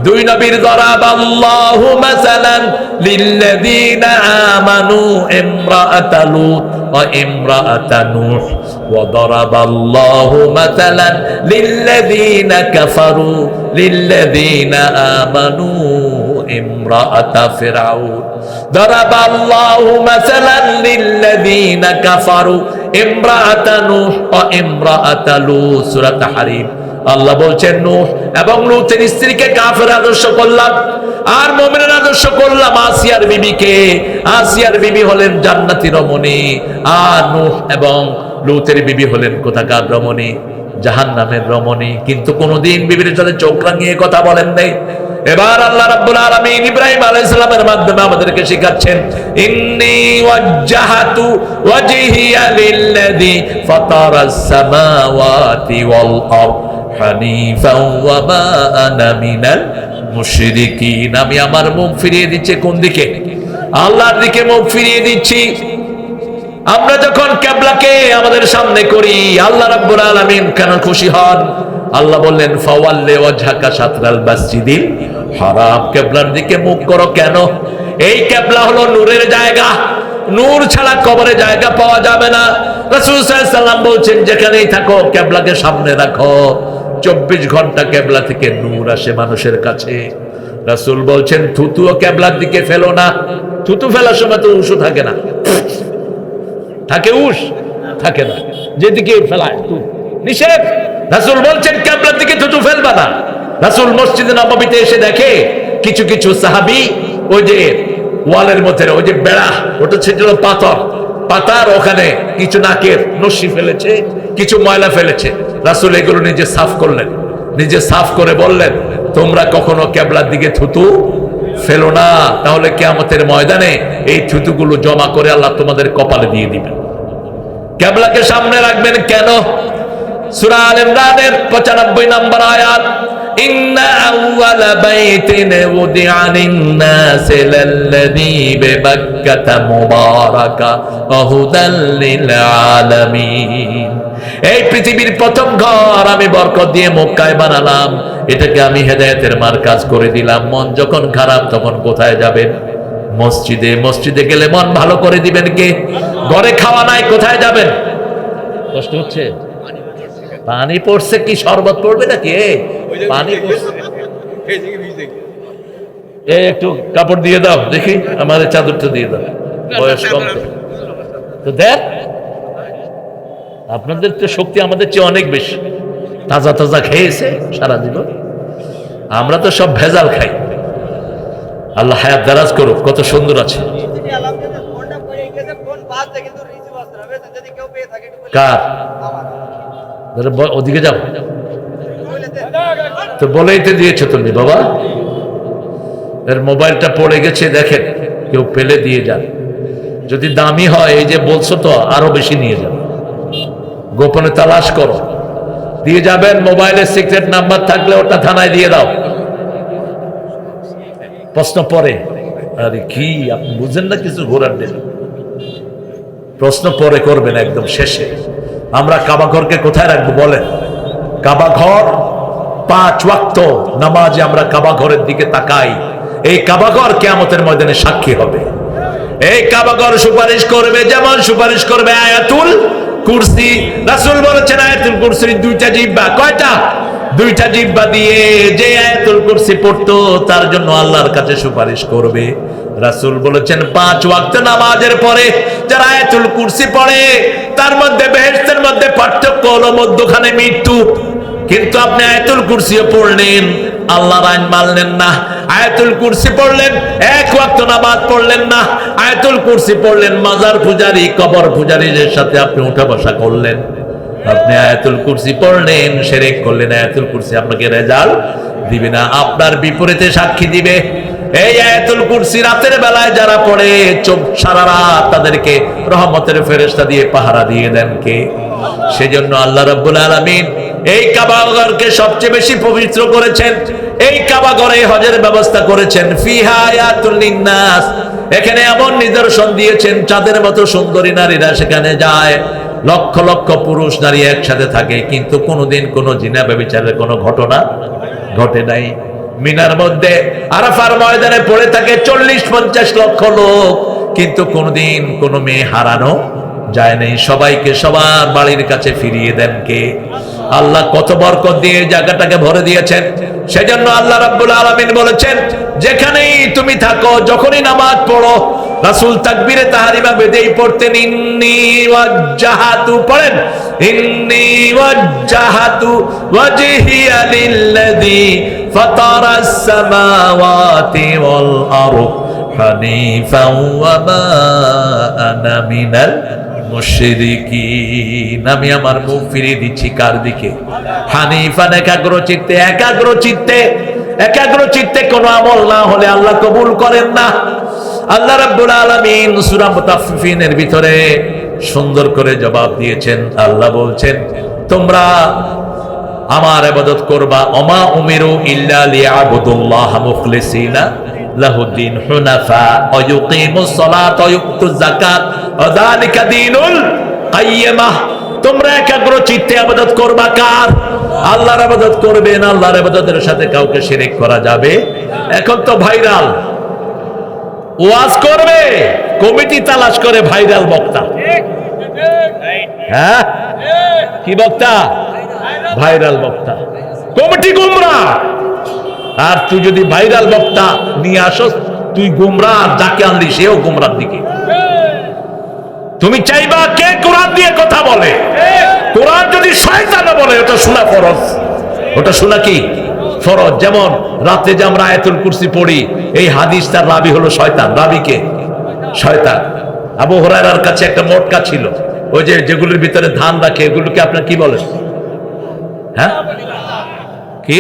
দুই নবীর। দরাবাল্লাহু মাসালান লিল্লাযীনা আমানু ইমরাআতা লূত ওয়া ইমরাআতা নূহ ওয়া দরাবাল্লাহু মাসালান লিল্লাযীনা কাফারু লিল্লাযীনা আমানু ইমরাআতা ফিরআউন। দরাবাল্লাহু মাসালান লিল্লাযীনা কাফারু ইমরাআতা নূহ ওয়া ইমরাআতা লূত। সূরা তাহরীম। আল্লাহ বলছেন নূহ এবং লূতের স্ত্রীকে কাফের আদর্শ করলাম, আর মুমিনের আদর্শ করলাম আসিয়ার বিবিকে। আসিয়ার বিবি হলেন জান্নাতি রমণী, আর নূহ এবং লূতের বিবি হলেন কোথাকার রমণী? জাহান্নামের রমণী। কিন্তু কোনদিন বিবির সাথে চোখ রাঙিয়ে কথা বলেন নাই। এবার আল্লাহ রাব্বুল আলামিন ইব্রাহিম আলাইহিস সালামের মাধ্যমে আমাদেরকে শেখাচ্ছেন, ইন্নী ওয়াজ্জাহাতু ওয়াজহিয়া লিল্লাযী ফাতারাস সামাওয়াতি ওয়াল আরদ হানিফাও ওয়া মা আনা মিনাল মুশরিকিন। আমি আমার মুখ ফিরিয়ে দিচ্ছি কোন দিকে? আল্লাহর দিকে মুখ ফিরিয়ে দিচ্ছি। আমরা যখন কিবলাকে আমাদের সামনে করি আল্লাহ রাব্বুল আলামিন কেন খুশি হন? আল্লাহ বললেন ফাওয়াল্লি ওয়াজহাকা শাতরাল মাসজিদিল হারাম, কিবলার দিকে মুখ করো। কেন? এই কিবলা হলো নূরের জায়গা, নূর ছাড়া কবরে জায়গা পাওয়া যাবে না। রাসূল সাল্লাল্লাহু আলাইহি সাল্লাম বলছেন যেখানেই থাকো কিবলাকে সামনে রাখো, 24 ঘন্টা কিবলা থেকে নূর আসে মানুষের কাছে। রাসূল বলছেন থুতুও কিবলার দিকে ফেলো না। থুতু ফেলার সময় তো উশু থাকে না, থাকে উশ থাকে না, যেদিকে ফেলায় নিষেধ। রাসূল বলছেন কিবলার দিকে থুতু ফেলবা না। রাসূল মসজিদে নববীতে এসে দেখে কিছু কিছু সাহাবী ওই যে ওয়ালের মধ্যে ওই যে বেড়া, ওটা ছিল পাতার ওখানে কিছু নাকের নস্যি ফেলেছে, কিছু ময়লা ফেলেছে। রাসূল এগুলো নিজে সাফ করলেন, নিজে সাফ করে বললেন তোমরা কখনো কিবলার দিকে থুতু ফেলো না, তাহলে কিয়ামতের ময়দানে এই থুতুগুলো জমা করে আল্লাহ তোমাদের কপালে দিয়ে দিবেন। কিবলাকে সামনে রাখবেন কেন? সূরা আল ইমরানের 95 নম্বর আয়াত, ইন্না আউওয়ালা বাইতিন উদিআ লিন-নাসি লাল্লাযী বিবাক্কাতা মুবারাকা ওয়া হুদাল লিল আলামিন। এই পৃথিবীর প্রথম ঘর আমি বরকত দিয়ে মক্কায় বানালাম, এটাকে আমি হেদায়েতের মার্কাজ করে দিলাম। মন যখন খারাপ তখন কোথায় যাবেন? মসজিদে। মসজিদে গেলে মন ভালো করে দিবেন কে? ঘরে খাওয়া নাই, কোথায় যাবেন? কষ্ট হচ্ছে? পানি পড়ছে, কি শরবত পড়বে নাকি? পানি পড়ছে, একটু কাপড় দিয়ে দাও দেখি, আমাদের চাদরটা দিয়ে দাও, বয়স কম তো। দেখ আপনাদের তো শক্তি আমাদের চেয়ে অনেক বেশি। তাজা তাজা খেয়েছে সারা জীবন, আমরা তো সব ভেজাল খাই। আল্লাহ হায়াত দারাজ করুক, কত সুন্দর আছে। কার? ওদিকে যাও তো, বলেই তো দিয়েছো তুমি বাবা। এর মোবাইলটা পড়ে গেছে, দেখেন কেউ পেলে দিয়ে যান। যদি দামি হয় এই যে বলছো তো আরো বেশি নিয়ে যান, গোপনে তালাশ করো, দিয়ে যাবেন। মোবাইলের সিক্রেট নাম্বার থাকলে ওটা থানায় দিয়ে দাও। প্রশ্ন পরে, আরে কি আপনি বুঝেন না কিছু? ঘোরার দিন প্রশ্ন পরে করবেন একদম শেষে। আমরা কাবা ঘরকে কোথায় রাখবো বলেন? কাবা ঘর 5 ওয়াক্ত নামাজে আমরা কাবা ঘরের দিকে তাকাই। এই কাবা ঘর কিয়ামতের ময়দানে সাক্ষী হবে। এই কাবা ঘর সুপারিশ করবে, যেমন সুপারিশ করবে আয়াতুল কুরসি। রাসূল বলেছেন আয়াতুল কুরসির 2টা জিহ্বা। কয়টা? 2টা জিহ্বা দিয়ে যে আয়াতুল কুরসি পড়তো তার জন্য আল্লাহর কাছে সুপারিশ করবে। রাসূল বলেছেন 5 ওয়াক্ত নামাজের পরে যারা আয়াতুল কুরসি পড়ে তার মধ্যে বেহেশতের মধ্যে পার্থক্য হলো মধ্যখানে মৃত্যু। কিন্তু আপনি আয়াতুল কুরসিও পড়লেন, আল্লাহর আইন মানলেন না। আয়াতুল কুরসি পড়লেন, 1 ওয়াক্ত নামাজ পড়লেন না। আয়াতুল কুরসি পড়লেন, মাজার পূজারী কবর পূজারীদের সাথে আপনি উঠা বসা করলেন। আপনি আয়াতুল কুরসি পড়লেন, শিরক করলেন। আয়াতুল কুরসি আপনাকে রেজাল্ট দিবে না, আপনার বিপরীতে সাক্ষী দিবে। এই আয়াতুল কুরসি রাতের বেলায় যারা পড়ে সারা রাত তাদেরকে রহমতের ফেরেশতা দিয়ে পাহারা দিয়ে দেন কে? সেজন্য আল্লাহ রাব্বুল আলামিন এই কাবা ঘরকে সবচেয়ে বেশি পবিত্র করেছেন। এই কাবা ঘরে হজের ব্যবস্থা করেছেন। ফিহা আয়াতুল লিন্নাস, এখানে এমন নিদর্শন দিয়েছেন চাঁদের মতো সুন্দরী নারীরা সেখানে যায়। লক্ষ লক্ষ পুরুষ নারী একসাথে থাকে, কিন্তু কোনোদিন কোনো জিনা ব্যভিচারের কোনো ঘটনা ঘটে নাই। মিনার মধ্যে আরাফার ময়দানে পড়ে থাকে 40-50 লক্ষ লোক, কিন্তু কোনোদিন কোনো মেয়ে হারানো যায় নাই। সবাইকে সবার বাড়ির কাছে ফিরিয়ে দেন কে? আল্লাহ কত বরকত দিয়ে জায়গাটাকে ভরে দিয়েছেন। সেজন্য আল্লাহ রাব্বুল আলামিন বলেছেন যেখানেই তুমি থাকো, যখনই নামাজ পড়ো, রাসূল তাকবীরে তাহরিমা বেঁধেই পড়তেন ইন্নী ওয়াজ্জাহাতু, পড়েন ইন্নী ওয়াজ্জাহাতু ওয়াজহিয়া লিল্লাযী ফাতারাস সামাওয়াতি ওয়াল আরদ হানিফাও ওয়া মা আনা মিনাল মুশরিকিন। আমি আমার মুখ ফিরিয়ে দিচ্ছি কার দিকে? হানিফান, একাগ্র চিত্তে। একাগ্র চিত্তে কোনো আমল না হলে আল্লাহ কবুল করেন না। আল্লাহ রাব্বুল আলামিন সূরা মুতাফফিফিনের ভিতরে সুন্দর করে জবাব দিয়েছেন। আল্লাহ বলছেন তোমরা আমার ইবাদত করবা, ওমা উমিরু ইল্লা লিয়াবুদুল্লাহ মুখলিসিনা লাহুদ্দিন হুনাফা ওয়া ইউকিমুস সালাতা ওয়া ইউতুজ যাকাত যালিকা দীনুল কাইয়্যিমাহ। তোমরা একাগ্র চিত্তে ইবাদত করবা কার? আল্লাহর ইবাদত করবে না, আল্লাহর ইবাদতের সাথে কাউকে শিরক করা যাবে। এখন তো ভাইরাল ওয়াজ করবে, কমিটি তালাশ করে ভাইরাল বক্তা। হ্যাঁ, কি বক্তা? ভাইরাল বক্তা। কমিটি গুমরাহ। আর তুই যদি ভাইরাল বক্তা নিয়ে আসস, তুই গুমরাহ, যাকে আনলি সেও গুমরার দিকে। তুমি চাইবা কে কোরআন দিয়ে কথা বলে? কোরআন যদি শয়তান বলে, ওটা শোনা ফরজ। ওটা শোনা কি ফরজ। যেমন রাতে যে আমরা আয়াতুল কুরসি পড়ি, এই হাদিস তার রাবি হলো শয়তান। রাবিকে শয়তান। আবু হুরায়রার কাছে একটা মটকা ছিল, ওই যে যেগুলোর ভিতরে ধান রাখে, এগুলোকে আপনার কি বলেন? হ্যাঁ, কি?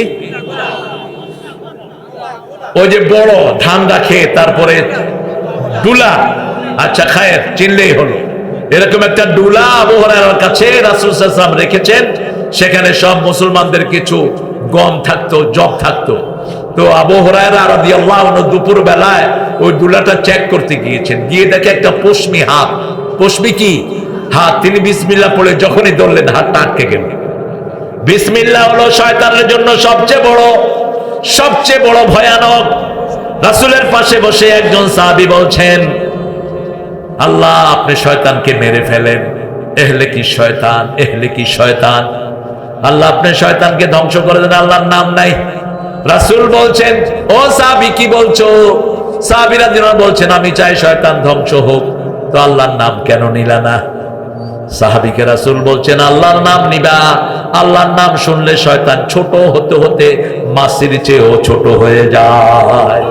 ওই যে বড় ধান রাখে, তারপরে ডুলা। আচ্ছা, খায়ের, চিনলেই হলো। এরকম একটা ডুলা আবু হুরায়রার কাছে রাসূল সাল্লাল্লাহু আলাইহি ওয়াসাল্লাম রেখেছেন। সেখানে সব মুসলমানদের কিছু গম থাকতো, জব থাকতো। তো আবু হুরায়রা রাদিয়াল্লাহু আনহু দুপুর বেলায় ওই ডুলাটা চেক করতে গিয়েছেন। গিয়ে দেখে একটা পশমি হাত। পশমি কি হাত? তিনি বিসমিল্লাহ পড়ে যখনই ধরলেন, হাতটা আটকে গেল। বিসমিল্লাহ হলো শয়তানের জন্য সবচেয়ে বড় ভয়ানক। রাসূলের পাশে বসে একজন সাহাবী বলছেন, আল্লাহ আপনি শয়তানকে মেরে ফেলেন। এহলে কি শয়তান, এহলে কি শয়তান। আল্লাহ আপনি শয়তানকে ধ্বংস করে দেন, আল্লাহর নাম নাই। রাসূল বলছেন, ও সাহাবী কি বলছো? সাহাবীরা বলছেন, আমি চাই শয়তান ধ্বংস হোক। তো আল্লাহর নাম কেন নিলা না? সাহাবীকে রাসূল বলছেন, আল্লাহর নাম নিবা। আল্লাহর নাম শুনলে শয়তান ছোট হতে হতে মাছির চেয়েও ছোট হয়ে যায়।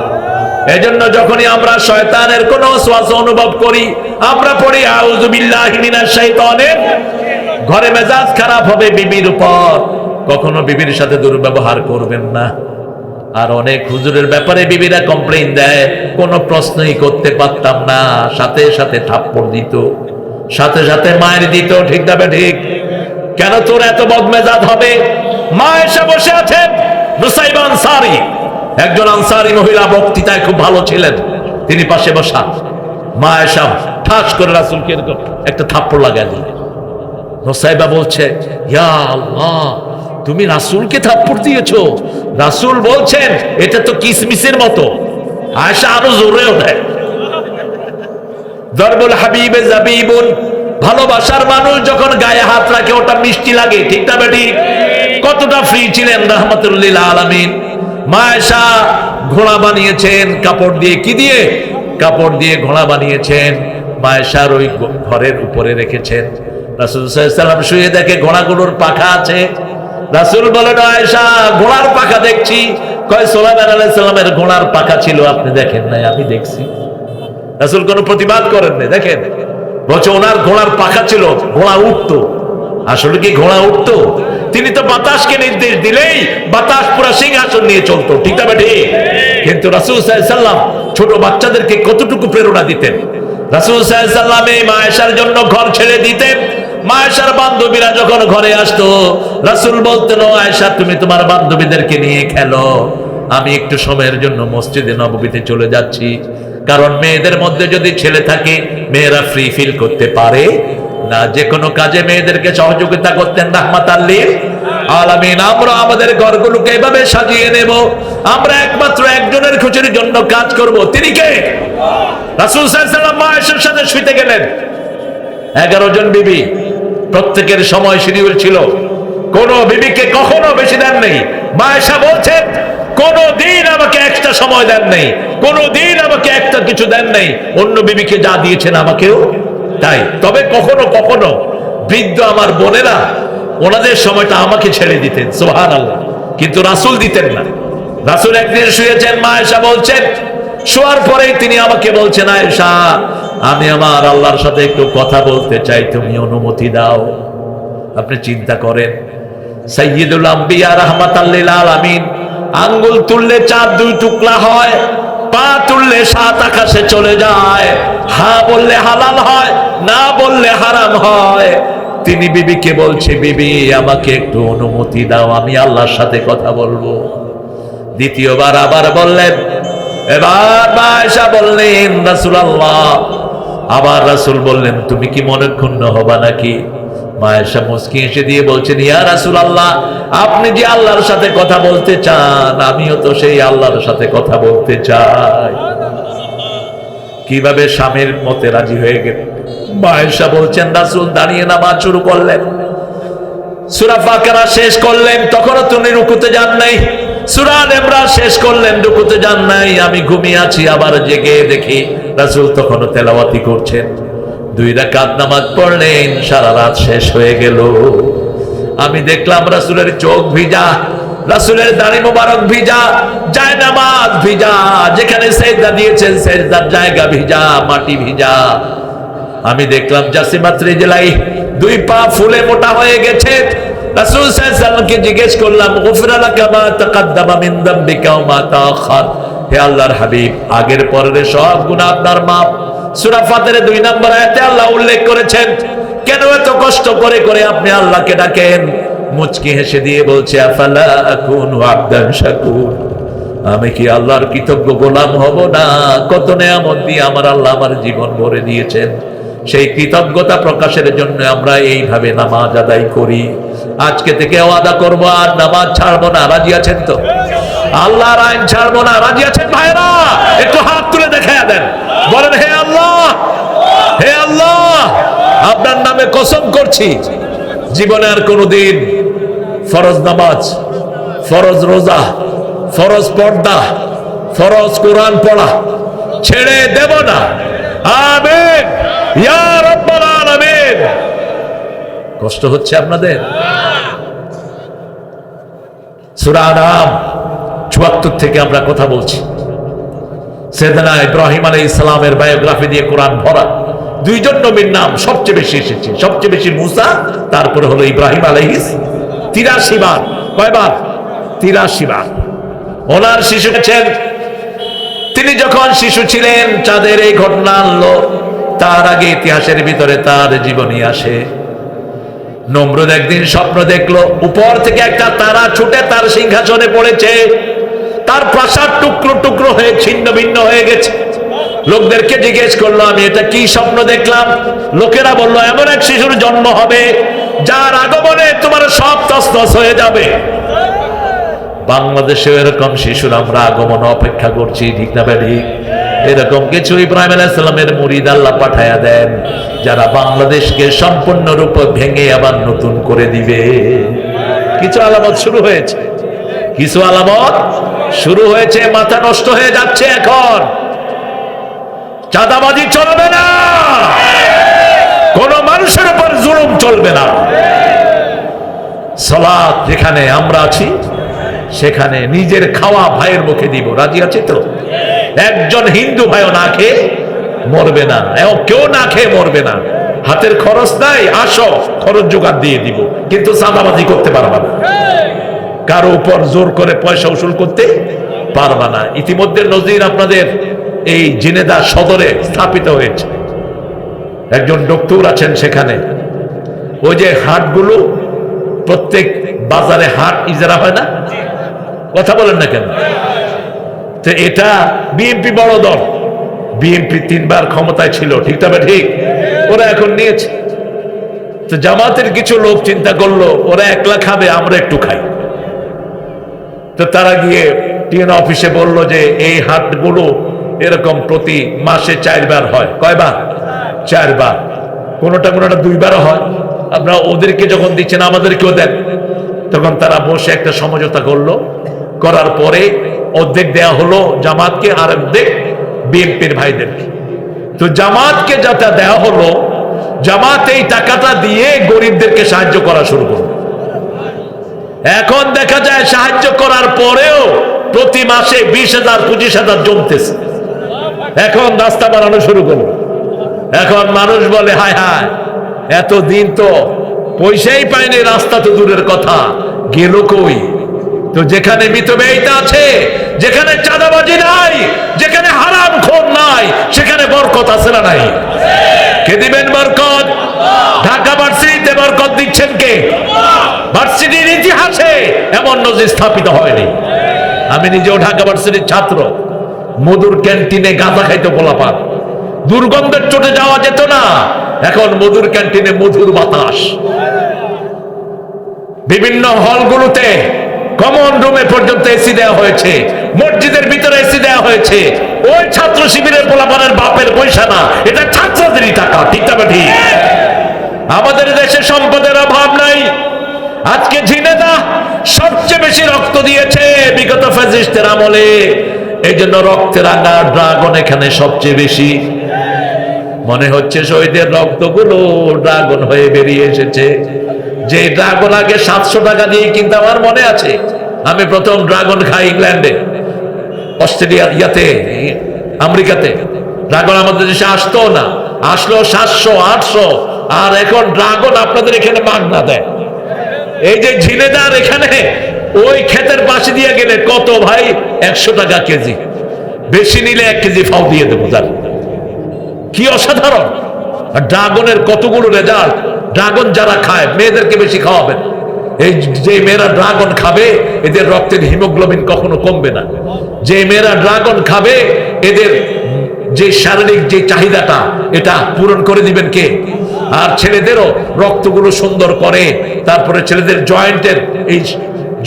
এজন্য যখনই আমরা শয়তানের কোন ওয়াসওয়াসা অনুভব করি, আমরা পড়ি আউযু বিল্লাহি মিনাশ শাইতানির। ঘরে মেজাজ খারাপ হবে বিবির উপর, কখনো বিবির সাথে দুর্ব্যবহার করবেন না। আর অনেক হুজুরের ব্যাপারে বিবিরা কমপ্লেইন দেয়, কোনো প্রশ্নই করতে পারতাম না, সাথে সাথে থাপ্পড় দিত, সাথে সাথে মায়ের দিত। ঠিক না ঠিক? কেন তোর এত বদমেজাজ হবে? মা এসে বসে আছেন, নুসাইবা আনসারী, একজন আনসারী মহিলা, বক্তৃতায় খুব ভালো ছিলেন, তিনি পাশে বসা। মা এসে ঠাস করে রাসূলকে এরকম একটা থাপ্পড় লাগাই দিলেন। নুসাইবা বলছে, ইয়া আল্লাহ, তুমি রাসূলকে থাপ্পড় দিয়েছো? রাসূল বলছেন এটা তো কিসমিসের মতো। আয়েশা আরো জোরে ওঠে, দরবুল হাবিবে জাবিবুন, ভালোবাসার মানুষ যখন গায়ে হাত রাখে ওটা মিষ্টি লাগে। ঠিক না বেটি? কতটা ফ্রি ছিলেন রাহমাতুল লিল আলামিন। মা আয়েশা ঘোড়া বানিয়েছেন কাপড় দিয়ে। কি দিয়ে? কাপড় দিয়ে ঘোড়া বানিয়েছেন। মা আয়েশার ওই ঘরের উপরে রেখেছেন। রাসূল সাল্লাল্লাহু আলাইহি ওয়াসাল্লাম শুয়ে দেখে ঘোড়াগুলোর পাখা আছে। রাসূল বলেন, আয়েশা ঘোড়ার পাখা দেখছি। কয়, সুলাইমান আলাইহিস সালামের ঘোড়ার পাখা ছিল, আপনি দেখেন নাই? আমি দেখছি। রাসূল কোনো প্রতিবাদ করেন না। দেখেন, বলছে ওনার ঘোড়ার পাখা ছিল, ঘোড়া উঠতো। আসলে কি ঘোড়া উঠতো? তিনি তো বাতাসকে নির্দেশ দিলেই বাতাস পুরা সিংহাসন নিয়ে চলতো। ঠিক না বেটি? কিন্তু রাসূল সাল্লাল্লাহু আলাইহি ওয়াসাল্লাম ছোট বাচ্চাদেরকে কতটুকু প্রেরণা দিতেন। রাসূল সাল্লাল্লাহু আলাইহি ওয়াসাল্লাম এই মা আয়েশার জন্য ঘর ছেড়ে দিতেন। মা আয়েশার বান্ধবীরা যখন ঘরে আসতো, রাসূল বলতেন, ও আয়েশা তুমি তোমার বান্ধবীদেরকে নিয়ে খেলো, আমি একটু সময়ের জন্য মসজিদে নববীতে চলে যাচ্ছি। কারণ মেয়েদের মধ্যে যদি ছেলে থাকে, মেয়েরা ফ্রি ফিল করতে পারে না। যে কোনো কাজে মেয়েদেরকে সহযোগিতা করতেন রাহমাতাল লিল আলামিন। আমরা আমাদের ঘরগুলোকে এভাবে সাজিয়ে নেব, আমরা একমাত্র একজনের খুশির জন্য কাজ করব। তিনি কে? রাসূল সাল্লাল্লাহু আলাইহি ওয়াসাল্লাম মা আয়েশার সাথে শুইতে গেলেন। 11 জন বিবি, প্রত্যেকের সময় শিডিউল ছিল। কোন বিবিকে কখনো বেশি দেন নেই। মা আয়েশা বলছেন, কোনদিন আমাকে একটা সময় দেন নেই, কোনদিন আমাকে একটা কিছু দেন নেই। অন্য বিবিকে যা দিয়েছেন আমাকেও তাই। তবে কখনো কখনো বৃদ্ধ আমার বোনেরা ওনাদের সময়টা আমাকে ছেড়ে দিতেন, সুবহানাল্লাহ। কিন্তু রাসূল দিতেন না। রাসূল একদিন শুয়েছেন, মা আয়েশা বলছেন, শোয়ার পরেই তিনি আমাকে বলছেন, আয়েশা আমি আমার আল্লাহর সাথে একটু কথা বলতে চাই, তুমি অনুমতি দাও। আপনি চিন্তা করেন, সাইয়্যিদুল আম্বিয়া রাহমাতাল লিল আলামিন, আঙ্গুল তুললে 4 টুকরা হয়, পা তুললে 7 আকাশে চলে যায়, হ্যাঁ বললে হালাল হয়, না বললে হারাম হয়। তিনি বিবিকে বলছে, বিবি আমাকে একটু অনুমতি দাও, আমি আল্লাহর সাথে কথা বলবো। দ্বিতীয়বার আবার বললেন। এবার মা আয়েশা বললেন, রাসূলুল্লাহ আবার রাসূল বললেন, তুমি কি মনে ক্ষুণ্ণ হবা নাকি? মা আয়েশা মুস্কি হেসে দিয়ে বলছেন, ইয়া রাসূলুল্লাহ, আপনি যে আল্লাহর সাথে কথা বলতে চান, আমিও তো সেই আল্লাহর সাথে কথা বলতে চাই। কিভাবে স্বামীর মতে রাজি হয়ে গেলেন? মা আয়েশা বলছেন, রাসূল দাঁড়িয়ে নামাজ শুরু করলেন, সূরা বাকারা শেষ করলেন, তখনও তিনি রুকুতে যান নাই। সূরা আল ইমরান শেষ করলেন, রুকুতে যান নাই। আমি ঘুমিয়ে আছি, আবার জেগে দেখি রাসূল তখনও তেলাওয়াতি করছেন। 2 রাকাত নামাজ পড়লেন, সারা রাত শেষ হয়ে গেল। আমি দেখলাম রাসূলের চোখ ভিজা, রাসূলের দাড়ি মোবারক ভিজা, জায়নামাজ ভিজা, যেখানে সেজদা দিয়েছেন সেজদার জায়গা ভিজা, মাটি ভিজা। আমি দেখলাম জাসিমাত রিজলাই, 2 পা ফুলে মোটা হয়ে গেছে। রাসূল সাল্লাল্লাহু আলাইহি ওয়াসাল্লামকে জিজ্ঞেস করলাম, গুফরা লাকা মা তাকাদ্দামা মিন যামবিকা ওয়া মা তাআখার। হে আল্লাহর হাবিব, আগের পরের সব গুনাহ আপনার মাফ। সূরা ফাতিরের 2 নম্বর আয়াতে আল্লাহ উল্লেখ করেছেন। কেন এত কষ্ট করে করে আপনি আল্লাহকে ডাকেন? মুচকি হেসে দিয়ে বলছে, আফালা আকুনু আবদান শাকুর, আমি কি আল্লাহর কৃতজ্ঞ গোলাম হব না? কত নেয়ামত দিয়ে আমার আল্লাহ আমার জীবন ভরে দিয়েছেন। সেই কৃতজ্ঞতা প্রকাশের জন্য আমরা এইভাবে নামাজ আদায় করি। আজকে থেকে ওয়াদা করবো, আর নামাজ ছাড়বো না। রাজি আছেন তো? আল্লাহর আইন ছাড়বো না। রাজি আছেন ভাইরা? একটু হাত তুলে দেখায়া দেন, বলেন, হে আল্লাহ, হে আল্লাহ, আপনার নামে কসম করছি, জীবনে আর কোনোদিন ফরজ নামাজ, ফরজ রোজা, ফরজ পর্দা, ফরজ কোরআন পড়া ছেড়ে দেব না। আমিন ইয়া রাব্বাল আলামিন। কষ্ট হচ্ছে আপনাদের? সূরা আনাম ৭৪ থেকে আমরা কথা বলছি। সাইয়েদনা ইব্রাহিম আলাইহিস সালামের বায়োগ্রাফি দিয়ে কোরআন ভরা। 2 জন নবীর নাম সবচেয়ে বেশি এসেছে, সবচেয়ে বেশি মুসা, তারপরে হলো ইব্রাহিম আলাইহিস 83 বার। কয়বার? 83 বার। ওনার শিশু ছিলেন, তিনি যখন শিশু ছিলেন চাঁদের এই ঘটনা আনলো। তার আগে ইতিহাসের ভিতরে তার জীবনী আসে। নমরুদ একদিন স্বপ্ন দেখলো, উপর থেকে একটা তারা ছুটে তার সিংহাসনে পড়েছে, তার প্রাসাদ টুকরো টুকরো হয়ে ছিন্ন ভিন্ন হয়ে গেছে। লোকদেরকে জিজ্ঞেস করলো, আমি এটা কি স্বপ্ন দেখলাম? লোকেরা বলল, এমন এক শিশুর জন্ম হবে যার আগমনে তোমার সব তছনছ হয়ে যাবে। বাংলাদেশে এরকম শিশুর আমরা আগমন অপেক্ষা করছি, ঠিক না ঠিক? এরকম কিছু ইব্রাহিম আলাইহিস সালামের মুরিদ আল্লাহ পাঠায়া দেন, যারা বাংলাদেশকে সম্পূর্ণরূপে ভেঙে আবার নতুন করে দিবে। কিছু আলামত শুরু হয়েছে, কিছু আলামত শুরু হয়েছে। মাথা নষ্ট হয়ে যাচ্ছে এখন। চাঁদাবাজি চলবে না, কোন মানুষের উপর জুলুম চলবে না। সালাত যেখানে আমরা আছি সেখানে নিজের খাওয়া ভাইয়ের মুখে দিব। রাজি আছে তো? একজন হিন্দু ভাইও না খেয়ে মরবে না, এবং কেউ না খেয়ে মরবে না। হাতের খরচ নাই, আসো খরচ জোগাড় দিয়ে দিব, কিন্তু চাঁদাবাজি করতে পারবা না, কারো উপর জোর করে পয়সা উসুল করতে পারবা না। ইতিমধ্যে নজির আপনাদের এই জিনেদা সদরে স্থাপিত হয়েছে। একজন ডক্টর আছেন সেখানে। ওই যে হাটগুলো, প্রত্যেক বাজারে হাট ইজারা হয় না? কথা বলেন না কেন? তো এটা বিএনপি বড় দল, বিএনপি 3 বার ক্ষমতায় ছিল, ঠিক তবে ঠিক? ওরা এখন নিয়েছে। তো জামাতের কিছু লোক চিন্তা করলো, ওরা একলা খাবে, আমরা একটু খাই। তো তারা গিয়ে টিএন অফিসে বললো যে এই হাটগুলো এরকম প্রতি মাসে 4 বার হয়। কয়বার? 4 বার। কোনোটা 2 বারও হয়। আপনারা ওদেরকে যখন দিচ্ছেন আমাদেরকেও দেন। তখন তারা বসে একটা সমঝোতা করলো, করার পরে অর্ধেক দেয়া হলো জামাতকে, আর অর্ধেক বিএনপির ভাইদেরকে। তো জামাতকে যেটা দেয়া হলো, জামাত এই টাকাটা দিয়ে গরিবদেরকে সাহায্য করা শুরু করলো। এখন দেখা যায় সাহায্য করার পরেও প্রতি মাসে 20,000 25,000 জমতেছে। এখন রাস্তা বানানো শুরু করলো। এখন মানুষ বলে, হায় হায়, এতদিন তো পয়সাই পাইনি, রাস্তা তো দূরের কথা, গেল কই? তো যেখানে মিতব্যয়িতা আছে, যেখানে চাঁদাবাজি নাই, যেখানে হারামখোর নাই, সেখানে বরকত আছে না নাই? কে দিবেন বরকত? ঢাকা ভার্সিটিতে বরকত দিচ্ছেন কে? ভার্সিটির ইতিহাসে এমন নজির স্থাপিত হয়নি। আমি নিজেও ঢাকা ভার্সিটির ছাত্র। মধুর ক্যান্টিনে গাঁজা খাইতে পোলাপান, দুর্গন্ধের চোটে যাওয়া যেত না, এখন মধুর ক্যান্টিনে মধুর বাতাস। বিভিন্ন হলগুলোতে কমন রুমে পর্যন্ত এসি দেওয়া হয়েছে, মসজিদের ভিতরে এসি দেওয়া হয়েছে। ওই ছাত্র শিবিরের পোলাপানের বাপের পয়সা না, এটা ছাত্রদেরই টাকা, ঠিক না ঠিক? আমাদের দেশে সম্পদের অভাব নাই। আজকে ঝিনেদা সবচেয়ে বেশি রক্ত দিয়েছে বিগত ফ্যাসিস্টের আমলে, এই জন্য রক্তের রাঙা ড্রাগন এখানে সবচেয়ে বেশি। মনে হচ্ছে শহীদের রক্তগুলো ড্রাগন হয়ে বেরিয়ে এসেছে। যে ড্রাগন আগে 700 টাকা দিয়ে কিন্তু আমার মনে আছে, আমি প্রথম ড্রাগন খাই ইংল্যান্ডে, অস্ট্রেলিয়া, আমেরিকাতে। ড্রাগন আমাদের দেশে আসতো না, আসলো 700 800, আর এখন ড্রাগন আপনাদের এখানে মাগনা দেয়। এই যে ঝিনেদার এখানে ওই ক্ষেতের পাশে দিয়ে গেলে কত ভাই, 100 টাকা কেজি, বেশি নিলে 1 কেজি ফাও দিয়ে দেবো। তার কি অসাধারণ! আর ড্রাগনের কতগুলো রেজাল্ট। ড্রাগন যারা খায় মেয়েদেরকে বেশি খাওয়াবেন। এই যে মেয়েরা ড্রাগন খাবে এদের রক্তের হিমোগ্লোবিন কখনো কমবে না। যে মেয়েরা ড্রাগন খাবে এদের যে শারীরিক যে চাহিদাটা এটা পূরণ করে দিবেন কে? আর ছেলেদেরও রক্তগুলো সুন্দর করে, তারপরে ছেলেদের জয়েন্টের এই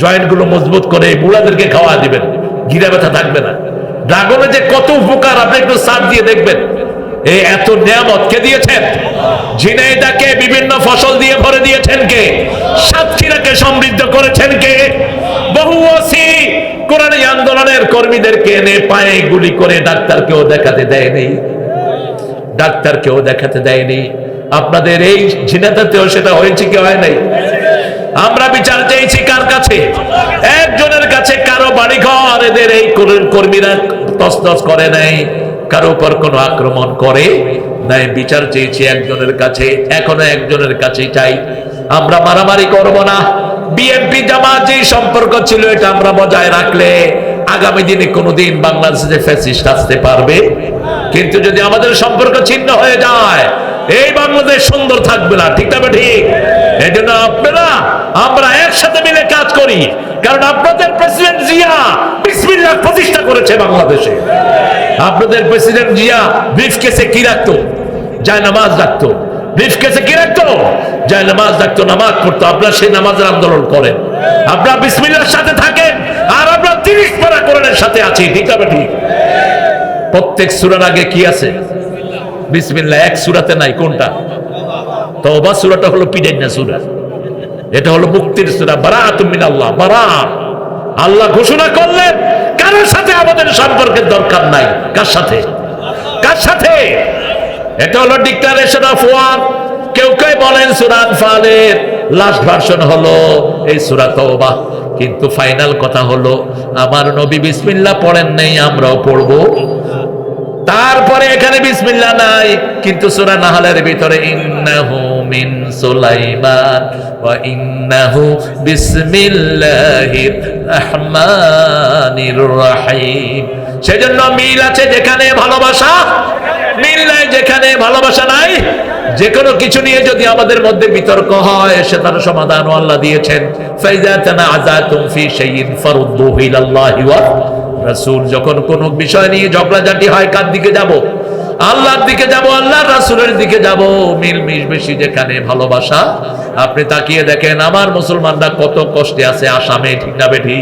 জয়েন্টগুলো মজবুত করে বুড়াদেরকে খাওয়া দিবেন, গিরা ব্যথা থাকবে না। ড্রাগনে যে কত উপকার আপনি একটু সার্চ দিয়ে দেখবেন। এই এত নিয়ামত কে দিয়েছেন? ঝিনাইদহকে বিভিন্ন ফসল দিয়ে ভরে দিয়েছেন কে? সাতক্ষীরাকে সমৃদ্ধ করেছেন কে? বহু ওসি কোরআনী আন্দোলনের কর্মীদেরকে এনে পায়ে গুলি করে ডাক্তারকেও দেখাতে দেয়নি, ডাক্তারকেও দেখাতে দেয়নি। আপনাদের এই ঝিনাইদহতেও সেটা হয়েছে কি হয় নাই? আমরা বিচার চেয়েছি কার কাছে? একজনের কাছে। কারো বাড়িঘর এদের এই কর্মীরা তছনছ করে নাই, কারো উপর কোনো আক্রমণ করে নাই। বিচার চেয়েছি একজনের কাছে, এখনো একজনের কাছে চাই। আমরা মারামারি করব না। বিএনপি জামাত যে সম্পর্ক ছিল এটা আমরা বজায় রাখলে আগামী দিনে কোনোদিন বাংলাদেশে ফ্যাসিস্ট আসতে পারবে। কিন্তু যদি আমাদের সম্পর্ক ছিন্ন হয়ে যায় এই বাংলাদেশ সুন্দর থাকবে না, ঠিক না ঠিক? এই জন্য আপনারা আমরা একসাথে মিলে কাজ করি, কারণ আপনাদের প্রেসিডেন্ট জিয়া বিসমিল্লাহ প্রতিষ্ঠা করেছে বাংলাদেশে। আপনাদের প্রেসিডেন্ট জিয়া ব্রিফকেসে কি রাখতো? জায়নামাজ রাখতো। ব্রিফকেসে কি রাখতো? জায়নামাজ রাখতো, নামাজ পড়তো। আপনারা সেই নামাজের আন্দোলন করেন, আপনারা বিসমিল্লাহর সাথে থাকেন, আর আমরা 30 পারা কোরআনের সাথে আছি, ঠিক না ঠিক? প্রত্যেক সূরার আগে কি আছে? বিসমিল্লাহ। এক সূরাতে নাই। কোনটা? তওবা সূরাটা হলো পিডাইনা সূরা, এটা হলো মুক্তির সূরা। বারাআতুম মিনাল্লাহ, বারাআত। আল্লাহ ঘোষণা করলেন কারোর সাথে আমাদের সম্পর্কের দরকার নাই। কার সাথে? কার সাথে? এটা হলো ডিক্লারেশন অফ ওয়ার। কেউ কেউ বলেন সূরা আনফালের লাস্ট ভার্সন হলো এই সূরা তওবা, কিন্তু ফাইনাল কথা হলো আমার নবী বিসমিল্লাহ পড়েন নাই, আমরাও পড়বো। তারপরে এখানে বিসমিল্লাহ নাই, কিন্তু সূরা নাহলের ভিতরে ইন্নাহু মিন সুলাইমান ওয়া ইন্নাহু বিসমিল্লাহির রহমানির রহিম। সেজন্য মিল আছে যেখানে ভালোবাসা, মিল নাই যেখানে ভালোবাসা নাই। যে কোনো কিছু নিয়ে যদি আমাদের মধ্যে বিতর্ক হয় সেটার সমাধান আল্লাহ দিয়েছেন। ফাইযা তানাযাতুম ফি শাইইন ফারুদ্দুহু ইলাল্লাহি ওয়া রাসূল। যখন কোন বিষয় নিয়ে ঝগড়াঝাটি হয় কার দিকে যাব? আল্লাহর দিকে যাব, আল্লাহর রাসূলের দিকে যাব। মিল মিশ বেশি যেখানে ভালোবাসা। আপনি তাকিয়ে দেখেন আমার মুসলমানরা কত কষ্টে আছে আসামে, ঠিক না বেঠি?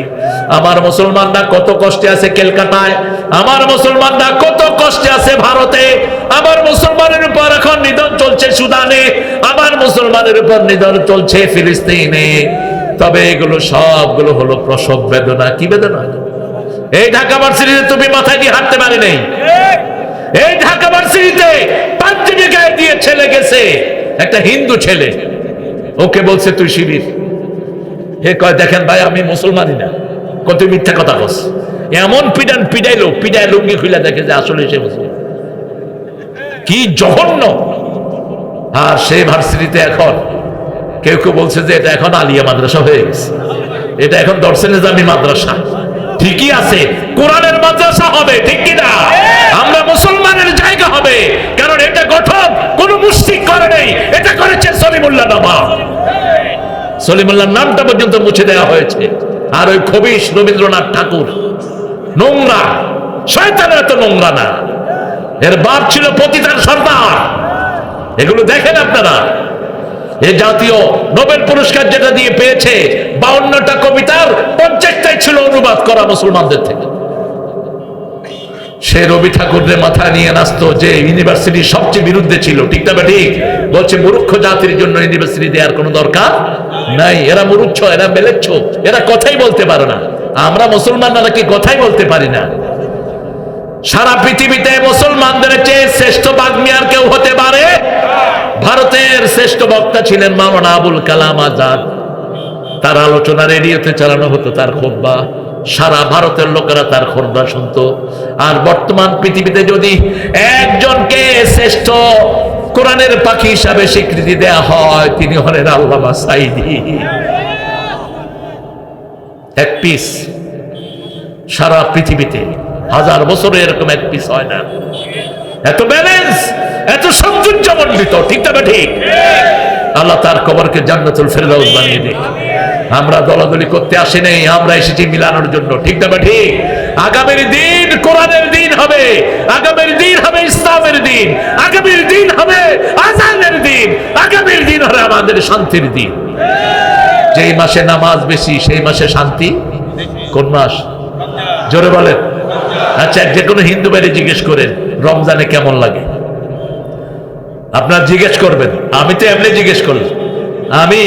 আমার মুসলমানরা কত কষ্টে আছে কলকাতায়, আমার মুসলমানরা কত কষ্টে আছে ভারতে, আমার মুসলমানের উপর এখন নিধন চলছে সুদানে, আমার মুসলমানের উপর নিধন চলছে ফিলিস্তিনে। তবে এগুলো সবগুলো হলো প্রসব বেদনা। কি বেদনা? এই ঢাকা ভার্সিটিতে তুমি মাথায় দিয়ে হাঁটতে পারি নাই। এই ঢাকা ভার্সিটিতে পাঞ্জাবি গায়ে দিয়ে ছেলে গেছে, একটা হিন্দু ছেলে, ওকে বলছে তুই শিবির। হে কয় দেখেন ভাই আমি মুসলমানই না। কত মিথ্যা কথা বলছ। এমন পিডান পিডাইলো, পিডায় লুঙ্গি খুলে দেখে যে আসলে সে মুসলমান। কি জঘন্য! আর সেই ভার্সিটিতে এখন কেউ কেউ বলছে যে এটা এখন আলিয়া মাদ্রাসা হয়ে গেছে, এটা এখন দর্শে নিজামী মাদ্রাসা। ঠিকই আছে, কোরআনের মাদ্রাসা হবে, ঠিক কিনা? আমরা মুসলমানের জায়গা হবে, কারণ এটা গঠন কোন মুশরিক করে নেই, এটা করেছে সলিমুল্লাহ নামা। সলিমুল্লাহর নামটা পর্যন্ত মুছে দেওয়া হয়েছে। আর ওই খবিশ রবীন্দ্রনাথ ঠাকুর নোংরা, শয়তানের এত নোংরা না। এর বাপ ছিল পতিতার সর্দার। এগুলো দেখেন আপনারা। এই জাতীয় নোবেল পুরস্কার যেটা দিয়ে পেয়েছে, 52টা কবিতার 50টাই ছিল অনুবাদ করা মুসলমানদের থেকে। সে রবি ঠাকুরের মাথায় নিয়ে নাচতো, যে ইউনিভার্সিটি সবচেয়ে বিরুদ্ধে ছিল, ঠিক না ঠিক? বলছে মূর্খ জাতির জন্য ইউনিভার্সিটি দেওয়ার কোনো দরকার নাই, এরা মূর্খ, এরা বেলেচ্ছ, এরা কথাই বলতে পারে না। আমরা মুসলমানরা নাকি কথাই বলতে পারি না। সারা পৃথিবীতে মুসলমানদের চেয়ে শ্রেষ্ঠ বাগ্মী আর কেউ হতে পারে? ভারতের শ্রেষ্ঠ বক্তা ছিলেন মাওলানা আবুল কালাম আজাদ। তার আলোচনা রেডিওতে চালানো হতো, তার খুতবা, সারা ভারতের লোকেরা তার খুতবা শুনতো। আর বর্তমান পৃথিবীতে যদি একজনকে শ্রেষ্ঠ কোরআনের পাখি হিসাবে স্বীকৃতি দেয়া হয়, তিনি হলেন আল্লামা সাঈদী। এক পিস সারা পৃথিবীতে 1000 বছরে এরকম এক পিস হয় না। এত ব্যালেন্স, এত সৌন্দর্যমণ্ডিত, ঠিক তবে ঠিক। আল্লাহ তার কবরকে জান্নাতুল ফেরদাউস বানিয়ে দেয়। আমরা দলাদলি করতে আসি নাই, আমরা এসেছি মিলানোর জন্য, ঠিক তবে ঠিক। আগামীর দিন কোরআনের দিন হবে, আগামীর দিন হবে ইসলামের দিন, আগামীর দিন হবে আযানের দিন, আগামীর দিন হবে আমাদের শান্তির দিন। যেই মাসে নামাজ বেশি সেই মাসে শান্তি। কোন মাস? জোরে বলেন। আচ্ছা, যে কোনো হিন্দু বাইরে জিজ্ঞেস করেন রমজানে কেমন লাগে। আপনার জিজ্ঞেস করবেন, আমি তো এমনি জিজ্ঞেস করলাম। আমি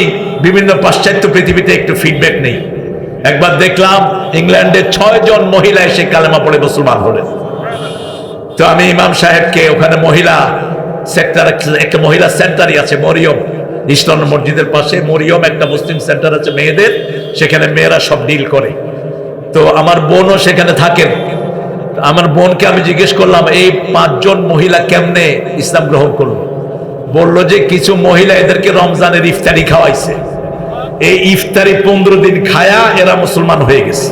বিভিন্ন পাশ্চাত্য পৃথিবীতে একটু ফিডব্যাক নেই। একবার দেখলাম ইংল্যান্ডে 6 জন মহিলা এসে কালেমা পড়ে মুসলমান হলেন। তো আমি ইমাম সাহেবকে, ওখানে মহিলা সেক্টর, একটা মহিলা সেন্টারই আছে মরিয়ম, ইসলাম মসজিদের পাশে মরিয়ম একটা মুসলিম সেন্টার আছে মেয়েদের, সেখানে মেয়েরা সব ডিল করে। তো আমার বোনও সেখানে থাকেন। আমার বোনকে আমি জিজ্ঞেস করলাম, এই 5 জন মহিলা কেমনে ইসলাম গ্রহণ করলো? বলল যে কিছু মহিলা এদেরকে রমজানের ইফতারি খাওয়াইছে, এই ইফতারি 15 দিন খায়া এরা মুসলমান হয়ে গেছে।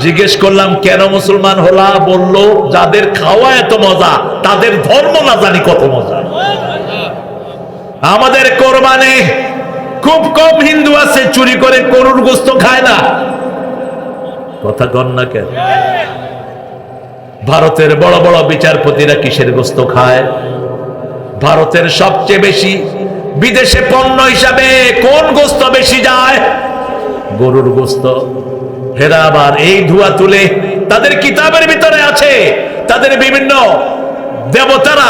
জিজ্ঞেস করলাম কেন মুসলমান হলা? বলল যাদের খাওয়া এত মজা, তাদের ধর্ম না জানি কত মজা। আমাদের কোরবানে খুব কম হিন্দু আছে চুরি করে গরুর গোশত খায় না। কথা কন না কেন? ভারতের বড় বড় বিচারপতিরা কিসের গোশত খায়? ভারতের সবচেয়ে বেশি বিদেশে পণ্য হিসাবে কোন গোশত বেশি যায়? গরুর গোশত। হেরা আবার এই ধোঁয়া তুলে তাদের কিতাবের ভিতরে আছে, তাদের বিভিন্ন দেবতারা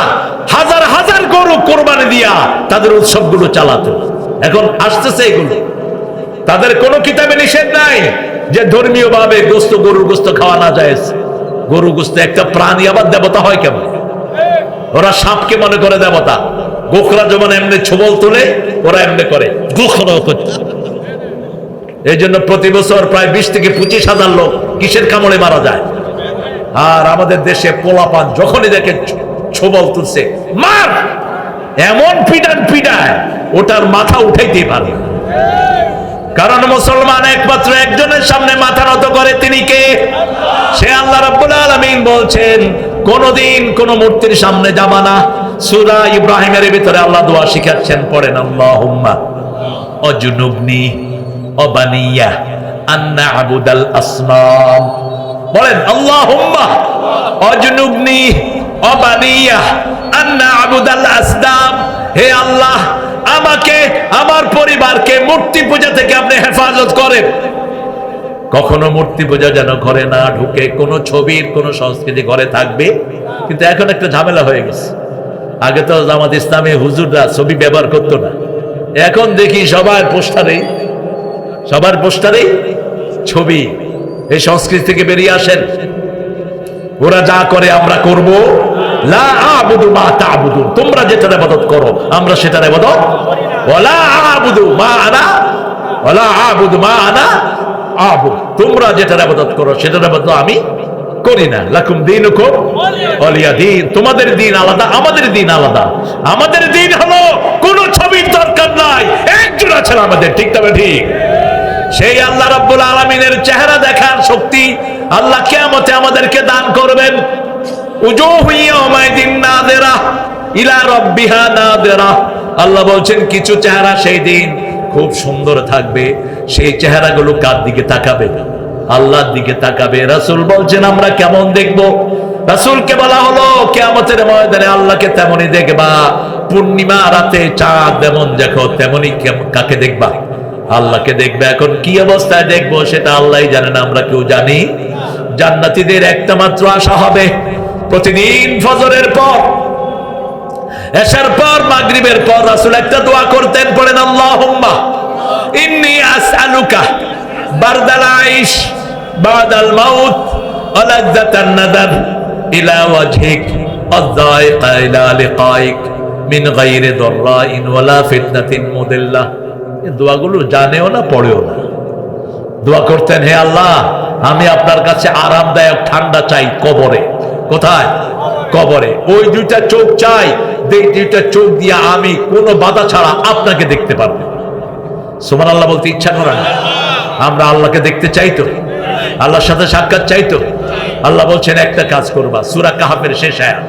হাজার হাজার গরু কোরবানি দিয়া তাদের উৎসবগুলো চালাতো। এখন আসতেছে এগুলো। তাদের কোনো কিতাবে নিষেধ নাই যে ধর্মীয় ভাবে গোশত, গরুর গোশত খাওয়া না যায়। গরু গোশত একটা প্রাণী, আবার দেবতা হয় কেমন? ওরা সাপকে মনে করে দেবতা। গোখরা যেমন এমনি ছোবল তোলে, ওরা এমনি করে গোখরা। এই জন্য প্রতি বছর প্রায় 20 থেকে 25 হাজার লোক কিসের কামড়ে মারা যায়। আর আমাদের দেশে পোলাপান যখনই দেখে ছোবল তুলছে, মার, এমন পিটান পিটায় ওটার মাথা উঠাইতে পারে। কারণ মুসলমান একমাত্র একজনের সামনে মাথা নত করে, তিনি কে? সে আল্লাহ রাব্বুল আলামিন বলছেন কোনদিন কোন মূর্তির সামনে যাবা না। সূরা ইব্রাহিমের ভিতরে আল্লাহ দোয়া শিখাচ্ছেন, পড়েন আল্লাহুম্মা অজনুবনি অবানিয়া আন্না আবুদাল আসনাম। বলেন আল্লাহুম্মা অজনুবনি অবানিয়া আন্না আবুদাল আসনাম। হে আল্লাহ, আমাকে, আমার পরিবারকে মূর্তি পূজা থেকে আপনি হেফাজত করেন। কখনো মূর্তি পূজা যেন ঘরে না ঢুকে, কোন ছবির কোন সংস্কৃতি ঘরে থাকবে। কিন্তু এখন একটা ঝামেলা হয়ে গেছে। আগে তো জামাত ইসলামী হুজুররা ছবি ব্যবহার করতো না, এখন দেখি সবার পোস্টারেই ছবি। এই সংস্কৃতি থেকে বেরিয়ে আসেন। ওরা যা করে আমরা করব। লা আবুদু মা তা'বুদুন, তোমরা যেটার ইবাদত করো আমরা সেটার ইবাদত। ওয়ালা আবুদু মা আনা ওয়ালা আবুদু মা আনা আবুদ, তোমরা যেটার ইবাদত করো সেটার ইবাদত আমি করি না। লাকুম দীনুকুম ওয়ালিয়া দীন, তোমাদের দিন আলাদা, আমাদের দিন আলাদা। আমাদের দিন হলো কোনো ছবির দরকার নাই, একজন আছেন আমাদের, ঠিক তবে ঠিক। সেই আল্লাহ রাব্বুল আলামিনের চেহারা দেখার শক্তি আল্লাহ কিয়ামতে আমাদেরকে দান করবেন। উজুহু ইয়াওমাইদিন নাযিরা ইলা রাব্বিহা নাযিরা। আল্লাহ বলছেন কিছু চেহারা সেই দিন খুব সুন্দর থাকবে। সেই চেহারাগুলো কার দিকে তাকাবে? আল্লাহর দিকে তাকাবে। রাসূল বলছেন আমরা কেমন দেখব? রাসূলকে বলা হলো কিয়ামতের ময়দানে আল্লাহকে তেমনই দেখবা, পূর্ণিমা রাতে চাঁদ যেমন দেখো তেমনই কাকে দেখবা? আল্লাহকে দেখবে। এখন কি অবস্থায় দেখবো সেটা আল্লাহই জানেন, আমরা কেউ জানি? জান্নাতীদের একটা মাত্র আশা হবে, প্রতিদিন ফজরের পর, এশার পর, মাগরিবের পর রাসূল একটা দোয়া করতেন, পড়েন আল্লাহুম্মা ইন্নী আসআলুকা বারদাল আইশ বাদাল মাউত ওয়া লাযযাতান নাদার ইলা ওয়াজহিক ওয়ায-যায়কা ইলা লিকাইক মিন গায়রি দাররাইন ওয়ালা ফিতনাতিন মুদিল্লাহ। এই দোয়াগুলো জানেও না, পড়েও না। দোয়া করতেন, হে আল্লাহ, আমি আপনার কাছে আরামদায়ক ঠান্ডা চাই কবরে। কোথায়? কবরে। ওই দুইটা চোখ চাই, এই দুইটা চোখ দিয়ে আমি কোনো বাধা ছাড়া আপনাকে দেখতে পারবো। সুবহানাল্লাহ বলতে ইচ্ছা করে না? আমরা আল্লাহকে দেখতে চাইতো, আল্লাহর সাথে সাক্ষাৎ চাইতো। আল্লাহ বলছেন একটা কাজ করবা, সূরা কাহফের শেষ আয়াত,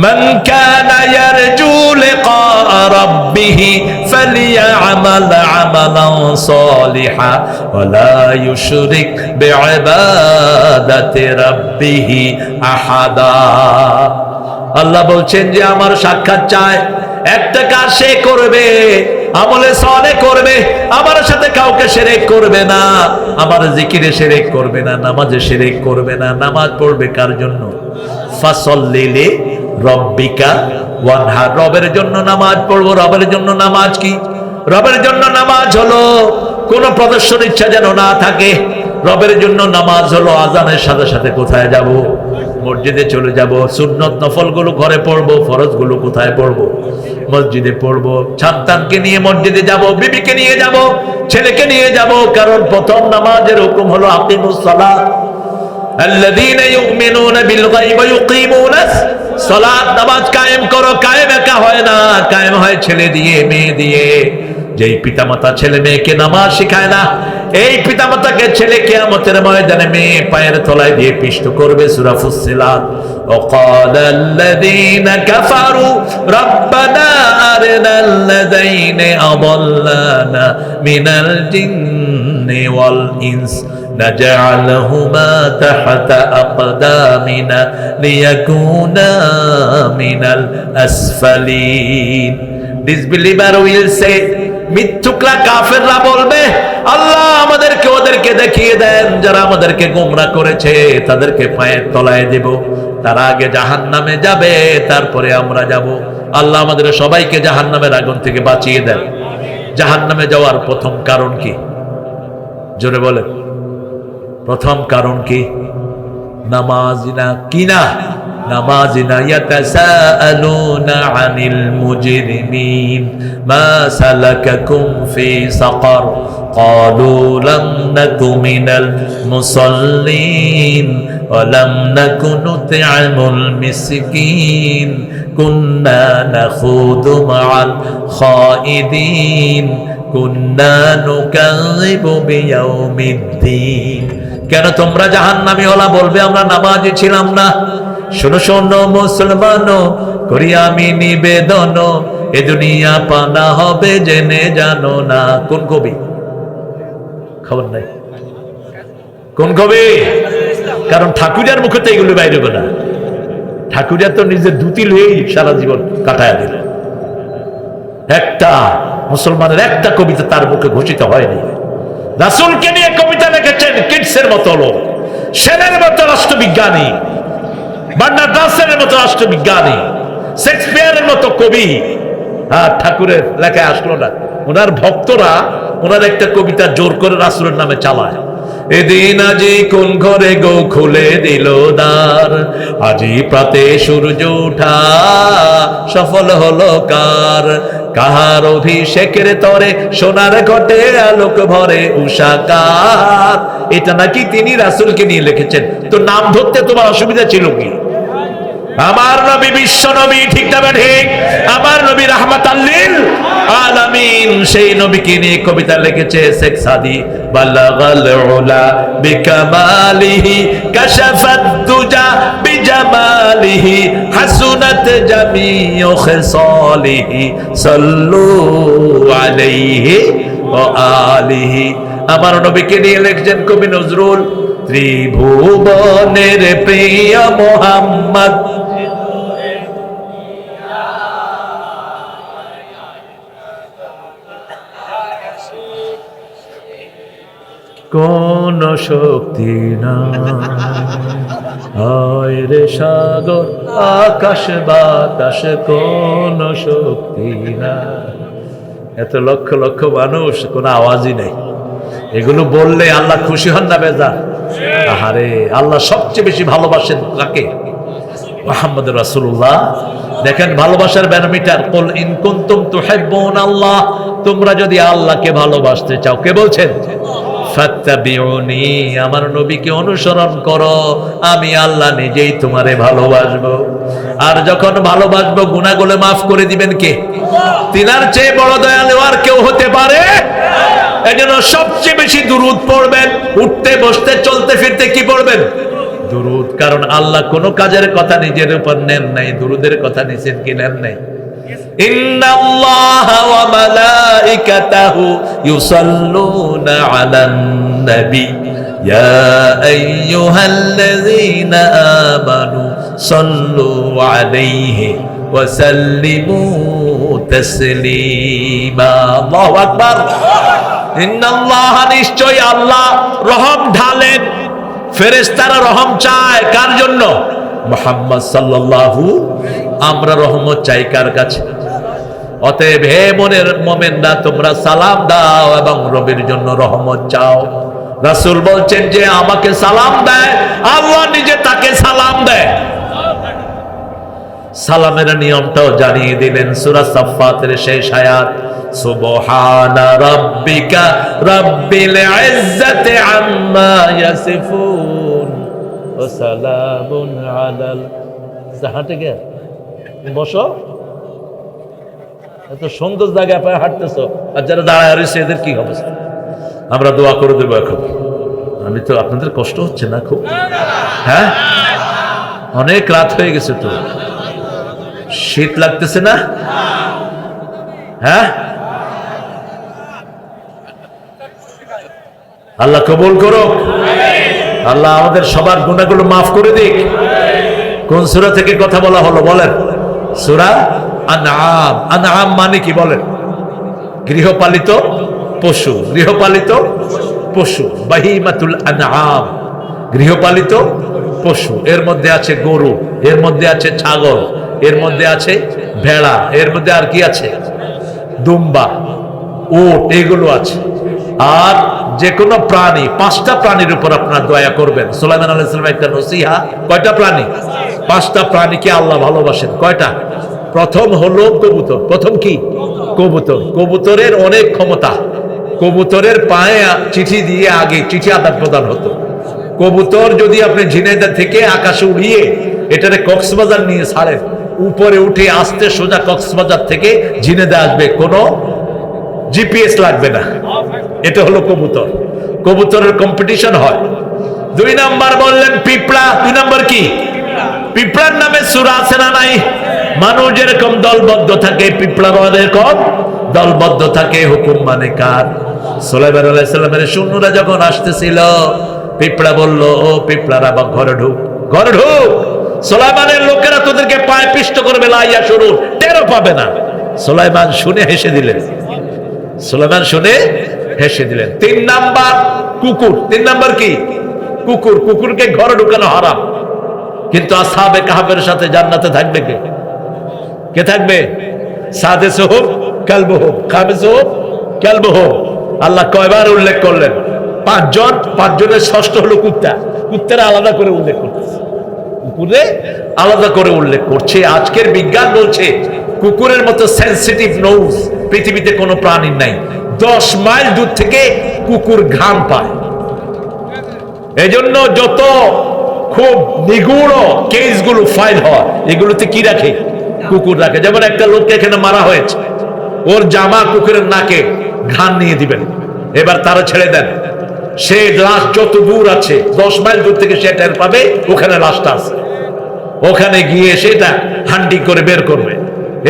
মান কানা ইয়ারজু লিকা রাব্বিহি ফালিয়া'মাল আমালান সালিহা ওয়া লা ইউশরিক বিইবাদাতি রাব্বিহি আহাদা। আল্লাহ বলছেন যে আমার সাক্ষাৎ চায়, একটা কাজ সে করবে, আমলে সালেহ করবে, আমার সাথে কাউকে শিরক করবে না, আমার জিকিরে শিরক করবে না, নামাজে শিরক করবে না। নামাজ পড়বে কার জন্য? ফাসাল্লি লি রব্বিকা ওয়ানহার। রবের জন্য নামাজ পড়বো। রবের জন্য নামাজ কি? রবের জন্য নামাজ হলো কোন প্রদর্শন ইচ্ছা যেন না থাকে। রবের জন্য নামাজ হলো আজানের সাথে সাথে কোথায় যাব? মসজিদে চলে যাব। সুন্নত নফল গুলো ঘরে পড়বো, ফরজ গুলো কোথায় পড়বো? মসজিদে পড়বো। সন্তানকে নিয়ে মসজিদে যাব, বিবিকে নিয়ে যাব, ছেলেকে নিয়ে যাব, কারণ প্রথম নামাজের হুকুম হলো আকিমুস সালাত। আল্লাযীনা ইউমিনুনা বিল গায়বি ওয়া ইউকিমুনাস সালাত। নামাজ কায়েম করো। কায়েম একা হয় না, কায়েম হয় ছেলে দিয়ে, মেয়ে দিয়ে। যেই পিতামাতা ছেলে মেয়েকে নামাজ শিখায় না, এই পিতামাতাকে ছেলে কিয়ামতের ময়দানে মেয়ে পায়ের তলায় দিয়ে পিষ্ট করবে। সূরা ফুসসিলাত, ওয়াকালাল্লাযীনা কাফারু রাব্বানা আরিনাল্লাযীনা আদাল্লানা মিনাল জিন্নি ওয়াল ইনস নাজআলহুমা তাহতা আকদামিনা লিয়াকুনা মিনাল আসফালিন। Disbeliever will say, মিথ্যুকরা কাফেররা বলবে, আল্লাহ আমাদেরকে ওদেরকে দেখিয়ে দেন যারা আমাদেরকে গোমরা করেছে, তাদেরকে পায়ের তলায় দেব। তারা আগে জাহান্নামে যাবে, তারপরে আমরা যাব। আল্লাহ আমাদের সবাইকে জাহান্নামের আগুন থেকে বাঁচিয়ে দেন। জাহান্নামে যাওয়ার প্রথম কারণ কি? জোরে বলেন, প্রথম কারণ কি? নামাজিনা কিনা নামাজিনা ইয়াতাসাআলুনা আনিল মুজরিমিন মা সালাকাকুম ফি সাকার ক্বালু লাম নাকু মিনাল মুসাল্লিন ওয়া লাম নাকু নুত'আমুল মিসকিন কুন্না নাখুদু মা'আল খাইদিন কুন্না নুকাযযিবু বিয়াউমিদ্দিন। কেন তোমরা জাহান্নামী হলা? বলবে আমরা নামাজি ছিলাম না। শোনো শোনো মুসলমান, করি আমি নিবেদন, এ দুনিয়া পানা হবে জেনে জানো না। কোন কবি? খবর নাই কোন কবি? কারণ ঠাকুরের মুখে তো এগুলো বাইরে হবে না। ঠাকুরিয়া তো নিজের দুতি লয়েই সারা জীবন কাটায় দিল। একটা মুসলমানের একটা কবিতা তার মুখে ঘোষিত হয়নি। রাসূলকে নিয়ে কবিতা লিখেছেন কিটসের মতো লোক, সেনের মতো রাষ্ট্রবিজ্ঞানী, বার্নার্ড রাসেলের মতো রাষ্ট্রবিজ্ঞানী, শেক্সপিয়ারের মতো কবি। আর ঠাকুরের লেখায় আসলো না। ওনার ভক্তরা ওনার একটা কবিতা জোর করে রাসূলের নামে চালায়। এদিন আজি কোন ঘরে গো খুলে দিল দ্বার, আজি প্রাতে সূর্য ওঠা সফল হলো কার, কাহার অভিষেকের তরে সোনার ঘটে আলোক ভরে উষাকার। এটা নাকি তিনি রাসূলকে নিয়ে লিখেছেন। তো নাম ধরতে তোমার অসুবিধা ছিল কি? আমার নবী বিশ্ব নবী, ঠিক না ঠিক? আমার নবী রাহমাতাল লিল আলামিন, সেই নবীকে নিয়ে কবিতা লিখেছে শেখ সাদি। বালাগাল উলা বিকামালিহি কাশাফাত দুজা বিজামালিহি হাসুনাত জামিউ খিসালিহি সাল্লু আলাইহি ওয়া আলিহি। আমার নবীকে নিয়ে লিখছেন কবি নজরুল। ত্রিভুবনের প্রিয় মোহাম্মদ, কোন শক্তি না হয় রে সাগর আকাশ বাতাস, কোন শক্তি না। এত লক্ষ লক্ষ মানুষ, কোনো আওয়াজই নেই। এগুলো বললে আল্লাহ খুশি হন না বেজার? আহারে, আল্লাহ সবচেয়ে বেশি ভালোবাসেন কাকে? মুহাম্মদ রাসূলুল্লাহ। দেখেন ভালোবাসার ব্যারোমিটার, কুল ইন কুনতুম তুহিব্বুনাল্লাহ, তোমরা যদি আল্লাহকে ভালোবাসতে চাও, কে বলছেন? ফাত্তাবিউনি, আমার নবীকে অনুসরণ করো, আমি আল্লাহ নিজেই তোমারে ভালোবাসবো। আর যখন ভালোবাসবো গুনাহগুলো মাফ করে দিবেন কে? তিনার চেয়ে বড় দয়ালু আর কেউ হতে পারে? এজন্য সবচেয়ে বেশি দুরূদ পড়বেন। উঠতে বসতে চলতে ফিরতে কি পড়বেন? দুরূদ। কারণ আল্লাহ কোনো কাজের কথা নিজের উপর নেন নাই, দুরূদের কথা নিছেন কি নেন নাই? ইন্নাল্লাহা ওয়া মালাইকাতাহু ইউসাল্লুনা আলান নবী ইয়া আইয়ুহাল্লাযীনা আমানু সাল্লু আলাইহি ওয়া সাল্লিমু তাসলিমা। আল্লাহু আকবার। ইন্নাল্লাহা, নিশ্চয় আল্লাহ রহম ঢালেন, ফেরেশতারা রহম চায় কার জন্য? মুহাম্মদ সাল্লাল্লাহু। আমরা রহমত চাই কার কাছে? অতএব হে মনের মুমিনরা, তোমরা সালাম দাও এবং রবের জন্য রহমত চাও। রাসূল বলছেন যে আমাকে সালাম দেয়, আল্লাহ নিজে তাকে সালাম দেয়। সালামের নিয়মটাও জানিয়ে দিলেন সূরা সাফফাতের শেষ আয়াত, সুবহানা রাব্বিকা রাব্বিল ইজ্জাতি আম্মা ইয়াসিফুন ওয়া সালামুন আলাল। হাঁটে গে বসো, এত সুন্দর জায়গায় পায়ে হাঁটতেছো, আর যারা দাঁড়ায় রয়েছে এদের কি হবে? আমরা দোয়া করে দেবো এখন। আমি তো, আপনাদের কষ্ট হচ্ছে না খুব? হ্যাঁ, অনেক রাত হয়ে গেছে তো, শীত লাগতেছে না? হ্যাঁ, আল্লাহ কবুল করো। আল্লাহ আমাদের সবার গুনাহগুলো মাফ করে দিক। কোন সূরা থেকে কথা বলা হলো বলেন? সূরা আনআম। আনআম মানে কি বলেন? গৃহপালিত পশু। গৃহপালিত পশু, বাহিমাতুল আনআম, গৃহপালিত পশু। এর মধ্যে আছে গরু, এর মধ্যে আছে ছাগল, এর মধ্যে আছে ভেড়া, এর মধ্যে আর কি আছে? দুম্বা, উট, এগুলো আছে। আর যে কোনো প্রাণী, 5টা প্রাণীর উপর আপনারা দয়া করবেন। সুলাইমান আলাইহিস সালাম একটা নসিহা, কয়টা প্রাণী? 5টা প্রাণীকে আল্লাহ ভালোবাসেন। কয়টা? প্রথম হলো কবুতর। প্রথম কি? কবুতর। কবুতরের অনেক ক্ষমতা। কবুতরের পায়ে চিঠি দিয়ে আগে চিঠি আদান প্রদান হতো। কবুতর যদি আপনি ঝিনাইদহ থেকে আকাশে উড়িয়ে এটারে কক্সবাজার নিয়ে ছাড়েন, উপরে উঠে আসতে সোজা কক্সবাজার থেকে ঝিনাইদহ আসবে, কোনো জিপিএস লাগবে না। এটা হলো কবুতর। কবুতরের কম্পিটিশন হয়। 2 নাম্বার বললেন পিঁপড়া। 2 নাম্বার কি? পিঁপড়ার নামে সূরা আছে না নাই? মানুষ যেরকম দলবদ্ধ থাকে, পিঁপড়ার এরকম দলবদ্ধ থাকে। হুকুম মানে কার? সুলাইমান আলাইহিস সালামের সৈন্যরা যখন আসতেছিল, পিঁপড়া বলল, ও পিঁপড়ারা, বা ঘরে ঢুক, ঘরে ঢুক। সুলাইমানের লোকেরা তোদেরকে পায়ে পিষ্ট করবে, লাইয়া শুরু, টেরও পাবে না। সুলাইমান শুনে হেসে দিলেন। সুলাইমান শুনে হেসে দিলেন। 3 নাম্বার কুকুর। 3 নাম্বার কি? কুকুর। কুকুরকে ঘরে ঢুকানো হারাম, কিন্তু আসহাবে কাহফের সাথে জান্নাতে থাকবে কে? কে থাকবে? সাদেসুহুম কালবুহুম, খামিসুহুম কালবুহুম। আল্লাহ কয়বার উল্লেখ করলেন? 5 জন। 5 জনের ষষ্ঠ হলো কুত্তা। কুত্তারা আলাদা করে উল্লেখ করতেছে, কুকুরে আলাদা করে উল্লেখ করছে। আজকের বিজ্ঞান বলছে কুকুরের মতো সেন্সিটিভ নোজ পৃথিবীতে কোনো প্রাণীর নাই। 10 মাইল দূর থেকে কুকুর ঘ্রাণ পায়। এজন্য যত খুব নিগুড় কেসগুলো ফাইল হয়, এগুলোতে কি রাখে? কুকুর রাখে। যেমন একটা লোককে এখানে মারা হয়েছে, ওর জামা কুকুরের নাকে ঘ্রাণ নিয়ে দিবেন, এবার তারা ছেড়ে দেন। সে লাশ যত দূর আছে, 10 মাইল দূর থেকে সে টের পাবে ওখানে লাশটা আছে। ওখানে গিয়ে সেটা হান্ডিং করে বের করবে।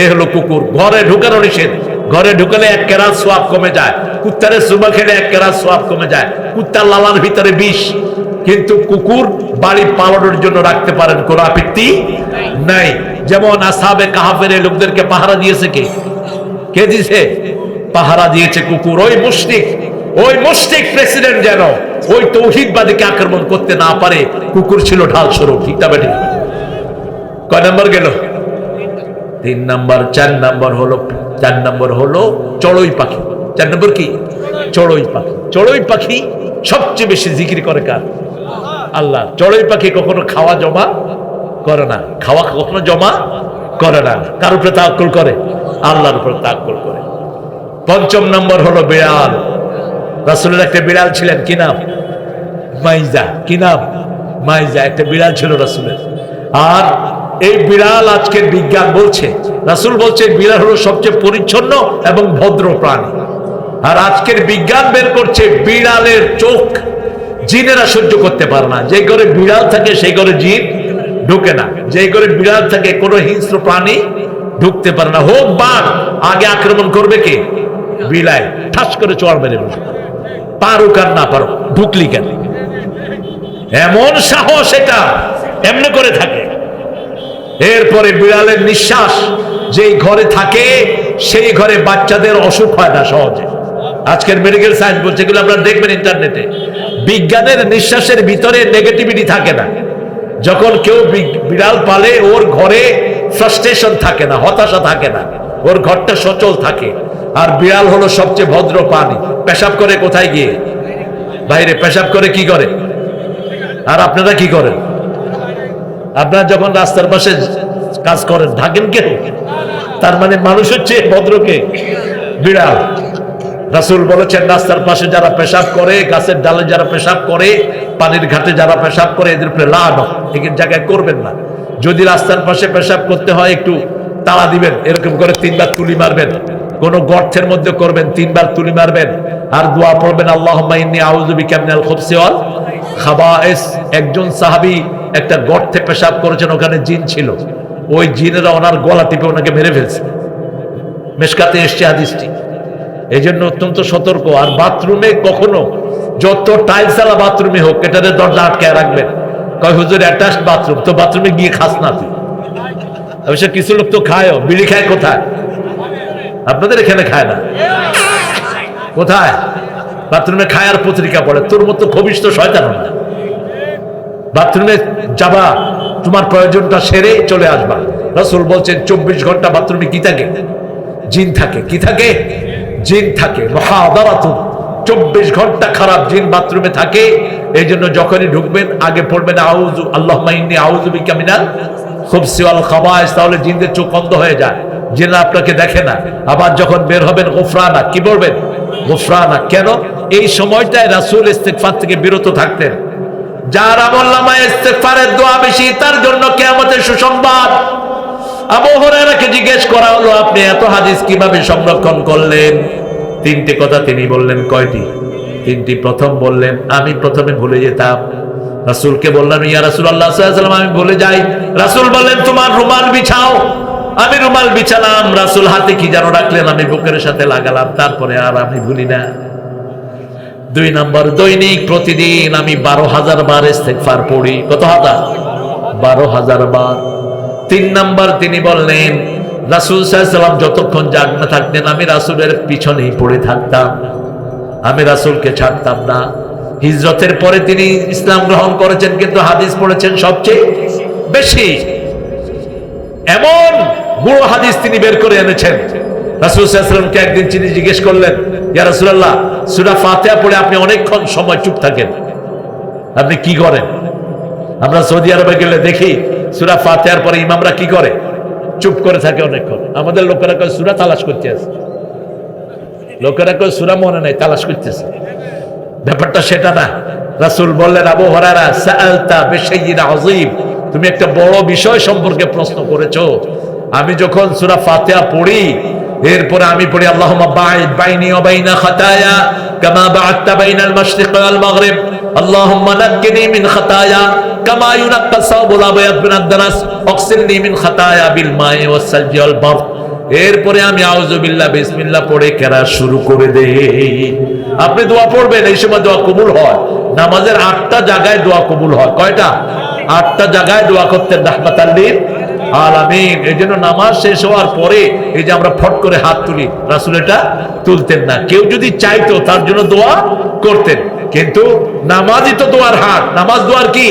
এ হলো কুকুর। ঘরে ঢুকানো নিষেধ। ঘরে ঢুকালে 1 কেরাত সোয়াব কমে যায়। কুত্তারে সুবা খেলে 1 কেরাত সোয়াব কমে যায়। কুত্তার লালার ভিতরে বিষ, কিন্তু কুকুর বাড়ি পালনের জন্য রাখতে পারেন, কোনো আপত্তি নাই। যেমন আসহাবে কাহাফের লোকদেরকে পাহারা দিয়েছে কে দিয়েছে? পাহারা দিয়েছে কুকুর। ওই মুশরিক প্রেসিডেন্ট যেন ওই তৌহিদবাদীকে আক্রমণ করতে না পারে, কুকুর ছিল ঢাল স্বরূপ। ঠিক না বেঠিক? কয় নম্বর গেল? 3 নম্বর। 4 নম্বর হলো চড়ুই পাখি। 4 নম্বর কি? চড়ুই পাখি। চড়ুই পাখি সবচেয়ে বেশি জিকির করে কার? আল্লাহ। চড়ুই পাখি কখনো খাওয়া জমা করে না, কখনো জমা করে না। কার উপরে তাওয়াক্কুল করে? আল্লাহর উপরে তাওয়াক্কুল করে। 5 নম্বর হলো বিড়াল। রাসূলের একটা বিড়াল ছিলেন, কি নাম? মাইজা। কি নাম? মাইজা। একটা বিড়াল ছিল রাসূলের। আর এই বিড়াল আজকের বিজ্ঞান বলছে, রাসূল বলছে বিড়াল হলো সবচেয়ে পরিচ্ছন্ন এবং ভদ্র প্রাণী। আর আজকের বিজ্ঞান বের করছে বিড়ালের চোখ জিনেরা সহ্য করতে পারে না। যে ঘরে বিড়াল থাকে সেই ঘরে জিন ঢুকে না। যে ঘরে বিড়াল থাকে কোনো হিংস্র প্রাণী ঢুকতে পারে না। হোক বাঘ, আগে আক্রমণ করবে কে? বিলাই। ঠাস করে চড় মেরে বসে, পারুক আর না পারুক, ঢুকলি কেন? এমন সাহস, এটা এমনি করে থাকে। এরপরে বিড়ালের নিঃশ্বাস যেই ঘরে থাকে সেই ঘরে বাচ্চাদের অসুখ হয় না সহজে। আজকের মেডিকেল সায়েন্স বলছে, এগুলো আপনারা দেখবেন ইন্টারনেটে। বিজ্ঞানের নিঃশ্বাসের ভিতরে নেগেটিভিটি থাকে না। যখন কেউ বিড়াল পালে ওর ঘরে ফ্রাস্ট্রেশন থাকে না, হতাশা থাকে না, ওর ঘরটা সচল থাকে। আর বিড়াল হলো সবচেয়ে ভদ্র প্রাণী। পেশাব করে কোথায় গিয়ে? বাইরে। পেশাব করে কি করে? আর আপনারা কি করেন? আপনারা যখন রাস্তার পাশে কাজ করেন ঢাকেন কেন? তার মানে মানুষ হচ্ছে ভদ্রকে বিড়াল। রাসূল বলেছেন রাস্তার পাশে যারা পেশাব করে, গাছের ডালে যারা পেশাব করে, পানির ঘাটে যারা পেশাব করে, এদের উপরে লানত। ঠিক জায়গায় করবেন না। যদি রাস্তার পাশে পেশাব করতে হয় একটু তাড়া দিবেন, এরকম করে 3 বার তুলি মারবেন। কোন গর্তের মধ্যে করবেন, 3 বার তুলি মারবেন। আর দোয়া পড়বেন, আল্লাহুম্মা ইন্নী আউযু বিকা মিনাল খুবসি ওয়াল খাবায়েস। একজন সাহাবী একটা গর্তে পেশাব করেছেন, ওখানে জিন ছিল। ওই জিনেরা ওনার গলা টিপে ওনাকে মেরে ফেলছে। মিশকাতে এসছে হাদিসটি। এই জন্য অত্যন্ত সতর্ক। আর বাথরুমে কখনো, যত টাইলসালা বাথরুমে হোক, এটাতে দরজা আটকায় রাখবেন। কয় হুজুর অ্যাটাচড বাথরুম, তো বাথরুমে গিয়ে খাস না তুই। অবশ্য কিছু লোক তো খায়ও। বিড়ি খায় কোথায়? আপনাদের এখানে খায় না। কোথায়? বাথরুমে খায় আর পত্রিকা পড়ে। তোর মতো খবিস তো শয়তান না। বাথরুমে যাবা, তোমার প্রয়োজনটা সেরে চলে আসবা। রাসূল বলছেন 24 ঘন্টা বাথরুমে কি থাকে? জিন থাকে। কি থাকে? জিন থাকে। মুহাদারাতুন। 24 ঘন্টা খারাপ জিন বাথরুমে থাকে। এই জন্য যখনই ঢুকবেন আগে পড়বেন আউযু, আল্লাহুম্মা ইন্নী আউযু বিকা মিনাল খুবসি ওয়াল খাবায়েস। তাহলে জিনদের চোখ অন্ধ হয়ে যায়, জিনরা আপনাকে দেখে না। আবার যখন বের হবেন গুফরানা, কি বলবেন? গুফরানা। কেন? এই সময়টায় রাসূল ইস্তিগফার থেকে বিরত থাকতেন। যার আমলনামায় ইস্তিগফারের দোয়া বেশি, তার জন্য কিয়ামতের সুসংবাদ। আবু হুরায়রাকে জিজ্ঞেস করা হলো, আপনি এত হাদিস কিভাবে সংরক্ষণ করলেন? 3টি কথা তিনি বললেন। কয়টি? 3টি। প্রথম বললেন, আমি প্রথমে ভুলে যেতাম। রাসূলকে বললাম, ইয়া রাসূলুল্লাহ সাল্লাল্লাহু আলাইহি ওয়াসাল্লাম, আমি ভুলে যাই। রাসূল বললেন, তোমার রুমাল বিছাও। আমি রুমাল বিছালাম। রাসূল হাতে কি যেন রাখলেন, আমি বুকের সাথে লাগালাম। তারপরে আর আমি ভুলি না। 2 নম্বর, দৈনিক প্রতিদিন আমি 12,000 বার ইস্তিগফার পড়ি। কত হাজার? 12,000 বার। 3 নম্বর, তিনি বললেন রাসূল সাল্লাল্লাহু আলাইহি ওয়াসাল্লাম যতক্ষণ জাগনা থাকতেন আমি রাসূলের পিছনেই পড়ে থাকতাম। আমি রাসূলকে ছাড়তাম না। হিজরতের পরে তিনি ইসলাম গ্রহণ করেছেন, কিন্তু হাদিস পড়েছেন সবচেয়ে বেশি। এমন বুড়ো হাদিস তিনি বের করে এনেছেন। রাসূল সাল্লাল্লাহু আলাইহি ওয়াসাল্লামকে একদিন তিনি জিজ্ঞেস করলেন, ইয়া রাসূলুল্লাহ, সূরা ফাতিহা পড়ে আপনি অনেকক্ষণ সময় চুপ থাকেন, আপনি কি করেন? আমরা সৌদি আরবে গেলে দেখি সূরা ফাতিহার পরে ইমামরা কি করে? চুপ করে থাকে অনেকক্ষণ। আমাদের লোকেরা কয় সূরা তালাশ করতে আছে, লোকেরা কয় সূরা মনে নাই, তালাশ করতেছে। ব্যাপারটা সেটা না। রাসূল বললেন, আবু হুরায়রা, সাআলতা বিশাইইন আযীম, তুমি একটা বড় বিষয় সম্পর্কে প্রশ্ন করেছো। আমি যখন সূরা ফাতিহা পড়ি, এরপরে আমি পড়ি আল্লাহুম্মা বাঈদ বাইনি ওয়া বাইনা খাতায়া কামা বা'আদতা বাইনাল মাশরিক ওয়াল মাগরিব, আল্লাহুম্মা নাক্কিনি মিন খাতায়া কামা ইউনাক্কা সাওবুল আবয়াদ মিনাদ দানাস, ওয়াগসিলনি মিন খাতায়া বিল মাই ওয়াস সালজি ওয়াল বারদ। এরপরে আমি আউযু বিল্লাহ বিসমিল্লাহ পড়ে কেরাত শুরু করে দেই। আপনি দোয়া পড়বেন, এই সময় দোয়া কবুল হয়। নামাজের 8টা জায়গায় দোয়া কবুল হয়। কয়টা? 8টা জায়গায় দোয়া করতেন রাহমাতাল লিল আলামিন। এই জন্য নামাজ শেষ হওয়ার পরে এই যে আমরা ফট করে হাত তুলি, রাসূল এটা তুলতেন না। কেউ যদি চাইতো তার জন্য দোয়া করতেন, কিন্তু নামাজই তো দোয়ার হাট। নামাজ দোয়ার কি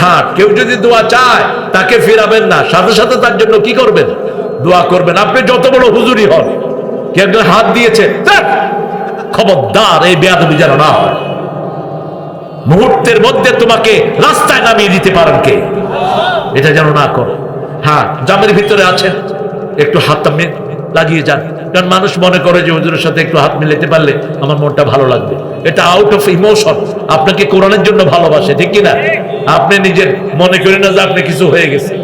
হাট। কেউ যদি দোয়া চায় তাকে ফিরাবেন না, সাথে সাথে তার জন্য কি করবেন? দোয়া করবেন। আপনি যত বড় হুজুরি হন, কেউ একজন হাত দিয়েছে, খবরদার এই বেয়াদবি যেন না হয়। মুহূর্তের মধ্যে তোমাকে রাস্তায় নামিয়ে দিতে পারেন কে? এটা যেন না করো। হ্যাঁ, জামের ভিতরে আছেন, একটু হাতটা লাগিয়ে যান, কারণ মানুষ মনে করে যে হুজুরের সাথে একটু হাত মিলাতে পারলে আমার মনটা ভালো লাগবে। এটা আউট অফ ইমোশন, আপনাকে কোরআনের জন্য ভালোবাসে, ঠিক কিনা? আপনি নিজের মনে করেন না যে আপনি কিছু হয়ে গেছে।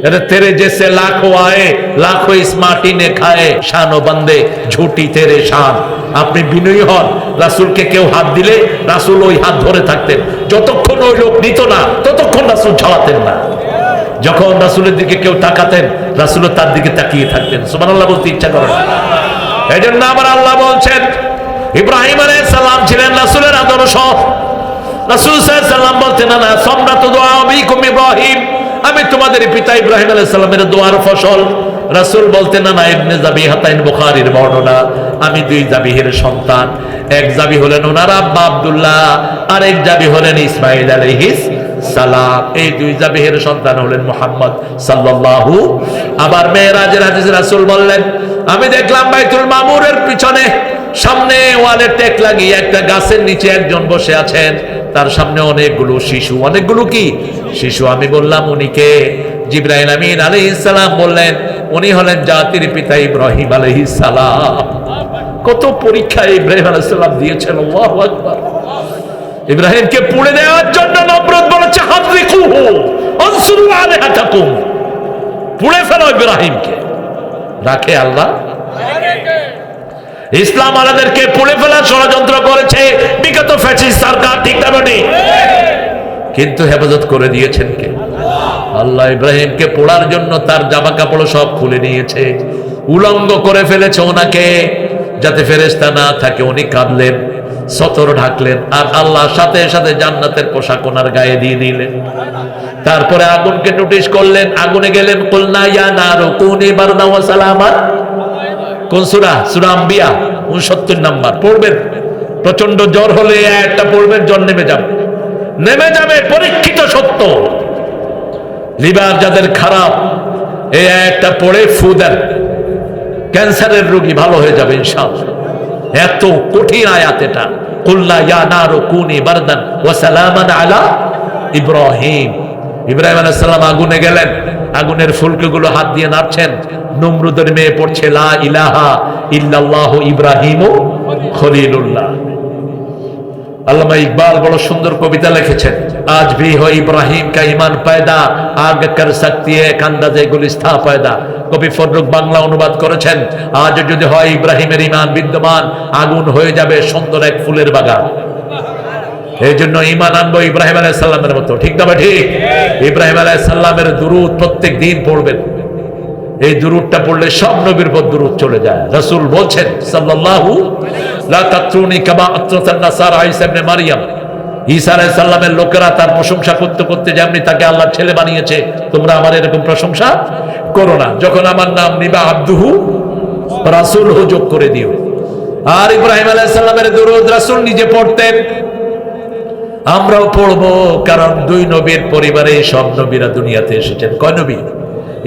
अरे तेरे जैसे लाखों आए लाखों इस माटी ने खाए शानो बंदे झूठी तेरे शान। আপনি বিনয়ী হন। রাসূলকে কেউ হাত দিলে রাসূল ওই হাত ধরে থাকতেন, যতক্ষণ ওই লোক নিত না ততক্ষণ রাসূল ছাড়াতেন না। যখন রাসূলের দিকে কেউ তাকাতেন, রাসূল তার দিকে তাকিয়ে থাকতেন। সুবহানাল্লাহ বলতে ইচ্ছা করে। এই জন্য আমার আল্লাহ বলছেন, ইব্রাহিম আলাইহিস সালাম ছিলেন রাসূলের আদর্শ। রাসূল সাল্লাল্লাহু আলাইহি সাল্লাম বলতেন, না সামরাতু দুআ বিকুম ইব্রাহিম, আমি তোমাদের পিতা ইব্রাহিম আলাইহিস সালামের দোয়ার ফসল। রাসূল বলতেন, না ইবনে জাবিহাতাইন, বুখারীর বর্ণনা, আমি 2 জাবিহের সন্তান। এক জাবি হলেন ওনার আব্বা আব্দুল্লাহ, আর এক জাবি হলেন ইসমাঈল আলাইহিস সালাম। এই 2 জাবিহের সন্তান হলেন মুহাম্মদ সাল্লাল্লাহু। আবার মেরাজের হাদিসে রাসূল বললেন, আমি দেখলাম বাইতুল মামুরের পিছনে সামনে ওয়ালে টেক লাগিয়ে একটা গাছের নিচে একজন বসে আছেন, তার সামনে অনেকগুলো শিশু। অনেকগুলো কি শিশু? আমি বললাম, উনি কে? জিবরাইল আমিন আলাইহিস সালাম বললেন, উনি হলেন জাতির পিতা ইব্রাহিম আলাইহিস সালাম। কত পরীক্ষা ইব্রাহিম আলাইহিস সালাম দিয়েছেন। আল্লাহু আকবার। ইব্রাহিমকে পুড়ে দেওয়ার জন্য নমরুদ বলেছে, হাযরিকুহু আনসুরু আলাইহাতাকুম, পুড়ে ফেলো ইব্রাহিমকে। রাখে আল্লাহ? ইসলাম আলাদেরকে পুড়ে ফেলার ষড়যন্ত্র করেছে বিগত ফ্যাসিস্ট সরকার, ঠিক না বেঠিক? কিন্তু হেফাজত করে দিয়েছেন কে? আল্লাহ। ইব্রাহিমকে পোড়ার জন্য তার জামা কাপড় সব খুলে নিয়েছে, উলঙ্গ করে ফেলেছে ওনাকে, যাতে ফেরেশতা না থাকে। উনি কাঁদলেন, সতর ঢাকলেন, আর আল্লাহ সাথে সাথে জান্নাতের পোশাক ওনার গায়ে দিয়ে দিলেন। তারপরে আগুনকে নোটিশ করলেন, আগুনে গেলেন। কুলনা ইয়া নারু কুনি বারদান ওয়া সালামান। কোন সূরা? সূরা আম্বিয়া 69 নাম্বার পড়বেন। প্রচন্ড জ্বর হলে এই আয়াতটা পড়বেন, জ্বর নেমে যাবে। পরীক্ষিত সত্য। লিভার যাদের খারাপ, এই আয়াতটা পড়ে ফু দেন, ক্যান্সারের রোগী ভালো হয়ে যাবে ইনশাআল্লাহ। এত কঠিন আয়াত এটা। কুলনা ইয়া নারু কুনি বারদান ওয়া সালামান আলা ইব্রাহিম। ইব্রাহিম আলাইহিস সালাম আগুনে গেলেন, আগুনের ফুলকিগুলো হাত দিয়ে নাড়ছেন। নমরুদের মেয়ে পড়ছে, লা ইলাহা ইল্লাল্লাহু ইব্রাহিমু খলিলুল্লাহ। আল্লামা ইকবাল বড় সুন্দর কবিতা লিখেছেন, আজ ভি হো ইব্রাহিম কা ঈমান পয়দা, আগ কর সকতি হ্যায় এক আন্দাজে গুলিস্তা পয়দা। কবি ফররুখ বাংলা অনুবাদ করেছেন, আজ যদি হয় ইব্রাহিমের ঈমান বিদ্যমান, আগুন হয়ে যাবে সুন্দর এক ফুলের বাগান। এই জন্য ঈমান আনবো ইব্রাহিম আলাইহিস সালামের মতো, ঠিক না ঠিক? ইব্রাহিম আলাইহিস সালামের দুরূদ প্রত্যেক দিন পড়বেন। এই দুরূদটা পড়লে সব নবীর পর দুরূদ চলে যায়। রাসূল বলছেন সাল্লাল্লাহু লা তাতরুনি কামা আতরাতান নাসারা ঈসা ইবনে মারইয়াম। ঈসা আলাইহিস সালামের লোকেরা তার প্রশংসা করতে করতে যেমনি তাকে আল্লাহ ছেলে বানিয়েছে, তোমরা আমার এরকম প্রশংসা করো না। যখন আমার নাম নিবা আব্দুহু রাসূলহু যোগ করে দিও। আর ইব্রাহিম আলাইহিস সালামের দুরূদ রাসূল নিজে পড়তেন, আমরাও পড়বো, কারণ 2 নবীর পরিবারে সব নবীরা দুনিয়াতে এসেছেন। কয় নবী?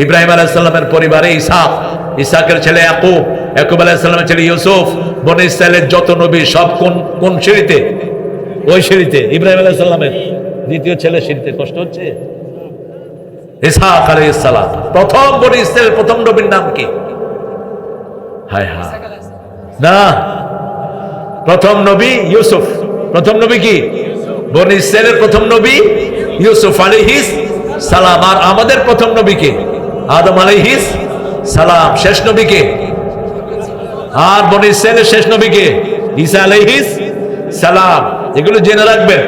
ইব্রাহিম আলাইহিস সালামের পরিবারে ইসহাক, ইসহাকের ছেলে ইয়াকুব, ইয়াকুব আলাইহিস সালামের ছেলে ইউসুফ। বনি ইসরাইলের যত নবী সব কোন সিঁড়িতে? ওই সিঁড়িতে। ইব্রাহিম আলাইহিস সালামের দ্বিতীয় ছেলে সিঁড়িতে। কষ্ট হচ্ছে? ইসহাক আলাইহিস সালাম প্রথম বনি ইসরাইলের প্রথম নবীর নাম কি? হায় হায়, না, প্রথম নবী ইউসুফ। প্রথম নবী কি? বনি ইসরাইলের প্রথম নবী ইউসুফ আলাইহিস সালাম। আর আমাদের প্রথম নবী কে? আদম আলাইহিস সালাম। শেষ নবী কে? আর বনি ইসরাইলের শেষ নবী কে? ঈসা আলাইহিস সালাম। এগুলো জেনে রাখবেন।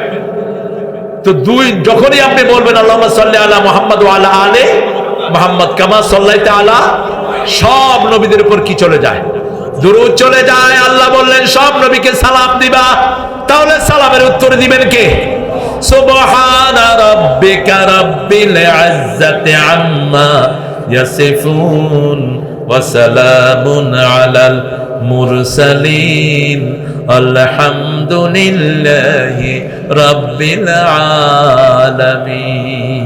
তো যখনই আপনি বলবেন আল্লাহুম্মা সাল্লি আলা মুহাম্মদ ওয়া আলা আলি মুহাম্মদ কামা সাল্লাইতা আলা, সব নবীদের উপর কি চলে যায়? দুরূদ চলে যায়। আল্লাহ বললেন সব নবীকে সালাম দিবা। তাহলে সালামের উত্তর দিবেন কে? সুবহানা রাব্বিকা রাব্বিল ইজ্জাতি আম্মা ইয়াসিফুন ওয়া সালামুন আলাল মুরসালিন আলহামদুলিল্লাহি রাব্বিল আলামিন।